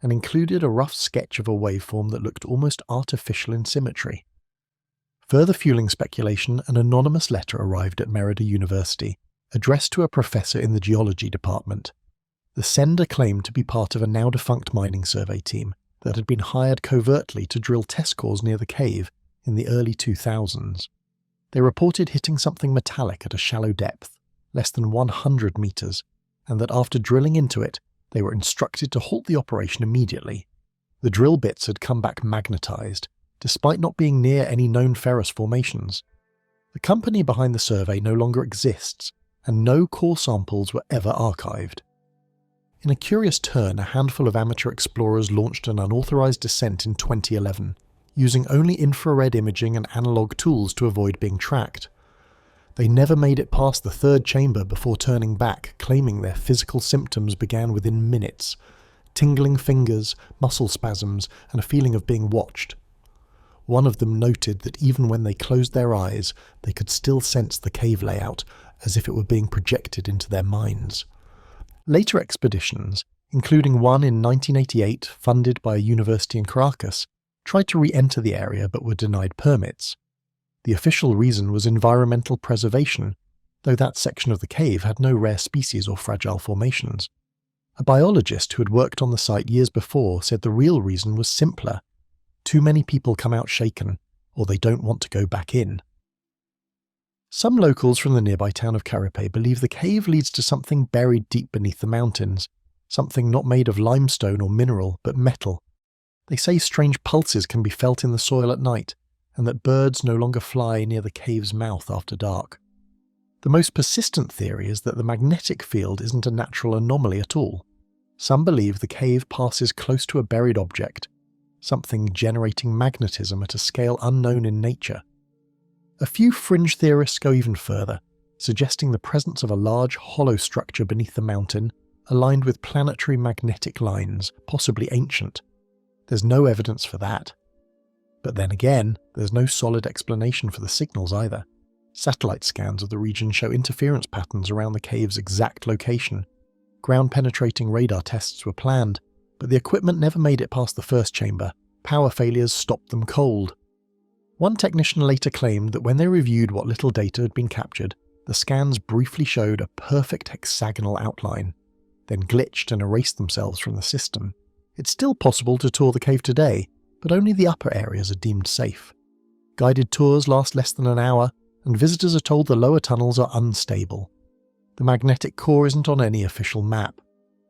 and included a rough sketch of a waveform that looked almost artificial in symmetry. Further fueling speculation, an anonymous letter arrived at Merida University, addressed to a professor in the geology department. The sender claimed to be part of a now-defunct mining survey team that had been hired covertly to drill test cores near the cave in the early 2000s. They reported hitting something metallic at a shallow depth, less than 100 meters, and that after drilling into it, they were instructed to halt the operation immediately. The drill bits had come back magnetized, despite not being near any known ferrous formations. The company behind the survey no longer exists, and no core samples were ever archived. In a curious turn, a handful of amateur explorers launched an unauthorized descent in 2011, using only infrared imaging and analog tools to avoid being tracked. They never made it past the third chamber before turning back, claiming their physical symptoms began within minutes: tingling fingers, muscle spasms, and a feeling of being watched. One of them noted that even when they closed their eyes, they could still sense the cave layout, as if it were being projected into their minds. Later expeditions, including one in 1988 funded by a university in Caracas, tried to re-enter the area but were denied permits. The official reason was environmental preservation, though that section of the cave had no rare species or fragile formations. A biologist who had worked on the site years before said the real reason was simpler: too many people come out shaken, or they don't want to go back in. Some locals from the nearby town of Caripe believe the cave leads to something buried deep beneath the mountains, something not made of limestone or mineral, but metal. They say strange pulses can be felt in the soil at night, and that birds no longer fly near the cave's mouth after dark. The most persistent theory is that the magnetic field isn't a natural anomaly at all. Some believe the cave passes close to a buried object, something generating magnetism at a scale unknown in nature. A few fringe theorists go even further, suggesting the presence of a large, hollow structure beneath the mountain, aligned with planetary magnetic lines, possibly ancient. There's no evidence for that. But then again, there's no solid explanation for the signals either. Satellite scans of the region show interference patterns around the cave's exact location. Ground-penetrating radar tests were planned, but the equipment never made it past the first chamber. Power failures stopped them cold. One technician later claimed that when they reviewed what little data had been captured, the scans briefly showed a perfect hexagonal outline, then glitched and erased themselves from the system. It's still possible to tour the cave today, but only the upper areas are deemed safe. Guided tours last less than an hour, and visitors are told the lower tunnels are unstable. The magnetic core isn't on any official map.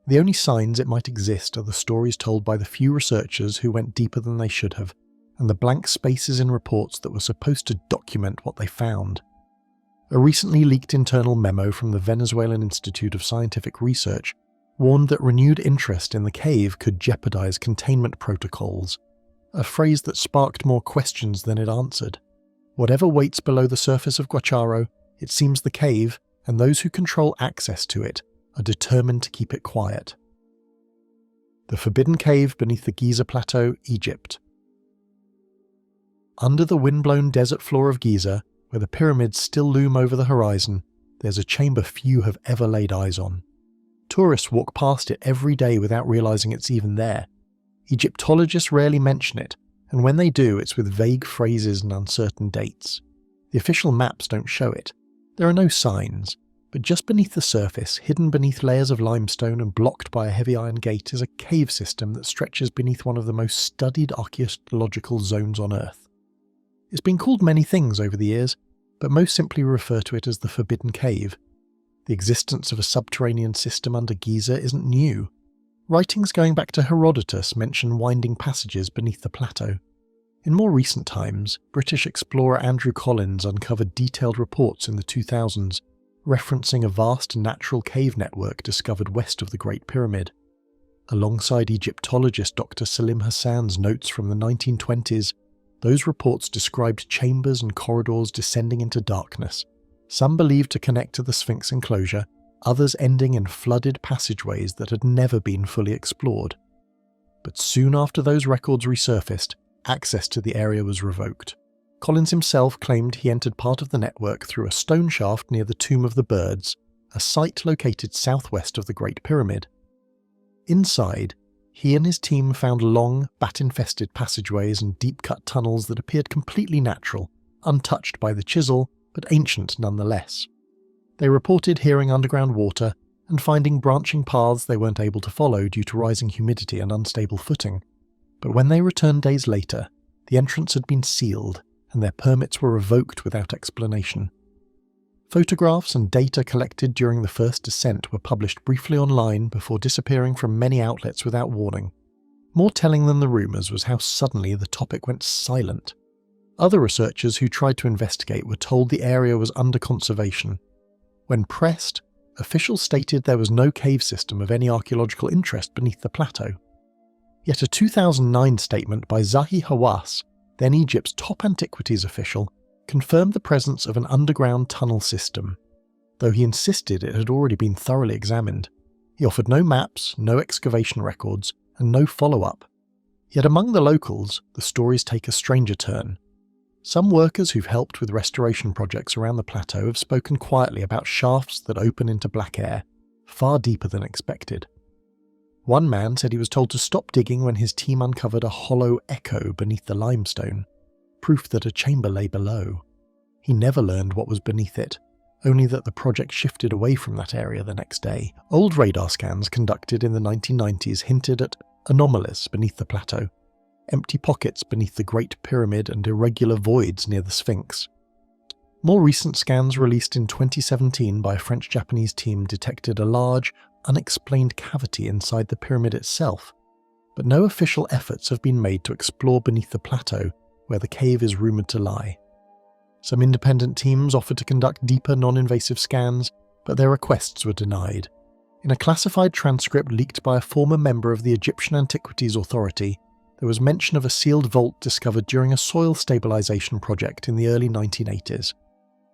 The only signs it might exist are the stories told by the few researchers who went deeper than they should have, and the blank spaces in reports that were supposed to document what they found. A recently leaked internal memo from the Venezuelan Institute of Scientific Research warned that renewed interest in the cave could jeopardize containment protocols, a phrase that sparked more questions than it answered. Whatever waits below the surface of Guacharo, it seems the cave, and those who control access to it, are determined to keep it quiet. The Forbidden Cave beneath the Giza Plateau, Egypt. Under the wind-blown desert floor of Giza, where the pyramids still loom over the horizon, there's a chamber few have ever laid eyes on. Tourists walk past it every day without realizing it's even there. Egyptologists rarely mention it, and when they do, it's with vague phrases and uncertain dates. The official maps don't show it. There are no signs, but just beneath the surface, hidden beneath layers of limestone and blocked by a heavy iron gate, is a cave system that stretches beneath one of the most studied archaeological zones on Earth. It's been called many things over the years, but most simply refer to it as the Forbidden Cave. The existence of a subterranean system under Giza isn't new. Writings going back to Herodotus mention winding passages beneath the plateau. In more recent times, British explorer Andrew Collins uncovered detailed reports in the 2000s, referencing a vast natural cave network discovered west of the Great Pyramid. Alongside Egyptologist Dr. Salim Hassan's notes from the 1920s, those reports described chambers and corridors descending into darkness, some believed to connect to the Sphinx enclosure, others ending in flooded passageways that had never been fully explored. But soon after those records resurfaced, access to the area was revoked. Collins himself claimed he entered part of the network through a stone shaft near the Tomb of the Birds, a site located southwest of the Great Pyramid. Inside, he and his team found long, bat-infested passageways and deep-cut tunnels that appeared completely natural, untouched by the chisel, but ancient nonetheless. They reported hearing underground water and finding branching paths they weren't able to follow due to rising humidity and unstable footing. But when they returned days later, the entrance had been sealed and their permits were revoked without explanation. Photographs and data collected during the first descent were published briefly online before disappearing from many outlets without warning. More telling than the rumours was how suddenly the topic went silent. Other researchers who tried to investigate were told the area was under conservation. When pressed, officials stated there was no cave system of any archaeological interest beneath the plateau. Yet a 2009 statement by Zahi Hawass, then Egypt's top antiquities official, confirmed the presence of an underground tunnel system, though he insisted it had already been thoroughly examined. He offered no maps, no excavation records, and no follow-up. Yet among the locals, the stories take a stranger turn. Some workers who've helped with restoration projects around the plateau have spoken quietly about shafts that open into black air, far deeper than expected. One man said he was told to stop digging when his team uncovered a hollow echo beneath the limestone, proof that a chamber lay below. He never learned what was beneath it, only that the project shifted away from that area the next day. Old radar scans conducted in the 1990s hinted at anomalies beneath the plateau, empty pockets beneath the Great Pyramid and irregular voids near the Sphinx. More recent scans released in 2017 by a French-Japanese team detected a large, unexplained cavity inside the pyramid itself, but no official efforts have been made to explore beneath the plateau where the cave is rumoured to lie. Some independent teams offered to conduct deeper non-invasive scans, but their requests were denied. In a classified transcript leaked by a former member of the Egyptian Antiquities Authority, there was mention of a sealed vault discovered during a soil stabilisation project in the early 1980s.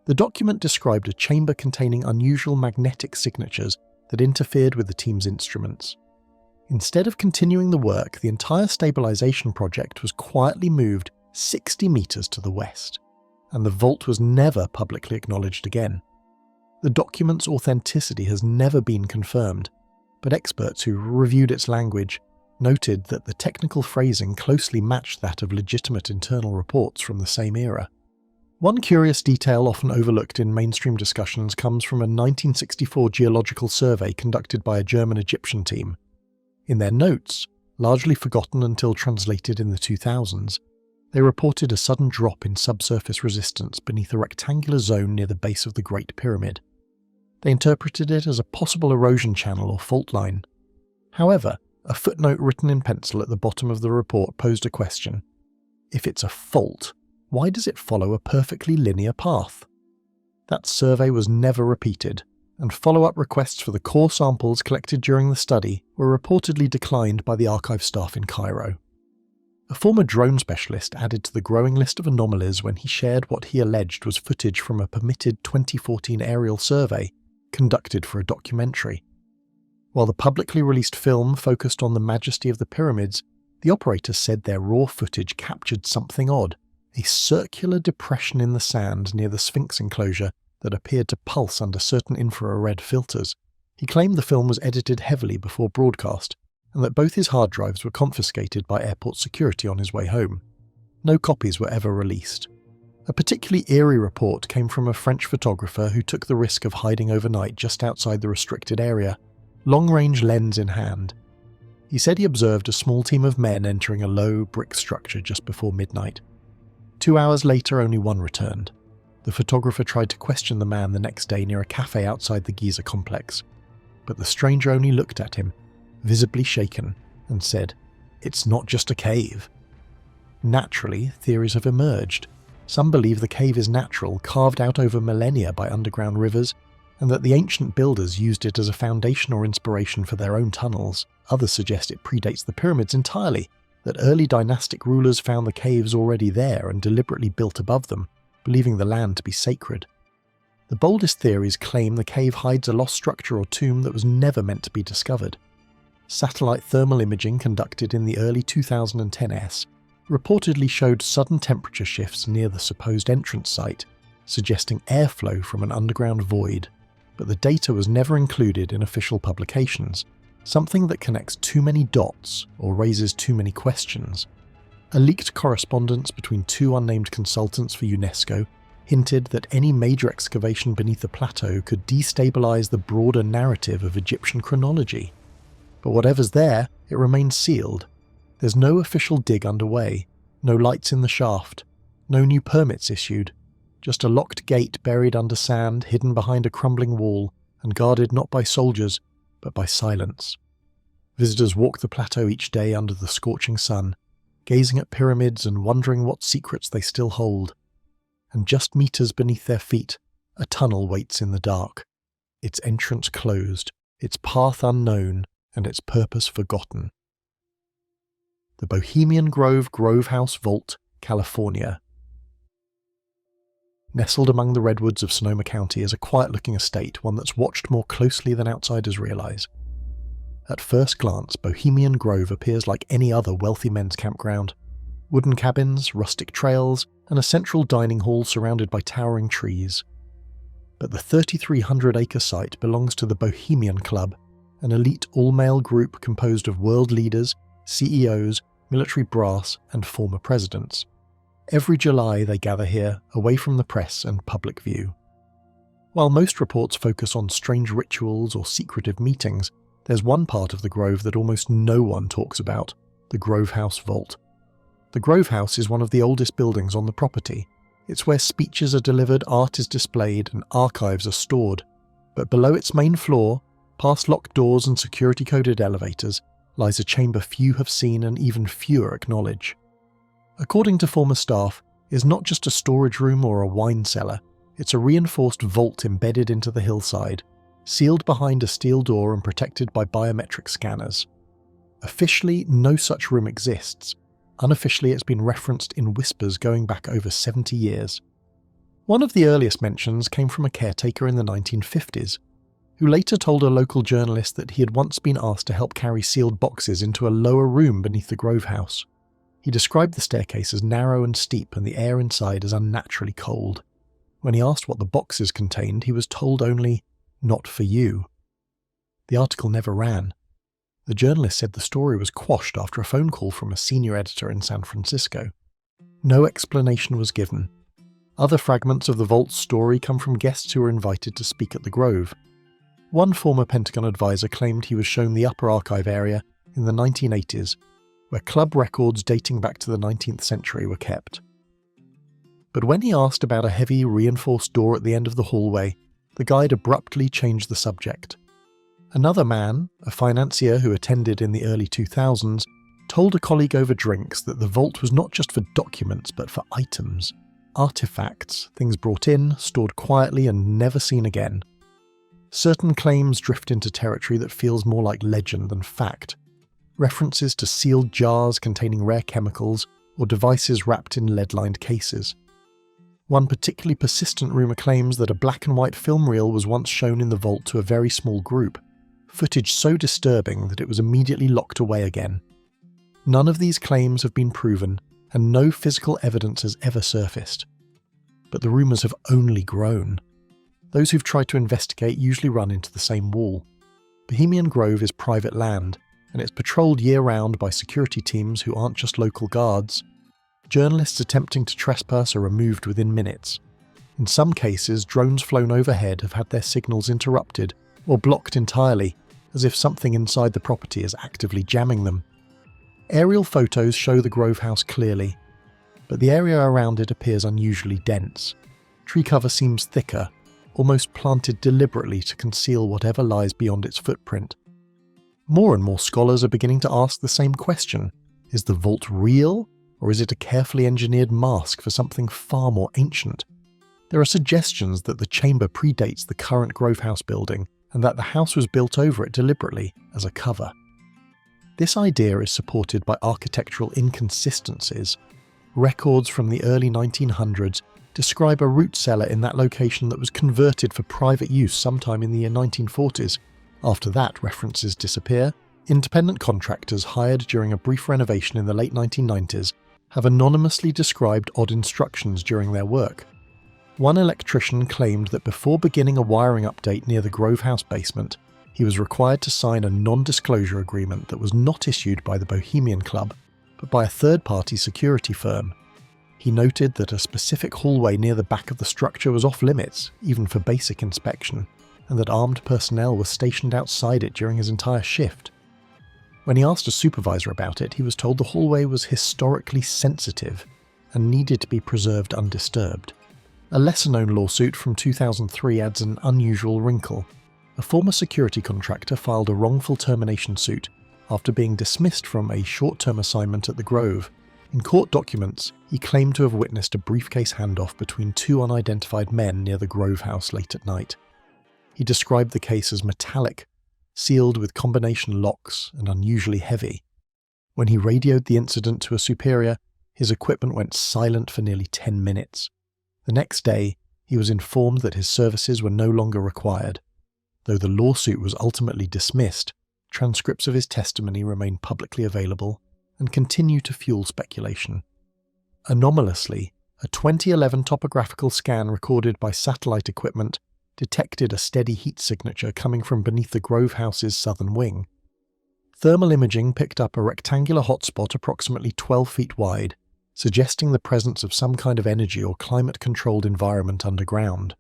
The document described a chamber containing unusual magnetic signatures that interfered with the team's instruments. Instead of continuing the work, the entire stabilisation project was quietly moved 60 metres to the west, and the vault was never publicly acknowledged again. The document's authenticity has never been confirmed, but experts who reviewed its language noted that the technical phrasing closely matched that of legitimate internal reports from the same era. One curious detail often overlooked in mainstream discussions comes from a 1964 geological survey conducted by a German-Egyptian team. In their notes, largely forgotten until translated in the 2000s, they reported a sudden drop in subsurface resistance beneath a rectangular zone near the base of the Great Pyramid. They interpreted it as a possible erosion channel or fault line. However, a footnote written in pencil at the bottom of the report posed a question. If it's a fault, why does it follow a perfectly linear path? That survey was never repeated, and follow-up requests for the core samples collected during the study were reportedly declined by the archive staff in Cairo. A former drone specialist added to the growing list of anomalies when he shared what he alleged was footage from a permitted 2014 aerial survey conducted for a documentary. While the publicly released film focused on the majesty of the pyramids, the operators said their raw footage captured something odd, a circular depression in the sand near the Sphinx enclosure that appeared to pulse under certain infrared filters. He claimed the film was edited heavily before broadcast, and that both his hard drives were confiscated by airport security on his way home. No copies were ever released. A particularly eerie report came from a French photographer who took the risk of hiding overnight just outside the restricted area, long-range lens in hand. He said he observed a small team of men entering a low brick structure just before midnight. 2 hours later, only one returned. The photographer tried to question the man the next day near a cafe outside the Giza complex, but the stranger only looked at him, visibly shaken, and said, "It's not just a cave." Naturally, theories have emerged. Some believe the cave is natural, carved out over millennia by underground rivers, and that the ancient builders used it as a foundation or inspiration for their own tunnels. Others suggest it predates the pyramids entirely, that early dynastic rulers found the caves already there and deliberately built above them, believing the land to be sacred. The boldest theories claim the cave hides a lost structure or tomb that was never meant to be discovered. Satellite thermal imaging conducted in the early 2010s reportedly showed sudden temperature shifts near the supposed entrance site, suggesting airflow from an underground void, but the data was never included in official publications, something that connects too many dots or raises too many questions. A leaked correspondence between two unnamed consultants for UNESCO hinted that any major excavation beneath the plateau could destabilise the broader narrative of Egyptian chronology. But whatever's there, it remains sealed. There's no official dig underway, no lights in the shaft, no new permits issued, just a locked gate buried under sand, hidden behind a crumbling wall, and guarded not by soldiers, but by silence. Visitors walk the plateau each day under the scorching sun, gazing at pyramids and wondering what secrets they still hold. And just meters beneath their feet, a tunnel waits in the dark, its entrance closed, its path unknown, and its purpose forgotten. The Bohemian Grove House Vault, California. Nestled among the redwoods of Sonoma County is a quiet-looking estate, one that's watched more closely than outsiders realize. At first glance, Bohemian Grove appears like any other wealthy men's campground. Wooden cabins, rustic trails, and a central dining hall surrounded by towering trees. But the 3,300-acre site belongs to the Bohemian Club, an elite all-male group composed of world leaders, CEOs, military brass, and former presidents. Every July they gather here, away from the press and public view. While most reports focus on strange rituals or secretive meetings, there's one part of the Grove that almost no one talks about, the Grove House Vault. The Grove House is one of the oldest buildings on the property. It's where speeches are delivered, art is displayed, and archives are stored. But below its main floor, past locked doors and security-coded elevators, lies a chamber few have seen and even fewer acknowledge. According to former staff, it's not just a storage room or a wine cellar, it's a reinforced vault embedded into the hillside, sealed behind a steel door and protected by biometric scanners. Officially, no such room exists. Unofficially, it's been referenced in whispers going back over 70 years. One of the earliest mentions came from a caretaker in the 1950s, who later told a local journalist that he had once been asked to help carry sealed boxes into a lower room beneath the Grove House. He described the staircase as narrow and steep and the air inside as unnaturally cold. When he asked what the boxes contained, he was told only, "Not for you." The article never ran. The journalist said the story was quashed after a phone call from a senior editor in San Francisco. No explanation was given. Other fragments of the vault's story come from guests who were invited to speak at the Grove. One former Pentagon advisor claimed he was shown the upper archive area in the 1980s, where club records dating back to the 19th century were kept. But when he asked about a heavy, reinforced door at the end of the hallway, the guide abruptly changed the subject. Another man, a financier who attended in the early 2000s, told a colleague over drinks that the vault was not just for documents but for items, artifacts, things brought in, stored quietly and never seen again. Certain claims drift into territory that feels more like legend than fact. References to sealed jars containing rare chemicals or devices wrapped in lead-lined cases. One particularly persistent rumour claims that a black and white film reel was once shown in the vault to a very small group, footage so disturbing that it was immediately locked away again. None of these claims have been proven, and no physical evidence has ever surfaced. But the rumours have only grown. Those who've tried to investigate usually run into the same wall. Bohemian Grove is private land, and it's patrolled year-round by security teams who aren't just local guards. Journalists attempting to trespass are removed within minutes. In some cases, drones flown overhead have had their signals interrupted or blocked entirely, as if something inside the property is actively jamming them. Aerial photos show the Grove House clearly, but the area around it appears unusually dense. Tree cover seems thicker, almost planted deliberately to conceal whatever lies beyond its footprint. More and more scholars are beginning to ask the same question. Is the vault real, or is it a carefully engineered mask for something far more ancient? There are suggestions that the chamber predates the current Grove House building, and that the house was built over it deliberately as a cover. This idea is supported by architectural inconsistencies. Records from the early 1900s describe a root cellar in that location that was converted for private use sometime in the 1940s. After that, references disappear. Independent contractors hired during a brief renovation in the late 1990s have anonymously described odd instructions during their work. One electrician claimed that before beginning a wiring update near the Grove House basement, he was required to sign a non-disclosure agreement that was not issued by the Bohemian Club, but by a third-party security firm. He noted that a specific hallway near the back of the structure was off-limits, even for basic inspection, and that armed personnel were stationed outside it during his entire shift. When he asked a supervisor about it, he was told the hallway was historically sensitive and needed to be preserved undisturbed. A lesser-known lawsuit from 2003 adds an unusual wrinkle. A former security contractor filed a wrongful termination suit after being dismissed from a short-term assignment at the Grove. In court documents, he claimed to have witnessed a briefcase handoff between two unidentified men near the Grove House late at night. He described the case as metallic, sealed with combination locks, and unusually heavy. When he radioed the incident to a superior, his equipment went silent for nearly 10 minutes. The next day, he was informed that his services were no longer required. Though the lawsuit was ultimately dismissed, transcripts of his testimony remain publicly available and continue to fuel speculation. Anomalously, a 2011 topographical scan recorded by satellite equipment detected a steady heat signature coming from beneath the Grove House's southern wing. Thermal imaging picked up a rectangular hotspot approximately 12 feet wide, suggesting the presence of some kind of energy or climate-controlled environment underground.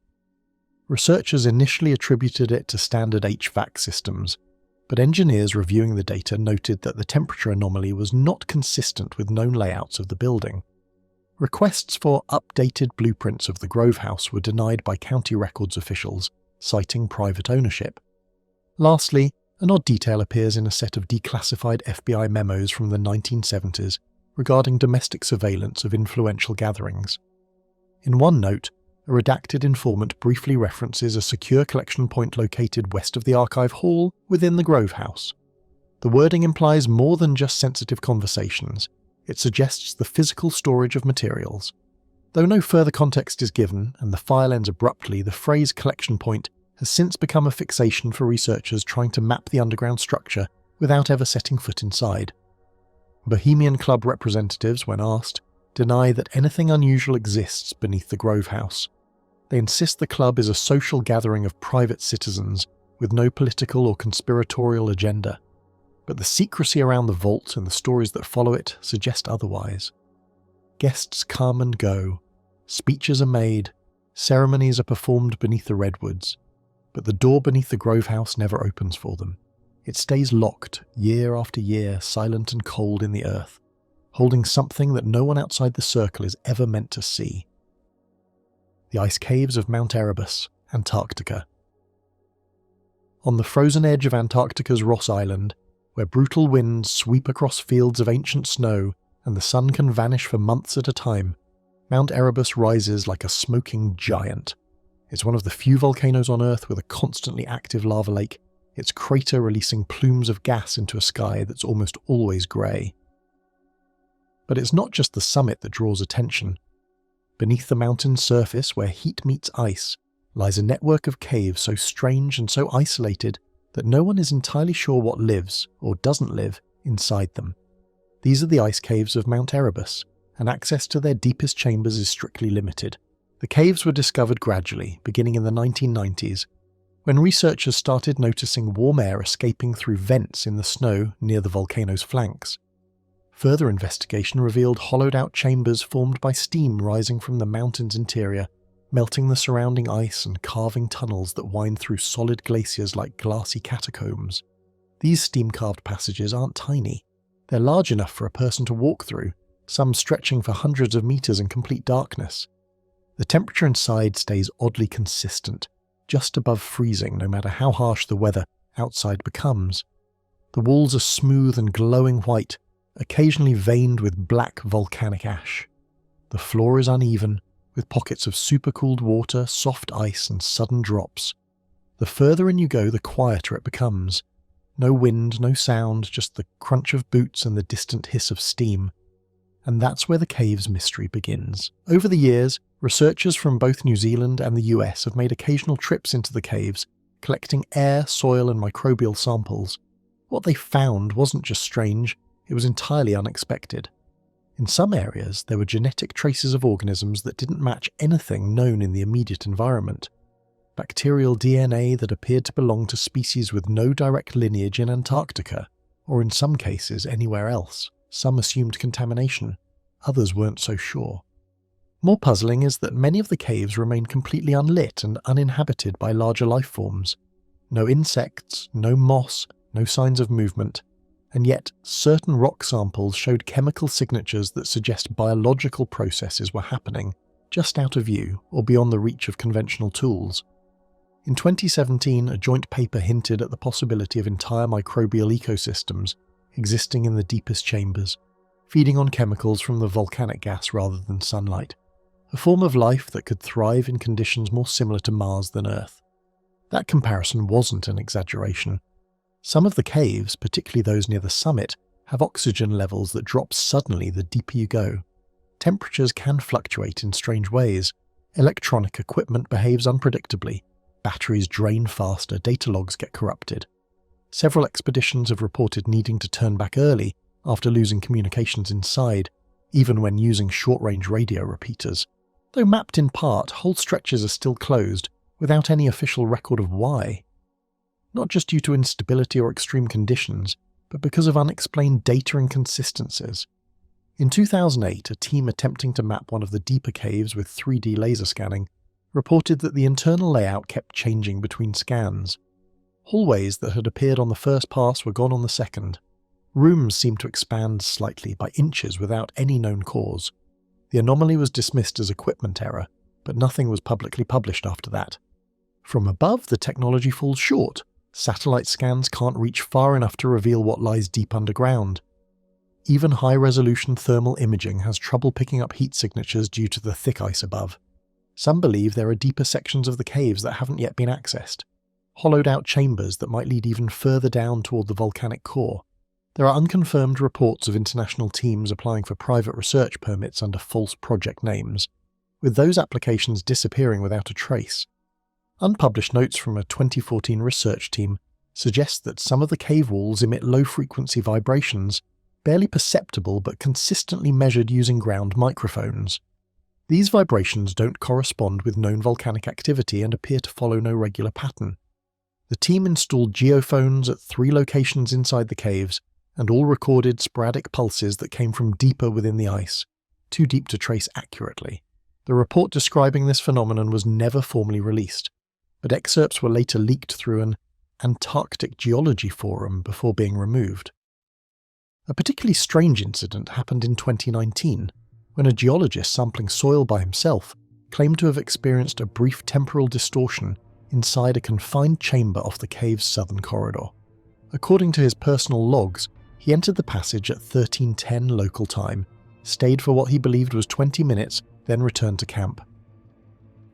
Researchers initially attributed it to standard HVAC systems, but engineers reviewing the data noted that the temperature anomaly was not consistent with known layouts of the building. Requests for updated blueprints of the Grove House were denied by county records officials, citing private ownership. Lastly, an odd detail appears in a set of declassified FBI memos from the 1970s regarding domestic surveillance of influential gatherings. In one note, a redacted informant briefly references a secure collection point located west of the archive hall within the Grove House. The wording implies more than just sensitive conversations. It suggests the physical storage of materials. Though no further context is given and the file ends abruptly, the phrase collection point has since become a fixation for researchers trying to map the underground structure without ever setting foot inside. Bohemian Club representatives, when asked, deny that anything unusual exists beneath the Grove House. They insist the club is a social gathering of private citizens with no political or conspiratorial agenda. But the secrecy around the vault and the stories that follow it suggest otherwise. Guests come and go, speeches are made, ceremonies are performed beneath the redwoods, but the door beneath the Grove House never opens for them. It stays locked, year after year, silent and cold in the earth, holding something that no one outside the circle is ever meant to see. The ice caves of Mount Erebus, Antarctica. On the frozen edge of Antarctica's Ross Island, where brutal winds sweep across fields of ancient snow and the sun can vanish for months at a time, Mount Erebus rises like a smoking giant. It's one of the few volcanoes on Earth with a constantly active lava lake, its crater releasing plumes of gas into a sky that's almost always grey. But it's not just the summit that draws attention. Beneath the mountain's surface, where heat meets ice, lies a network of caves so strange and so isolated that no one is entirely sure what lives, or doesn't live, inside them. These are the ice caves of Mount Erebus, and access to their deepest chambers is strictly limited. The caves were discovered gradually, beginning in the 1990s, when researchers started noticing warm air escaping through vents in the snow near the volcano's flanks. Further investigation revealed hollowed-out chambers formed by steam rising from the mountain's interior, melting the surrounding ice and carving tunnels that wind through solid glaciers like glassy catacombs. These steam-carved passages aren't tiny. They're large enough for a person to walk through, some stretching for hundreds of meters in complete darkness. The temperature inside stays oddly consistent, just above freezing no matter how harsh the weather outside becomes. The walls are smooth and glowing white, occasionally veined with black volcanic ash. The floor is uneven, with pockets of supercooled water, soft ice, and sudden drops. The further in you go, the quieter it becomes. No wind, no sound, just the crunch of boots and the distant hiss of steam. And that's where the cave's mystery begins. Over the years, researchers from both New Zealand and the US have made occasional trips into the caves, collecting air, soil, and microbial samples. What they found wasn't just strange, it was entirely unexpected. In some areas, there were genetic traces of organisms that didn't match anything known in the immediate environment. Bacterial DNA that appeared to belong to species with no direct lineage in Antarctica, or in some cases anywhere else. Some assumed contamination, others weren't so sure. More puzzling is that many of the caves remain completely unlit and uninhabited by larger life forms. No insects, no moss, no signs of movement, and yet certain rock samples showed chemical signatures that suggest biological processes were happening, just out of view or beyond the reach of conventional tools. In 2017, a joint paper hinted at the possibility of entire microbial ecosystems existing in the deepest chambers, feeding on chemicals from the volcanic gas rather than sunlight, a form of life that could thrive in conditions more similar to Mars than Earth. That comparison wasn't an exaggeration. Some of the caves, particularly those near the summit, have oxygen levels that drop suddenly the deeper you go. Temperatures can fluctuate in strange ways. Electronic equipment behaves unpredictably. Batteries drain faster, data logs get corrupted. Several expeditions have reported needing to turn back early after losing communications inside, even when using short-range radio repeaters. Though mapped in part, whole stretches are still closed, without any official record of why. Not just due to instability or extreme conditions, but because of unexplained data inconsistencies. In 2008, a team attempting to map one of the deeper caves with 3D laser scanning reported that the internal layout kept changing between scans. Hallways that had appeared on the first pass were gone on the second. Rooms seemed to expand slightly by inches without any known cause. The anomaly was dismissed as equipment error, but nothing was publicly published after that. From above, the technology falls short. Satellite scans can't reach far enough to reveal what lies deep underground. Even high-resolution thermal imaging has trouble picking up heat signatures due to the thick ice above. Some believe there are deeper sections of the caves that haven't yet been accessed, hollowed-out chambers that might lead even further down toward the volcanic core. There are unconfirmed reports of international teams applying for private research permits under false project names, with those applications disappearing without a trace. Unpublished notes from a 2014 research team suggest that some of the cave walls emit low-frequency vibrations, barely perceptible but consistently measured using ground microphones. These vibrations don't correspond with known volcanic activity and appear to follow no regular pattern. The team installed geophones at 3 locations inside the caves, and all recorded sporadic pulses that came from deeper within the ice, too deep to trace accurately. The report describing this phenomenon was never formally released, but excerpts were later leaked through an Antarctic Geology forum before being removed. A particularly strange incident happened in 2019, when a geologist sampling soil by himself claimed to have experienced a brief temporal distortion inside a confined chamber off the cave's southern corridor. According to his personal logs, he entered the passage at 13:10 local time, stayed for what he believed was 20 minutes, then returned to camp.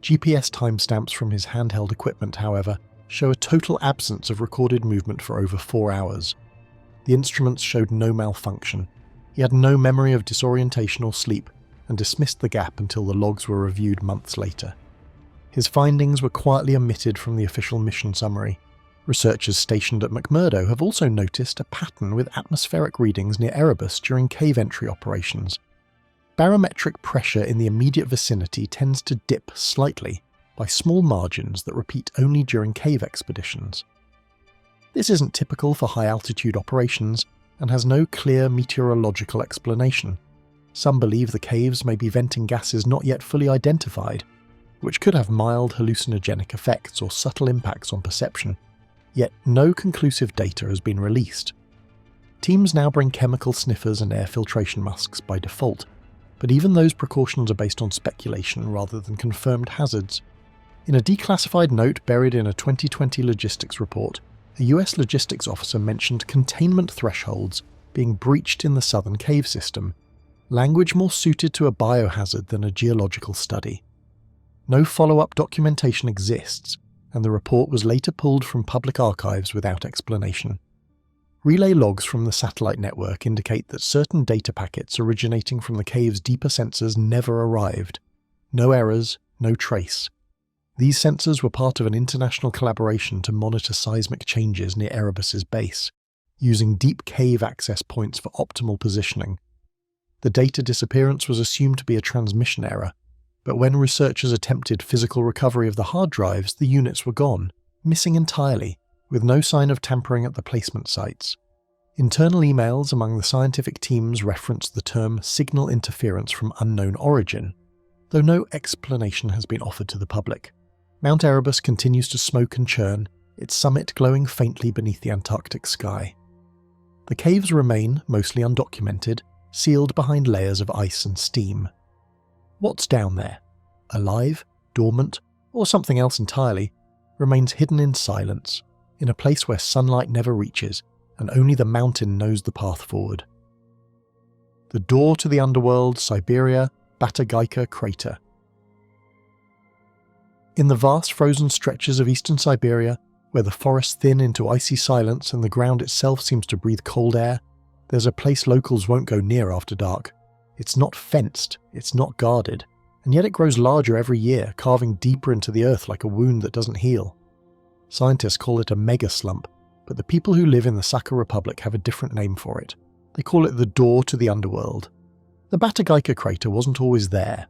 GPS timestamps from his handheld equipment, however, show a total absence of recorded movement for over 4 hours. The instruments showed no malfunction. He had no memory of disorientation or sleep, and dismissed the gap until the logs were reviewed months later. His findings were quietly omitted from the official mission summary. Researchers stationed at McMurdo have also noticed a pattern with atmospheric readings near Erebus during cave entry operations. Barometric pressure in the immediate vicinity tends to dip slightly by small margins that repeat only during cave expeditions. This isn't typical for high-altitude operations and has no clear meteorological explanation. Some believe the caves may be venting gases not yet fully identified, which could have mild hallucinogenic effects or subtle impacts on perception, yet no conclusive data has been released. Teams now bring chemical sniffers and air filtration masks by default, but even those precautions are based on speculation rather than confirmed hazards. In a declassified note buried in a 2020 logistics report, a US logistics officer mentioned containment thresholds being breached in the southern cave system, language more suited to a biohazard than a geological study. No follow-up documentation exists, and the report was later pulled from public archives without explanation. Relay logs from the satellite network indicate that certain data packets originating from the cave's deeper sensors never arrived. No errors, no trace. These sensors were part of an international collaboration to monitor seismic changes near Erebus's base, using deep cave access points for optimal positioning. The data disappearance was assumed to be a transmission error, but when researchers attempted physical recovery of the hard drives, the units were gone, missing entirely, with no sign of tampering at the placement sites. Internal emails among the scientific teams referenced the term signal interference from unknown origin, though no explanation has been offered to the public. Mount Erebus continues to smoke and churn, its summit glowing faintly beneath the Antarctic sky. The caves remain, mostly undocumented, sealed behind layers of ice and steam. What's down there? Alive, dormant, or something else entirely, remains hidden in silence, in a place where sunlight never reaches, and only the mountain knows the path forward. The door to the underworld, Siberia, Batagaika Crater. In the vast frozen stretches of eastern Siberia, where the forests thin into icy silence and the ground itself seems to breathe cold air, there's a place locals won't go near after dark. It's not fenced, it's not guarded, and yet it grows larger every year, carving deeper into the earth like a wound that doesn't heal. Scientists call it a mega slump, but the people who live in the Sakha Republic have a different name for it. They call it the door to the underworld. The Batagaika Crater wasn't always there.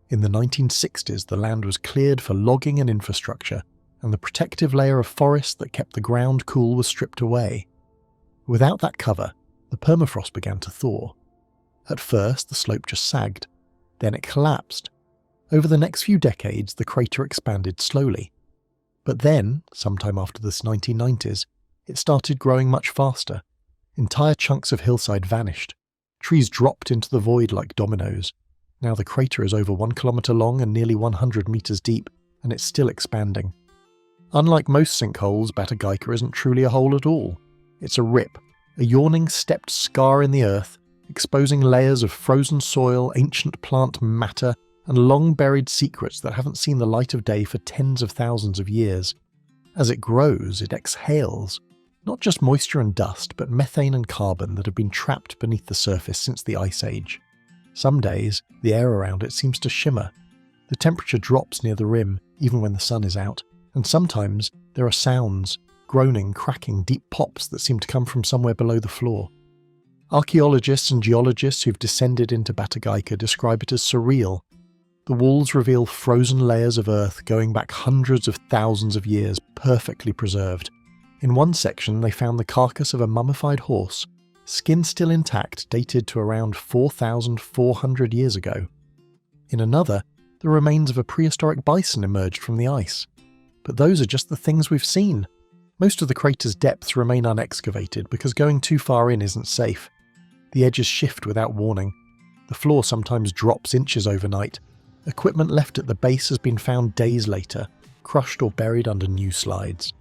In the 1960s, the land was cleared for logging and infrastructure, and the protective layer of forest that kept the ground cool was stripped away. Without that cover, the permafrost began to thaw. At first, the slope just sagged. Then it collapsed. Over the next few decades, the crater expanded slowly. But then, sometime after the 1990s, it started growing much faster. Entire chunks of hillside vanished. Trees dropped into the void like dominoes. Now the crater is over 1 kilometre long and nearly 100 metres deep, and it's still expanding. Unlike most sinkholes, Batagaika isn't truly a hole at all. It's a rip, a yawning stepped scar in the earth, exposing layers of frozen soil, ancient plant matter, and long-buried secrets that haven't seen the light of day for tens of thousands of years. As it grows, it exhales, not just moisture and dust, but methane and carbon that have been trapped beneath the surface since the Ice Age. Some days, the air around it seems to shimmer. The temperature drops near the rim, even when the sun is out, and sometimes there are sounds, groaning, cracking, deep pops that seem to come from somewhere below the floor. Archaeologists and geologists who've descended into Batagaika describe it as surreal. The walls reveal frozen layers of earth going back hundreds of thousands of years, perfectly preserved. In one section, they found the carcass of a mummified horse, skin still intact, dated to around 4,400 years ago. In another, the remains of a prehistoric bison emerged from the ice. But those are just the things we've seen. Most of the crater's depths remain unexcavated because going too far in isn't safe. The edges shift without warning. The floor sometimes drops inches overnight. Equipment left at the base has been found days later, crushed or buried under new slides.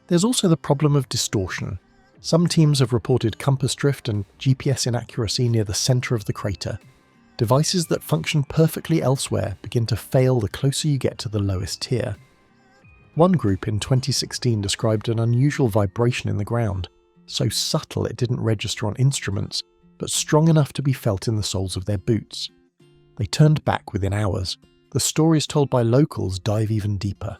There's also the problem of distortion. Some teams have reported compass drift and GPS inaccuracy near the centre of the crater. Devices that function perfectly elsewhere begin to fail the closer you get to the lowest tier. One group in 2016 described an unusual vibration in the ground, so subtle it didn't register on instruments, but strong enough to be felt in the soles of their boots. They turned back within hours. The stories told by locals dive even deeper.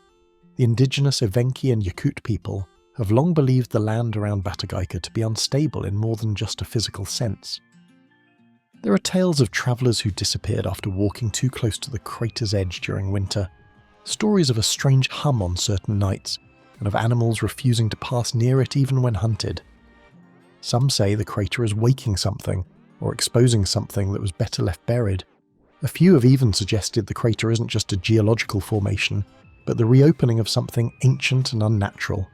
The indigenous Evenki and Yakut people have long believed the land around Batagaika to be unstable in more than just a physical sense. There are tales of travellers who disappeared after walking too close to the crater's edge during winter. Stories of a strange hum on certain nights, and of animals refusing to pass near it even when hunted. Some say the crater is waking something, or exposing something that was better left buried. A few have even suggested the crater isn't just a geological formation, but the reopening of something ancient and unnatural.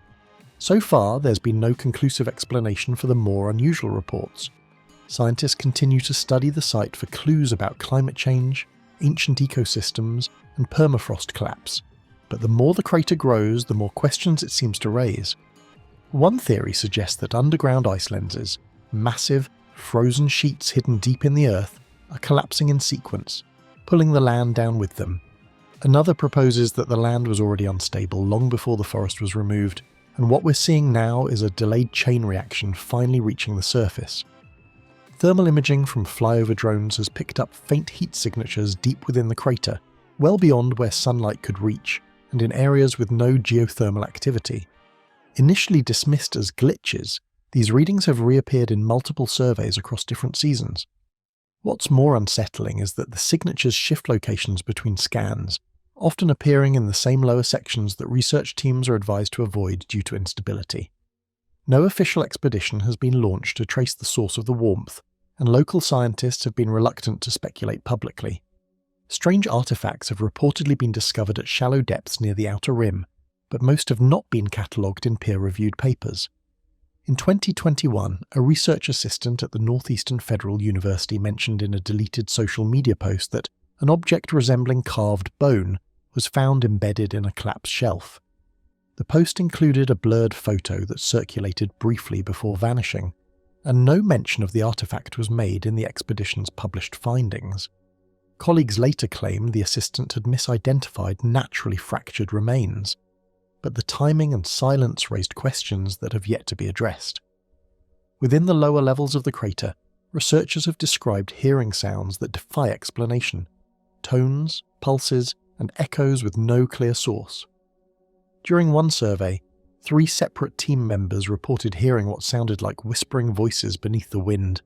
So far, there's been no conclusive explanation for the more unusual reports. Scientists continue to study the site for clues about climate change, ancient ecosystems, and permafrost collapse, but the more the crater grows, the more questions it seems to raise. One theory suggests that underground ice lenses, massive, frozen sheets hidden deep in the earth, are collapsing in sequence, pulling the land down with them. Another proposes that the land was already unstable long before the forest was removed, and what we're seeing now is a delayed chain reaction finally reaching the surface. Thermal imaging from flyover drones has picked up faint heat signatures deep within the crater, well beyond where sunlight could reach, and in areas with no geothermal activity. Initially dismissed as glitches, these readings have reappeared in multiple surveys across different seasons. What's more unsettling is that the signatures shift locations between scans, often appearing in the same lower sections that research teams are advised to avoid due to instability. No official expedition has been launched to trace the source of the warmth, and local scientists have been reluctant to speculate publicly. Strange artifacts have reportedly been discovered at shallow depths near the outer rim, but most have not been catalogued in peer-reviewed papers. In 2021, a research assistant at the Northeastern Federal University mentioned in a deleted social media post that an object resembling carved bone was found embedded in a collapsed shelf. The post included a blurred photo that circulated briefly before vanishing, and no mention of the artifact was made in the expedition's published findings. Colleagues later claimed the assistant had misidentified naturally fractured remains, but the timing and silence raised questions that have yet to be addressed. Within the lower levels of the crater, researchers have described hearing sounds that defy explanation, tones, pulses, and echoes with no clear source. During one survey, 3 separate team members reported hearing what sounded like whispering voices beneath the wind,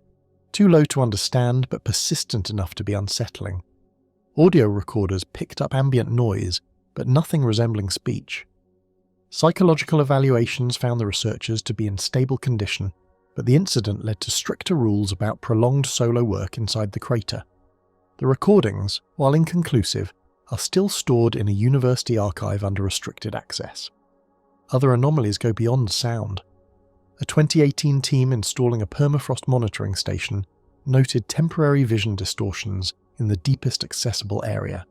too low to understand but persistent enough to be unsettling. Audio recorders picked up ambient noise, but nothing resembling speech. Psychological evaluations found the researchers to be in stable condition, but the incident led to stricter rules about prolonged solo work inside the crater. The recordings, while inconclusive, are still stored in a university archive under restricted access. Other anomalies go beyond sound. A 2018 team installing a permafrost monitoring station noted temporary vision distortions in the deepest accessible area.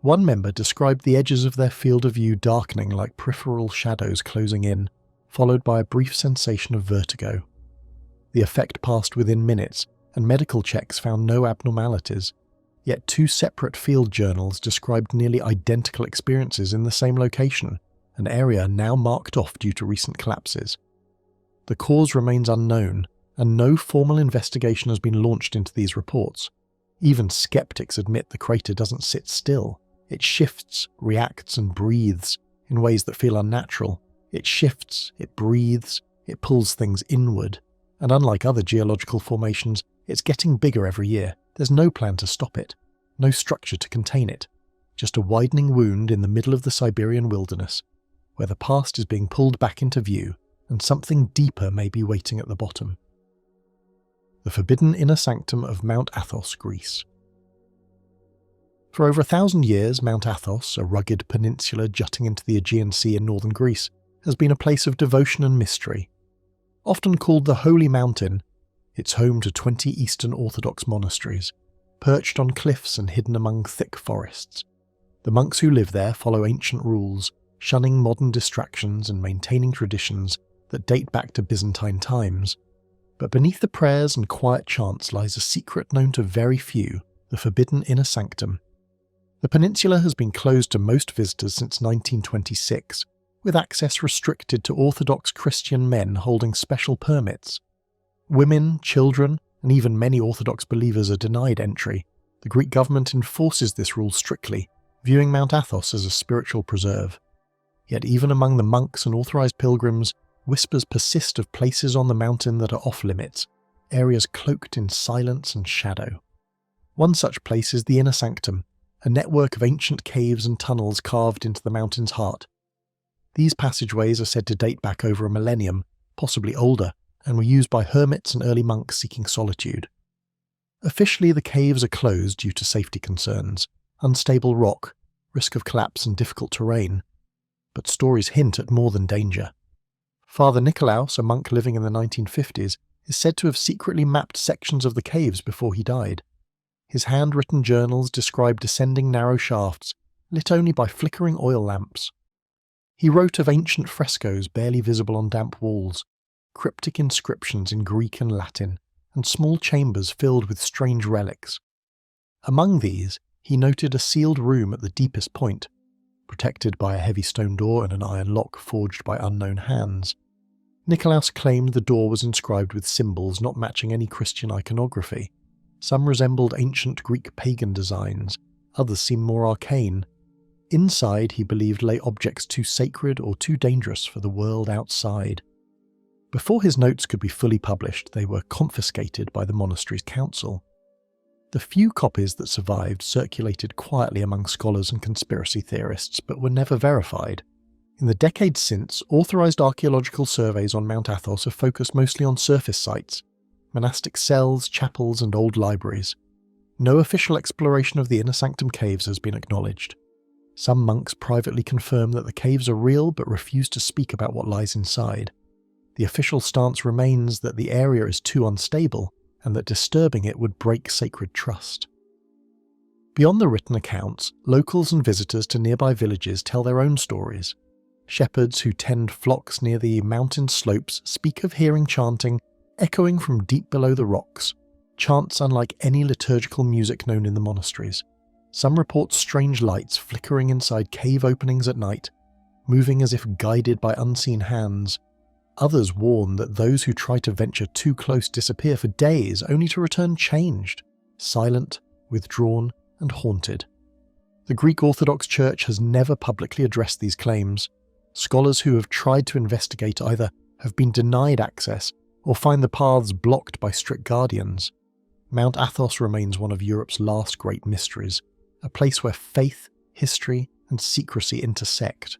One member described the edges of their field of view darkening like peripheral shadows closing in, followed by a brief sensation of vertigo. The effect passed within minutes, and medical checks found no abnormalities, yet 2 separate field journals described nearly identical experiences in the same location, an area now marked off due to recent collapses. The cause remains unknown, and no formal investigation has been launched into these reports. Even skeptics admit the crater doesn't sit still. It shifts, reacts, and breathes in ways that feel unnatural. It shifts, it breathes, it pulls things inward, and unlike other geological formations, it's getting bigger every year. There's no plan to stop it, no structure to contain it, just a widening wound in the middle of the Siberian wilderness, where the past is being pulled back into view and something deeper may be waiting at the bottom. The forbidden inner sanctum of Mount Athos, Greece. For over 1,000 years, Mount Athos, a rugged peninsula jutting into the Aegean Sea in northern Greece, has been a place of devotion and mystery. Often called the Holy Mountain, it's home to 20 Eastern Orthodox monasteries, perched on cliffs and hidden among thick forests. The monks who live there follow ancient rules, shunning modern distractions and maintaining traditions that date back to Byzantine times. But beneath the prayers and quiet chants lies a secret known to very few, the forbidden inner sanctum. The peninsula has been closed to most visitors since 1926, with access restricted to Orthodox Christian men holding special permits. Women, children, and even many Orthodox believers are denied entry. The Greek government enforces this rule strictly, viewing Mount Athos as a spiritual preserve. Yet even among the monks and authorized pilgrims, whispers persist of places on the mountain that are off-limits, areas cloaked in silence and shadow. One such place is the inner sanctum, a network of ancient caves and tunnels carved into the mountain's heart. These passageways are said to date back over a millennium, possibly older, and were used by hermits and early monks seeking solitude. Officially, the caves are closed due to safety concerns, unstable rock, risk of collapse and difficult terrain. But stories hint at more than danger. Father Nicolaus, a monk living in the 1950s, is said to have secretly mapped sections of the caves before he died. His handwritten journals describe descending narrow shafts, lit only by flickering oil lamps. He wrote of ancient frescoes barely visible on damp walls, cryptic inscriptions in Greek and Latin, and small chambers filled with strange relics. Among these, he noted a sealed room at the deepest point, protected by a heavy stone door and an iron lock forged by unknown hands. Nicolaus claimed the door was inscribed with symbols not matching any Christian iconography. Some resembled ancient Greek pagan designs, others seemed more arcane. Inside, he believed, lay objects too sacred or too dangerous for the world outside. Before his notes could be fully published, they were confiscated by the monastery's council. The few copies that survived circulated quietly among scholars and conspiracy theorists, but were never verified. In the decades since, authorised archaeological surveys on Mount Athos have focused mostly on surface sites, monastic cells, chapels and old libraries. No official exploration of the inner sanctum caves has been acknowledged. Some monks privately confirm that the caves are real but refuse to speak about what lies inside. The official stance remains that the area is too unstable and that disturbing it would break sacred trust. Beyond the written accounts, locals and visitors to nearby villages tell their own stories. Shepherds who tend flocks near the mountain slopes speak of hearing chanting echoing from deep below the rocks, chants unlike any liturgical music known in the monasteries. Some report strange lights flickering inside cave openings at night, moving as if guided by unseen hands. Others warn that those who try to venture too close disappear for days only to return changed, silent, withdrawn, and haunted. The Greek Orthodox Church has never publicly addressed these claims. Scholars who have tried to investigate either have been denied access or find the paths blocked by strict guardians. Mount Athos remains one of Europe's last great mysteries, a place where faith, history, and secrecy intersect.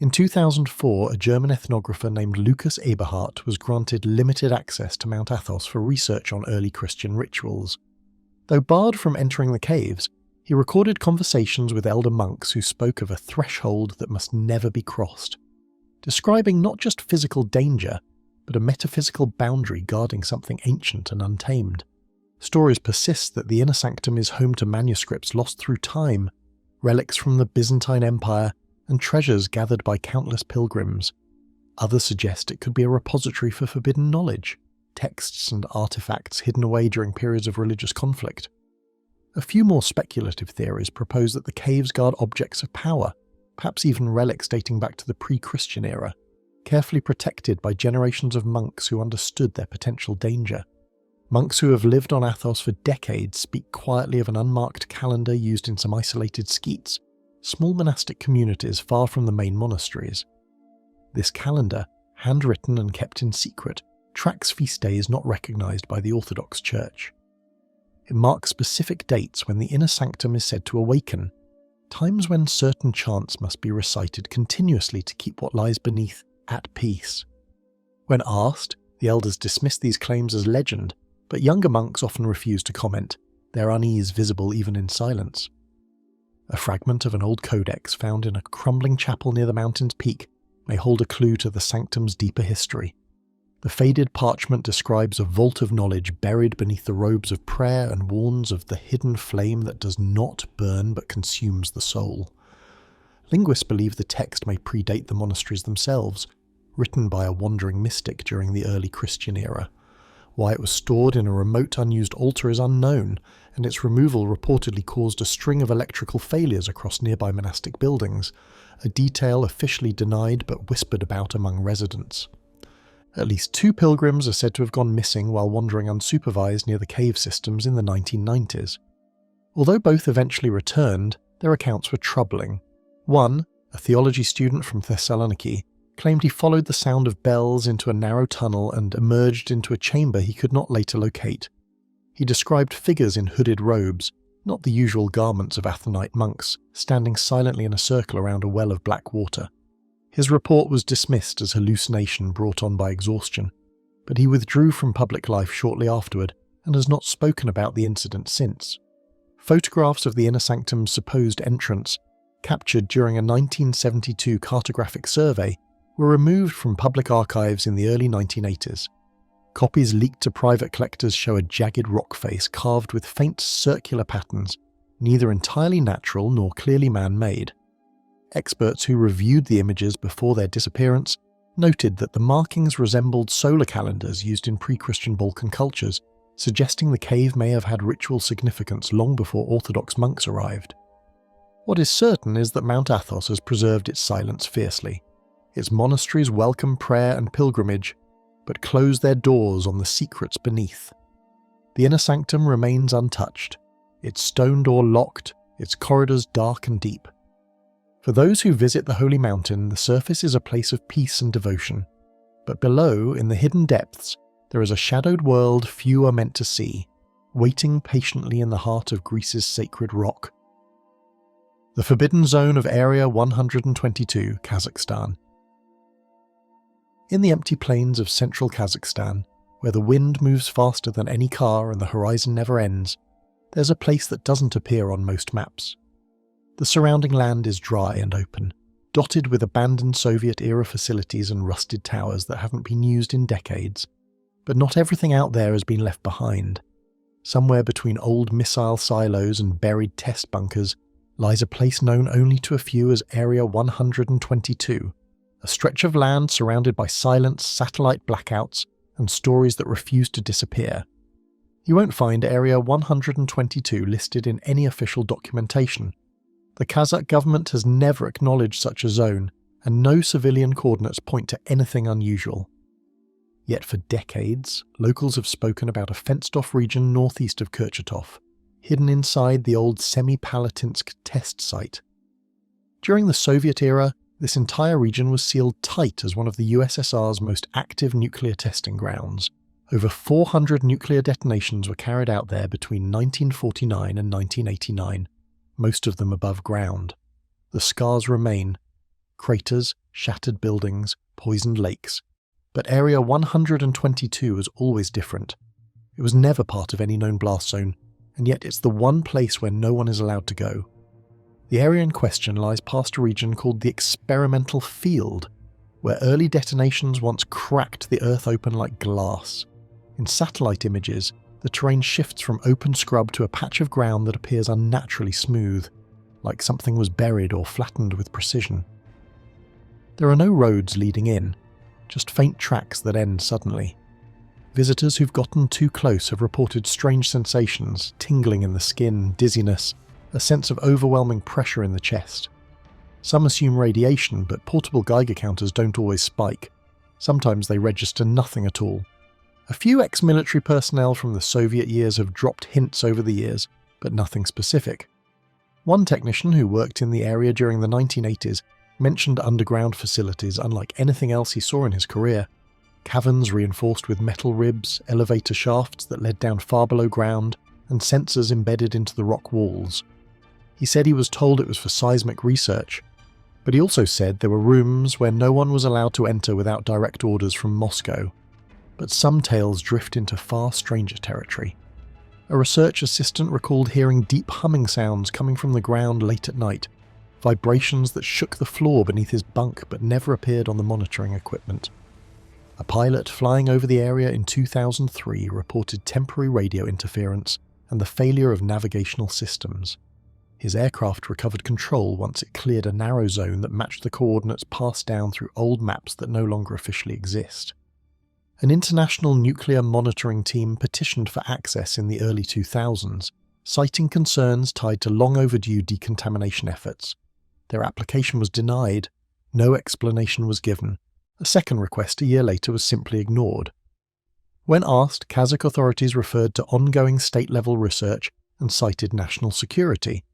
In 2004, a German ethnographer named Lucas Eberhardt was granted limited access to Mount Athos for research on early Christian rituals. Though barred from entering the caves, he recorded conversations with elder monks who spoke of a threshold that must never be crossed, describing not just physical danger, but a metaphysical boundary guarding something ancient and untamed. Stories persist that the inner sanctum is home to manuscripts lost through time, relics from the Byzantine Empire, and treasures gathered by countless pilgrims. Others suggest it could be a repository for forbidden knowledge, texts and artifacts hidden away during periods of religious conflict. A few more speculative theories propose that the caves guard objects of power, perhaps even relics dating back to the pre-Christian era, carefully protected by generations of monks who understood their potential danger. Monks who have lived on Athos for decades speak quietly of an unmarked calendar used in some isolated skeets, small monastic communities far from the main monasteries. This calendar, handwritten and kept in secret, tracks feast days not recognised by the Orthodox Church. It marks specific dates when the inner sanctum is said to awaken, times when certain chants must be recited continuously to keep what lies beneath at peace. When asked, the elders dismiss these claims as legend, but younger monks often refuse to comment, their unease visible even in silence. A fragment of an old codex found in a crumbling chapel near the mountain's peak may hold a clue to the sanctum's deeper history. The faded parchment describes a vault of knowledge buried beneath the robes of prayer and warns of the hidden flame that does not burn but consumes the soul. Linguists believe the text may predate the monasteries themselves, written by a wandering mystic during the early Christian era. Why it was stored in a remote unused altar is unknown, and its removal reportedly caused a string of electrical failures across nearby monastic buildings, a detail officially denied but whispered about among residents. At least 2 pilgrims are said to have gone missing while wandering unsupervised near the cave systems in the 1990s. Although both eventually returned, their accounts were troubling. One, a theology student from Thessaloniki, claimed he followed the sound of bells into a narrow tunnel and emerged into a chamber he could not later locate. He described figures in hooded robes, not the usual garments of Athonite monks, standing silently in a circle around a well of black water. His report was dismissed as hallucination brought on by exhaustion, but he withdrew from public life shortly afterward and has not spoken about the incident since. Photographs of the inner sanctum's supposed entrance, captured during a 1972 cartographic survey, were removed from public archives in the early 1980s. Copies leaked to private collectors show a jagged rock face carved with faint circular patterns, neither entirely natural nor clearly man-made. Experts who reviewed the images before their disappearance noted that the markings resembled solar calendars used in pre-Christian Balkan cultures, suggesting the cave may have had ritual significance long before Orthodox monks arrived. What is certain is that Mount Athos has preserved its silence fiercely. Its monasteries welcome prayer and pilgrimage, but close their doors on the secrets beneath. The inner sanctum remains untouched, its stone door locked, its corridors dark and deep. For those who visit the holy mountain, the surface is a place of peace and devotion, but below, in the hidden depths, there is a shadowed world few are meant to see, waiting patiently in the heart of Greece's sacred rock. The forbidden zone of Area 122, Kazakhstan. In the empty plains of central Kazakhstan, where the wind moves faster than any car and the horizon never ends, there's a place that doesn't appear on most maps. The surrounding land is dry and open, dotted with abandoned Soviet-era facilities and rusted towers that haven't been used in decades. But not everything out there has been left behind. Somewhere between old missile silos and buried test bunkers lies a place known only to a few as Area 122, a stretch of land surrounded by silence, satellite blackouts, and stories that refuse to disappear. You won't find Area 122 listed in any official documentation. The Kazakh government has never acknowledged such a zone, and no civilian coordinates point to anything unusual. Yet for decades, locals have spoken about a fenced-off region northeast of Kurchatov, hidden inside the old Semipalatinsk test site. During the Soviet era, this entire region was sealed tight as one of the USSR's most active nuclear testing grounds. Over 400 nuclear detonations were carried out there between 1949 and 1989, most of them above ground. The scars remain: craters, shattered buildings, poisoned lakes. But Area 122 was always different. It was never part of any known blast zone, and yet it's the one place where no one is allowed to go. The area in question lies past a region called the Experimental Field, where early detonations once cracked the earth open like glass. In satellite images, the terrain shifts from open scrub to a patch of ground that appears unnaturally smooth, like something was buried or flattened with precision. There are no roads leading in, just faint tracks that end suddenly. Visitors who've gotten too close have reported strange sensations, tingling in the skin, dizziness, a sense of overwhelming pressure in the chest. Some assume radiation, but portable Geiger counters don't always spike. Sometimes they register nothing at all. A few ex-military personnel from the Soviet years have dropped hints over the years, but nothing specific. One technician who worked in the area during the 1980s mentioned underground facilities unlike anything else he saw in his career. Caverns reinforced with metal ribs, elevator shafts that led down far below ground, and sensors embedded into the rock walls. He said he was told it was for seismic research, but he also said there were rooms where no one was allowed to enter without direct orders from Moscow. But some tales drift into far stranger territory. A research assistant recalled hearing deep humming sounds coming from the ground late at night, vibrations that shook the floor beneath his bunk but never appeared on the monitoring equipment. A pilot flying over the area in 2003 reported temporary radio interference and the failure of navigational systems. His aircraft recovered control once it cleared a narrow zone that matched the coordinates passed down through old maps that no longer officially exist. An international nuclear monitoring team petitioned for access in the early 2000s, citing concerns tied to long overdue decontamination efforts. Their application was denied, no explanation was given. A second request a year later was simply ignored. When asked, Kazakh authorities referred to ongoing state-level research and cited national security.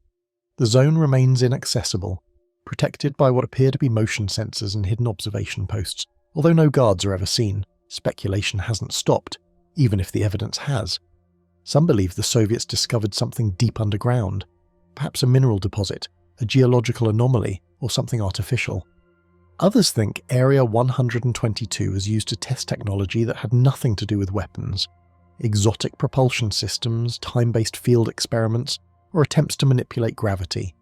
The zone remains inaccessible, protected by what appear to be motion sensors and hidden observation posts. Although no guards are ever seen, speculation hasn't stopped, even if the evidence has. Some believe the Soviets discovered something deep underground, perhaps a mineral deposit, a geological anomaly, or something artificial. Others think Area 122 was used to test technology that had nothing to do with weapons, exotic propulsion systems, time-based field experiments, or attempts to manipulate gravity.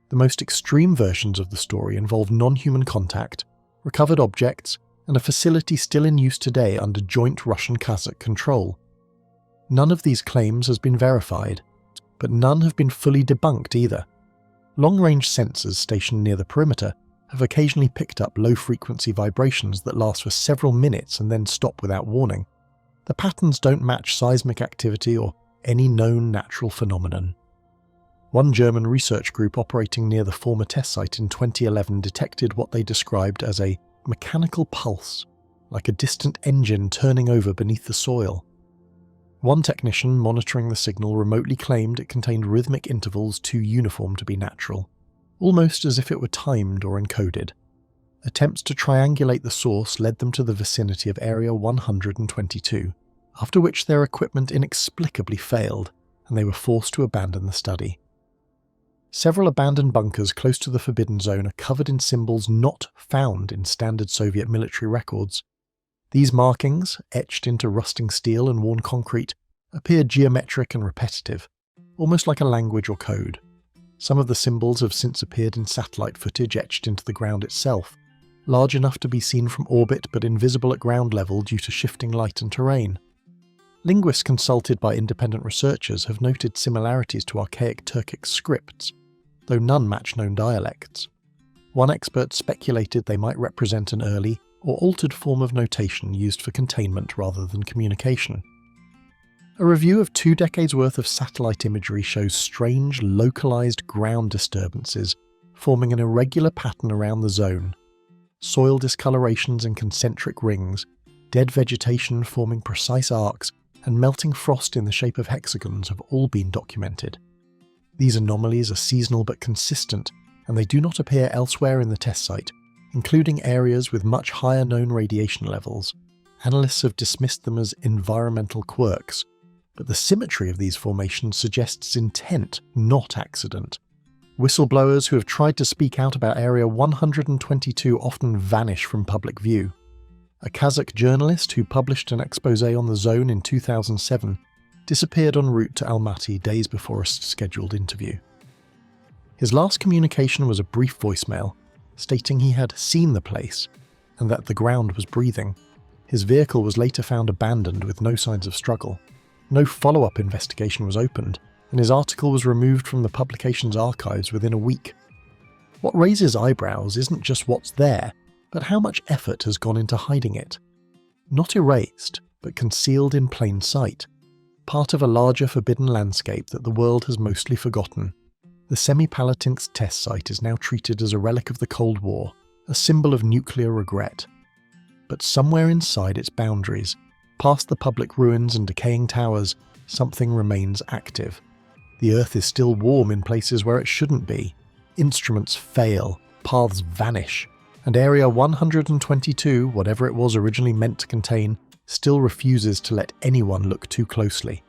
The most extreme versions of the story involve non-human contact, recovered objects, and a facility still in use today under joint Russian-Kazakh control. None of these claims has been verified, but none have been fully debunked either. Long-range sensors stationed near the perimeter have occasionally picked up low-frequency vibrations that last for several minutes and then stop without warning. The patterns don't match seismic activity or any known natural phenomenon. One German research group operating near the former test site in 2011 detected what they described as a mechanical pulse, like a distant engine turning over beneath the soil. One technician monitoring the signal remotely claimed it contained rhythmic intervals too uniform to be natural, almost as if it were timed or encoded. Attempts to triangulate the source led them to the vicinity of Area 122, after which their equipment inexplicably failed and they were forced to abandon the study. Several abandoned bunkers close to the Forbidden Zone are covered in symbols not found in standard Soviet military records. These markings, etched into rusting steel and worn concrete, appear geometric and repetitive, almost like a language or code. Some of the symbols have since appeared in satellite footage etched into the ground itself, large enough to be seen from orbit but invisible at ground level due to shifting light and terrain. Linguists consulted by independent researchers have noted similarities to archaic Turkic scripts, though none match known dialects. One expert speculated they might represent an early or altered form of notation used for containment rather than communication. A review of 2 decades worth of satellite imagery shows strange, localized ground disturbances forming an irregular pattern around the zone. Soil discolorations and concentric rings, dead vegetation forming precise arcs, and melting frost in the shape of hexagons have all been documented. These anomalies are seasonal but consistent, and they do not appear elsewhere in the test site, including areas with much higher known radiation levels. Analysts have dismissed them as environmental quirks, but the symmetry of these formations suggests intent, not accident. Whistleblowers who have tried to speak out about Area 122 often vanish from public view. A Kazakh journalist who published an exposé on the zone in 2007 disappeared en route to Almaty days before a scheduled interview. His last communication was a brief voicemail, stating he had seen the place, and that the ground was breathing. His vehicle was later found abandoned with no signs of struggle. No follow-up investigation was opened, and his article was removed from the publication's archives within a week. What raises eyebrows isn't just what's there, but how much effort has gone into hiding it. Not erased, but concealed in plain sight. Part of a larger forbidden landscape that the world has mostly forgotten. The Semipalatinsk test site is now treated as a relic of the Cold War, a symbol of nuclear regret. But somewhere inside its boundaries, past the public ruins and decaying towers, something remains active. The Earth is still warm in places where it shouldn't be. Instruments fail, paths vanish, and Area 122, whatever it was originally meant to contain, still refuses to let anyone look too closely.